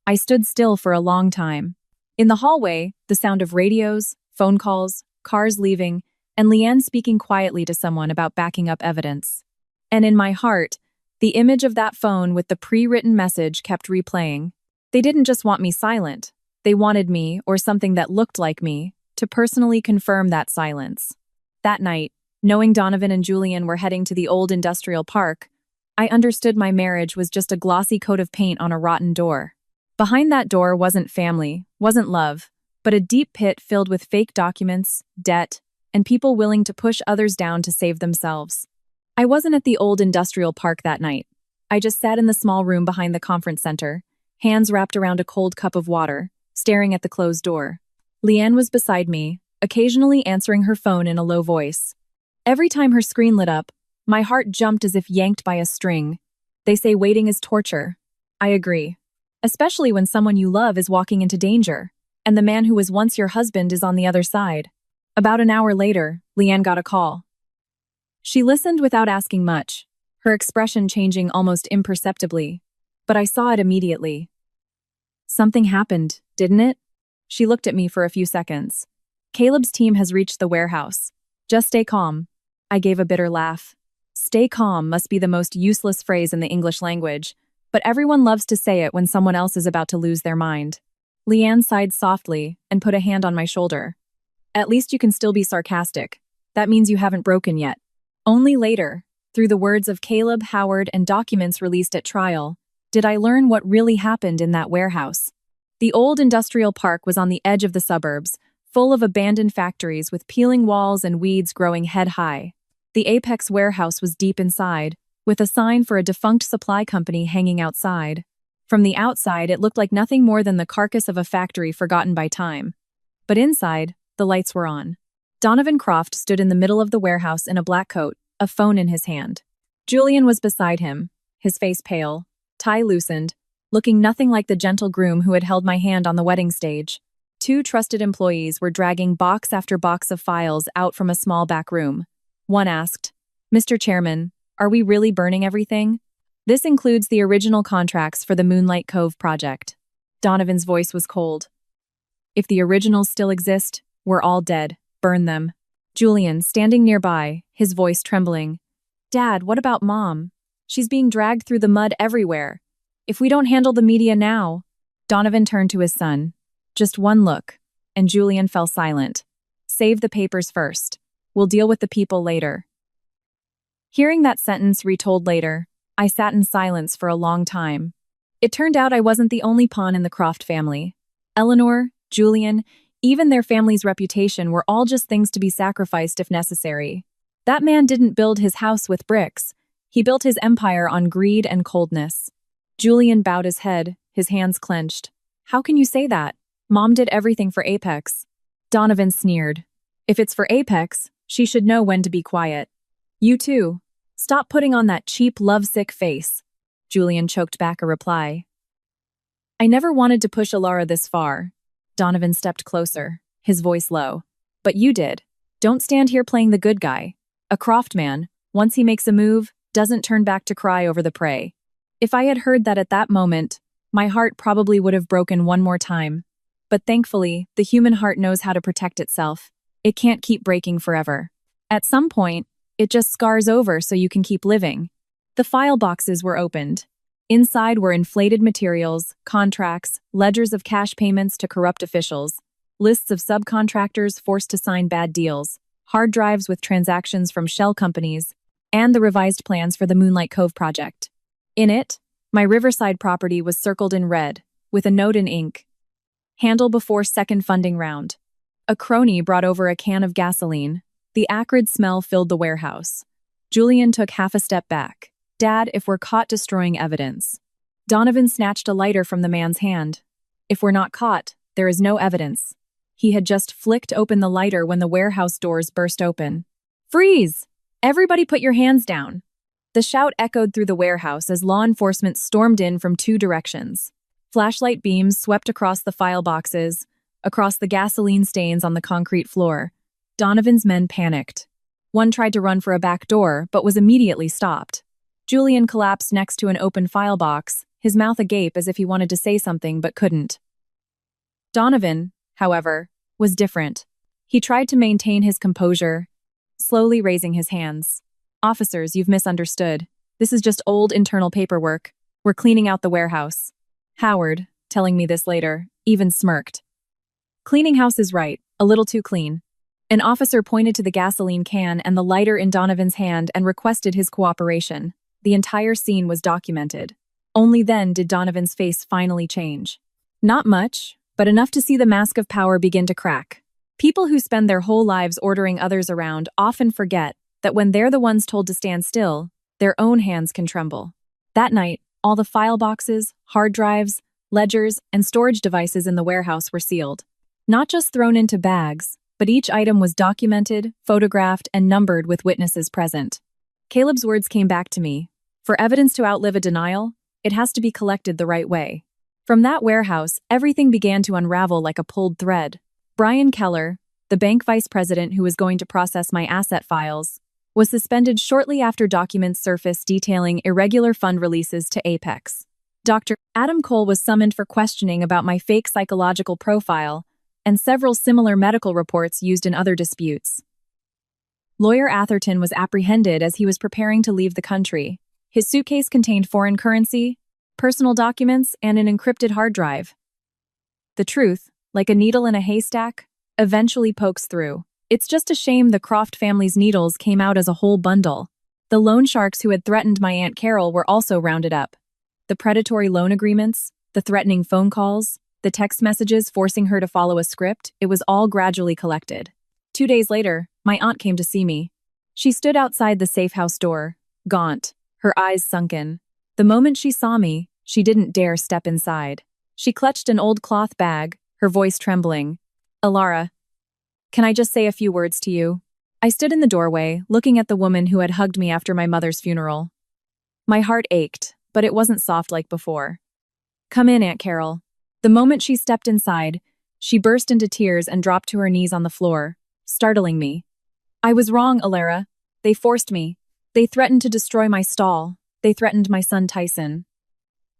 I stood still for a long time. In the hallway, the sound of radios, phone calls, cars leaving, and Leanne speaking quietly to someone about backing up evidence. And in my heart, the image of that phone with the pre-written message kept replaying. They didn't just want me silent. They wanted me, or something that looked like me, to personally confirm that silence. That night, knowing Donovan and Julian were heading to the old industrial park, I understood my marriage was just a glossy coat of paint on a rotten door. Behind that door wasn't family, wasn't love, but a deep pit filled with fake documents, debt, and people willing to push others down to save themselves. I wasn't at the old industrial park that night. I just sat in the small room behind the conference center, hands wrapped around a cold cup of water, staring at the closed door. Leanne was beside me, occasionally answering her phone in a low voice. Every time her screen lit up, my heart jumped as if yanked by a string. They say waiting is torture. I agree. Especially when someone you love is walking into danger, and the man who was once your husband is on the other side. About an hour later, Leanne got a call. She listened without asking much, her expression changing almost imperceptibly. But I saw it immediately. Something happened, didn't it? She looked at me for a few seconds. Caleb's team has reached the warehouse. Just stay calm. I gave a bitter laugh. Stay calm must be the most useless phrase in the English language, but everyone loves to say it when someone else is about to lose their mind. Leanne sighed softly and put a hand on my shoulder. At least you can still be sarcastic. That means you haven't broken yet. Only later, through the words of Caleb, Howard, and documents released at trial, did I learn what really happened in that warehouse. The old industrial park was on the edge of the suburbs, full of abandoned factories with peeling walls and weeds growing head-high. The Apex warehouse was deep inside, with a sign for a defunct supply company hanging outside. From the outside, it looked like nothing more than the carcass of a factory forgotten by time. But inside, the lights were on. Donovan Croft stood in the middle of the warehouse in a black coat, a phone in his hand. Julian was beside him, his face pale, tie loosened, looking nothing like the gentle groom who had held my hand on the wedding stage. Two trusted employees were dragging box after box of files out from a small back room. One asked, "Mr. Chairman, are we really burning everything? This includes the original contracts for the Moonlight Cove project." Donovan's voice was cold. "If the originals still exist, we're all dead. Burn them." Julian, standing nearby, his voice trembling. "Dad, what about Mom? She's being dragged through the mud everywhere. If we don't handle the media now..." Donovan turned to his son. Just one look, and Julian fell silent. "Save the papers first. We'll deal with the people later." Hearing that sentence retold later, I sat in silence for a long time. It turned out I wasn't the only pawn in the Croft family. Eleanor, Julian, even their family's reputation were all just things to be sacrificed if necessary. That man didn't build his house with bricks. He built his empire on greed and coldness. Julian bowed his head, his hands clenched. "How can you say that? Mom did everything for Apex." Donovan sneered. "If it's for Apex, she should know when to be quiet." "You too. Stop putting on that cheap, lovesick face." Julian choked back a reply. "I never wanted to push Alara this far." Donovan stepped closer, his voice low. "But you did. Don't stand here playing the good guy. A Croft man, once he makes a move, doesn't turn back to cry over the prey." If I had heard that at that moment, my heart probably would have broken one more time. But thankfully, the human heart knows how to protect itself. It can't keep breaking forever. At some point, it just scars over so you can keep living. The file boxes were opened. Inside were inflated materials, contracts, ledgers of cash payments to corrupt officials, lists of subcontractors forced to sign bad deals, hard drives with transactions from shell companies, and the revised plans for the Moonlight Cove project. In it, my Riverside property was circled in red, with a note in ink. "Handle before second funding round." A crony brought over a can of gasoline. The acrid smell filled the warehouse. Julian took half a step back. "Dad, if we're caught destroying evidence." Donovan snatched a lighter from the man's hand. "If we're not caught, there is no evidence." He had just flicked open the lighter when the warehouse doors burst open. "Freeze! Everybody put your hands down." The shout echoed through the warehouse as law enforcement stormed in from two directions. Flashlight beams swept across the file boxes, across the gasoline stains on the concrete floor. Donovan's men panicked. One tried to run for a back door, but was immediately stopped. Julian collapsed next to an open file box, his mouth agape as if he wanted to say something but couldn't. Donovan, however, was different. He tried to maintain his composure, slowly raising his hands. "Officers, you've misunderstood. This is just old internal paperwork. We're cleaning out the warehouse." Howard, telling me this later, even smirked. "Cleaning house is right, a little too clean." An officer pointed to the gasoline can and the lighter in Donovan's hand and requested his cooperation. The entire scene was documented. Only then did Donovan's face finally change. Not much, but enough to see the mask of power begin to crack. People who spend their whole lives ordering others around often forget that when they're the ones told to stand still, their own hands can tremble. That night, all the file boxes, hard drives, ledgers, and storage devices in the warehouse were sealed. Not just thrown into bags, but each item was documented, photographed, and numbered with witnesses present. Caleb's words came back to me. For evidence to outlive a denial, it has to be collected the right way. From that warehouse, everything began to unravel like a pulled thread. Brian Keller, the bank vice president who was going to process my asset files, was suspended shortly after documents surfaced detailing irregular fund releases to Apex. Dr. Adam Cole was summoned for questioning about my fake psychological profile and several similar medical reports used in other disputes. Lawyer Atherton was apprehended as he was preparing to leave the country. His suitcase contained foreign currency, personal documents, and an encrypted hard drive. The truth, like a needle in a haystack, eventually pokes through. It's just a shame the Croft family's needles came out as a whole bundle. The loan sharks who had threatened my Aunt Carol were also rounded up. The predatory loan agreements, the threatening phone calls, the text messages forcing her to follow a script, it was all gradually collected. 2 days later, my aunt came to see me. She stood outside the safe house door, gaunt, her eyes sunken. The moment she saw me, she didn't dare step inside. She clutched an old cloth bag, her voice trembling. "Alara, can I just say a few words to you?" I stood in the doorway, looking at the woman who had hugged me after my mother's funeral. My heart ached, but it wasn't soft like before. "Come in, Aunt Carol." The moment she stepped inside, she burst into tears and dropped to her knees on the floor, startling me. "I was wrong, Alara. They forced me. They threatened to destroy my stall. They threatened my son Tyson.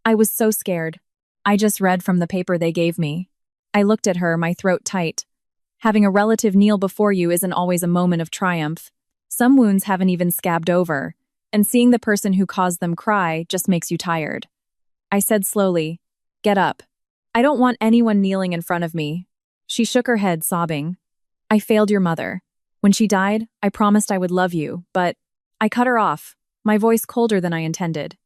I was so scared. I just read from the paper they gave me." I looked at her, my throat tight. Having a relative kneel before you isn't always a moment of triumph. Some wounds haven't even scabbed over, and seeing the person who caused them cry just makes you tired. I said slowly, "Get up. I don't want anyone kneeling in front of me." She shook her head, sobbing. "I failed your mother. When she died, I promised I would love you, but..." I cut her off, my voice colder than I intended.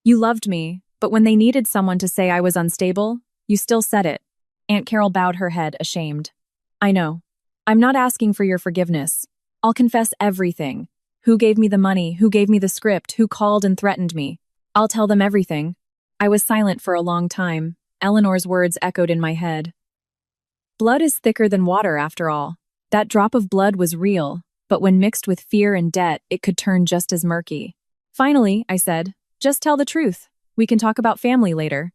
"You loved me, but when they needed someone to say I was unstable, you still said it." Aunt Carol bowed her head, ashamed. "I know. I'm not asking for your forgiveness. I'll confess everything. Who gave me the money, who gave me the script, who called and threatened me. I'll tell them everything." I was silent for a long time. Eleanor's words echoed in my head. Blood is thicker than water, after all. That drop of blood was real, but when mixed with fear and debt, it could turn just as murky. "Finally," I said, "just tell the truth. We can talk about family later."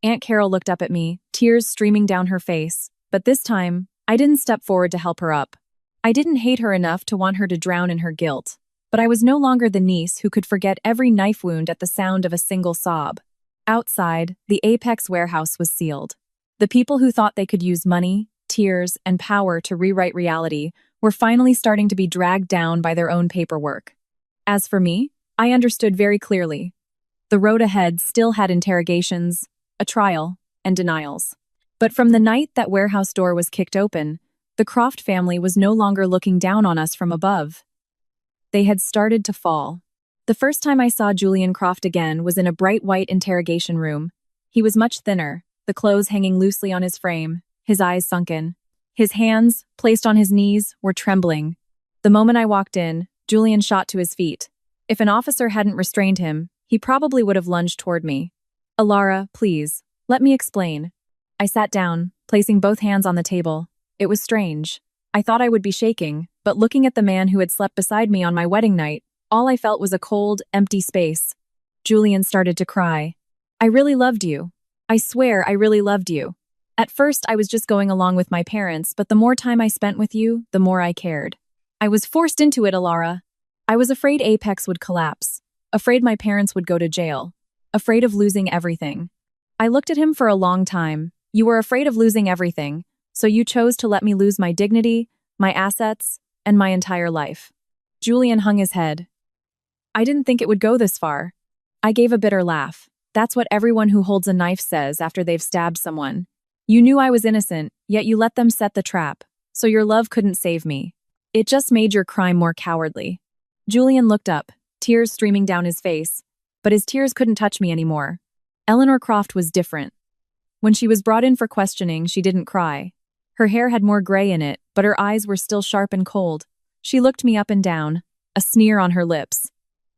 Aunt Carol looked up at me, tears streaming down her face, but this time, I didn't step forward to help her up. I didn't hate her enough to want her to drown in her guilt, but I was no longer the niece who could forget every knife wound at the sound of a single sob. Outside, the Apex warehouse was sealed. The people who thought they could use money, tears, and power to rewrite reality were finally starting to be dragged down by their own paperwork. As for me, I understood very clearly. The road ahead still had interrogations, a trial, and denials. But from the night that warehouse door was kicked open, the Croft family was no longer looking down on us from above. They had started to fall. The first time I saw Julian Croft again was in a bright white interrogation room. He was much thinner, the clothes hanging loosely on his frame, his eyes sunken. His hands, placed on his knees, were trembling. The moment I walked in, Julian shot to his feet. If an officer hadn't restrained him, he probably would have lunged toward me. "Alara, please, let me explain." I sat down, placing both hands on the table. It was strange. I thought I would be shaking, but looking at the man who had slept beside me on my wedding night, all I felt was a cold, empty space. Julian started to cry. "I really loved you. I swear I really loved you. At first I was just going along with my parents, but the more time I spent with you, the more I cared. I was forced into it, Alara. I was afraid Apex would collapse, afraid my parents would go to jail, afraid of losing everything." I looked at him for a long time. "You were afraid of losing everything, so you chose to let me lose my dignity, my assets, and my entire life." Julian hung his head. "I didn't think it would go this far." I gave a bitter laugh. That's what everyone who holds a knife says after they've stabbed someone. "You knew I was innocent, yet you let them set the trap, so your love couldn't save me. It just made your crime more cowardly." Julian looked up, tears streaming down his face, but his tears couldn't touch me anymore. Eleanor Croft was different. When she was brought in for questioning, she didn't cry. Her hair had more gray in it, but her eyes were still sharp and cold. She looked me up and down, a sneer on her lips.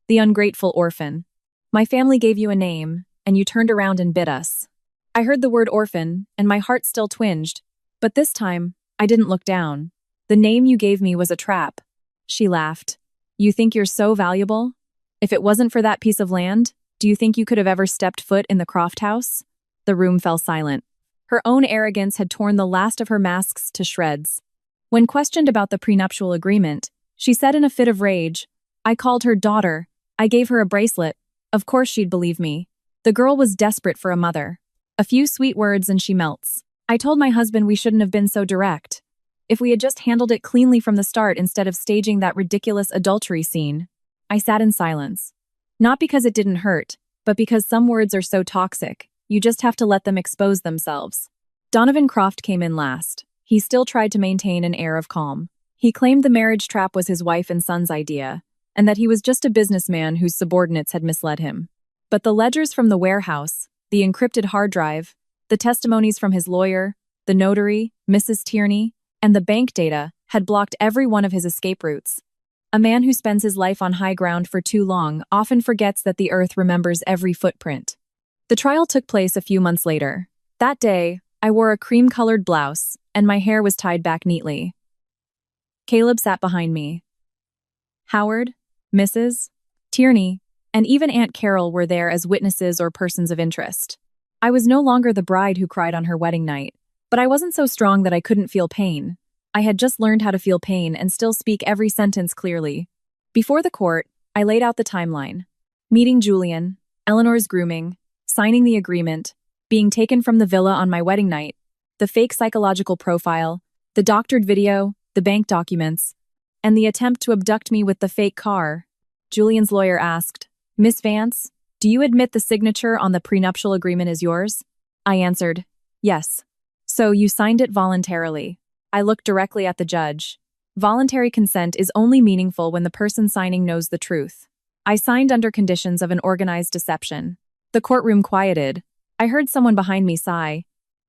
"The ungrateful orphan. My family gave you a name, and you turned around and bit us." I heard the word orphan, and my heart still twinged, but this time, I didn't look down. "The name you gave me was a trap." She laughed. "You think you're so valuable? If it wasn't for that piece of land, do you think you could have ever stepped foot in the Croft house?" The room fell silent. Her own arrogance had torn the last of her masks to shreds. When questioned about the prenuptial agreement, She said in a fit of rage, "I called her daughter. I gave her a bracelet. Of course she'd believe me." The girl was desperate for a mother. A few sweet words and she melts. "I told my husband we shouldn't have been so direct. If we had just handled it cleanly from the start instead of staging that ridiculous adultery scene." I sat in silence. Not because it didn't hurt, but because some words are so toxic, you just have to let them expose themselves. Donovan Croft came in last. He still tried to maintain an air of calm. He claimed the marriage trap was his wife and son's idea, and that he was just a businessman whose subordinates had misled him. But the ledgers from the warehouse, the encrypted hard drive, the testimonies from his lawyer, the notary, Mrs. Tierney, and the bank data had blocked every one of his escape routes. A man who spends his life on high ground for too long often forgets that the earth remembers every footprint. The trial took place a few months later. That day, I wore a cream-colored blouse, and my hair was tied back neatly. Caleb sat behind me. Howard, Mrs. Tierney, and even Aunt Carol were there as witnesses or persons of interest. I was no longer the bride who cried on her wedding night, but I wasn't so strong that I couldn't feel pain. I had just learned how to feel pain and still speak every sentence clearly. Before the court, I laid out the timeline. Meeting Julian, Eleanor's grooming, signing the agreement, being taken from the villa on my wedding night, the fake psychological profile, the doctored video, the bank documents, and the attempt to abduct me with the fake car. Julian's lawyer asked, "Miss Vance, do you admit the signature on the prenuptial agreement is yours?" I answered, "Yes." "So you signed it voluntarily." I looked directly at the judge. Voluntary consent is only meaningful when the person signing knows the truth. I signed under conditions of an organized deception. The courtroom quieted. I heard someone behind me sigh.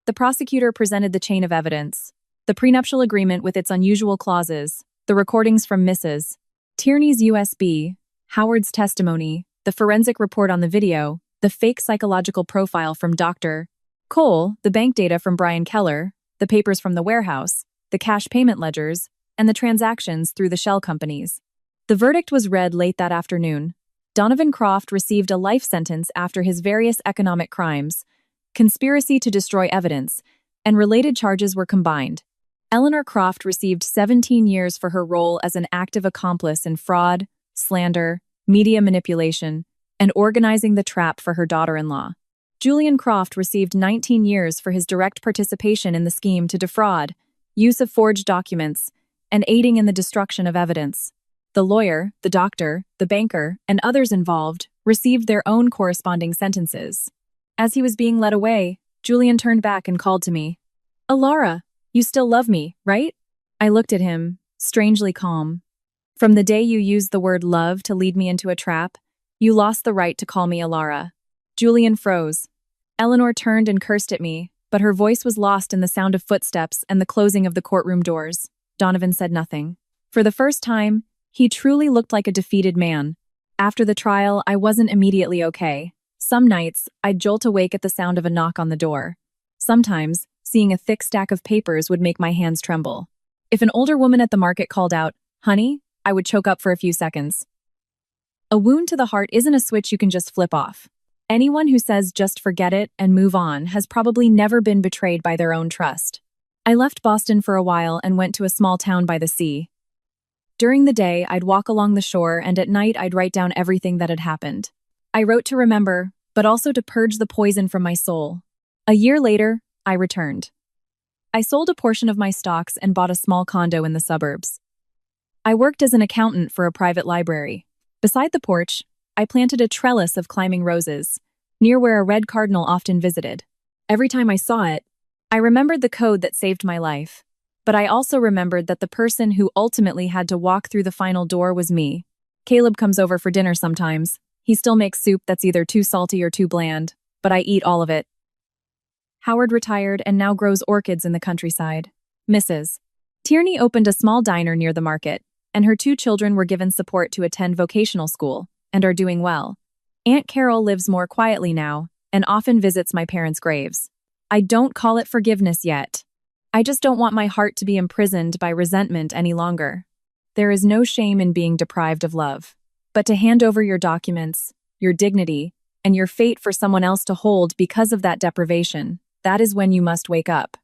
The prosecutor presented the chain of evidence. The prenuptial agreement with its unusual clauses, the recordings from Mrs. Tierney's USB, Howard's testimony, the forensic report on the video, the fake psychological profile from Dr. Cole, the bank data from Brian Keller, the papers from the warehouse, the cash payment ledgers, and the transactions through the shell companies. The verdict was read late that afternoon. Donovan Croft received a life sentence after his various economic crimes, conspiracy to destroy evidence, and related charges were combined. Eleanor Croft received 17 years for her role as an active accomplice in fraud, slander, media manipulation, and organizing the trap for her daughter-in-law. Julian Croft received 19 years for his direct participation in the scheme to defraud, use of forged documents, and aiding in the destruction of evidence. The lawyer, the doctor, the banker, and others involved received their own corresponding sentences. As he was being led away, Julian turned back and called to me, "Alara, you still love me, right?" I looked at him, strangely calm. "From the day you used the word love to lead me into a trap, you lost the right to call me Alara." Julian froze. Eleanor turned and cursed at me, but her voice was lost in the sound of footsteps and the closing of the courtroom doors. Donovan said nothing. For the first time, he truly looked like a defeated man. After the trial, I wasn't immediately okay. Some nights, I'd jolt awake at the sound of a knock on the door. Sometimes, seeing a thick stack of papers would make my hands tremble. If an older woman at the market called out, "Honey," I would choke up for a few seconds. A wound to the heart isn't a switch you can just flip off. Anyone who says just forget it and move on has probably never been betrayed by their own trust. I left Boston for a while and went to a small town by the sea. During the day, I'd walk along the shore, and at night I'd write down everything that had happened. I wrote to remember, but also to purge the poison from my soul. A year later, I returned. I sold a portion of my stocks and bought a small condo in the suburbs. I worked as an accountant for a private library. Beside the porch, I planted a trellis of climbing roses, near where a red cardinal often visited. Every time I saw it, I remembered the code that saved my life. But I also remembered that the person who ultimately had to walk through the final door was me. Caleb comes over for dinner sometimes. He still makes soup that's either too salty or too bland, but I eat all of it. Howard retired and now grows orchids in the countryside. Mrs. Tierney opened a small diner near the market, and her 2 children were given support to attend vocational school, and are doing well. Aunt Carol lives more quietly now, and often visits my parents' graves. I don't call it forgiveness yet. I just don't want my heart to be imprisoned by resentment any longer. There is no shame in being deprived of love. But to hand over your documents, your dignity, and your fate for someone else to hold because of that deprivation, that is when you must wake up.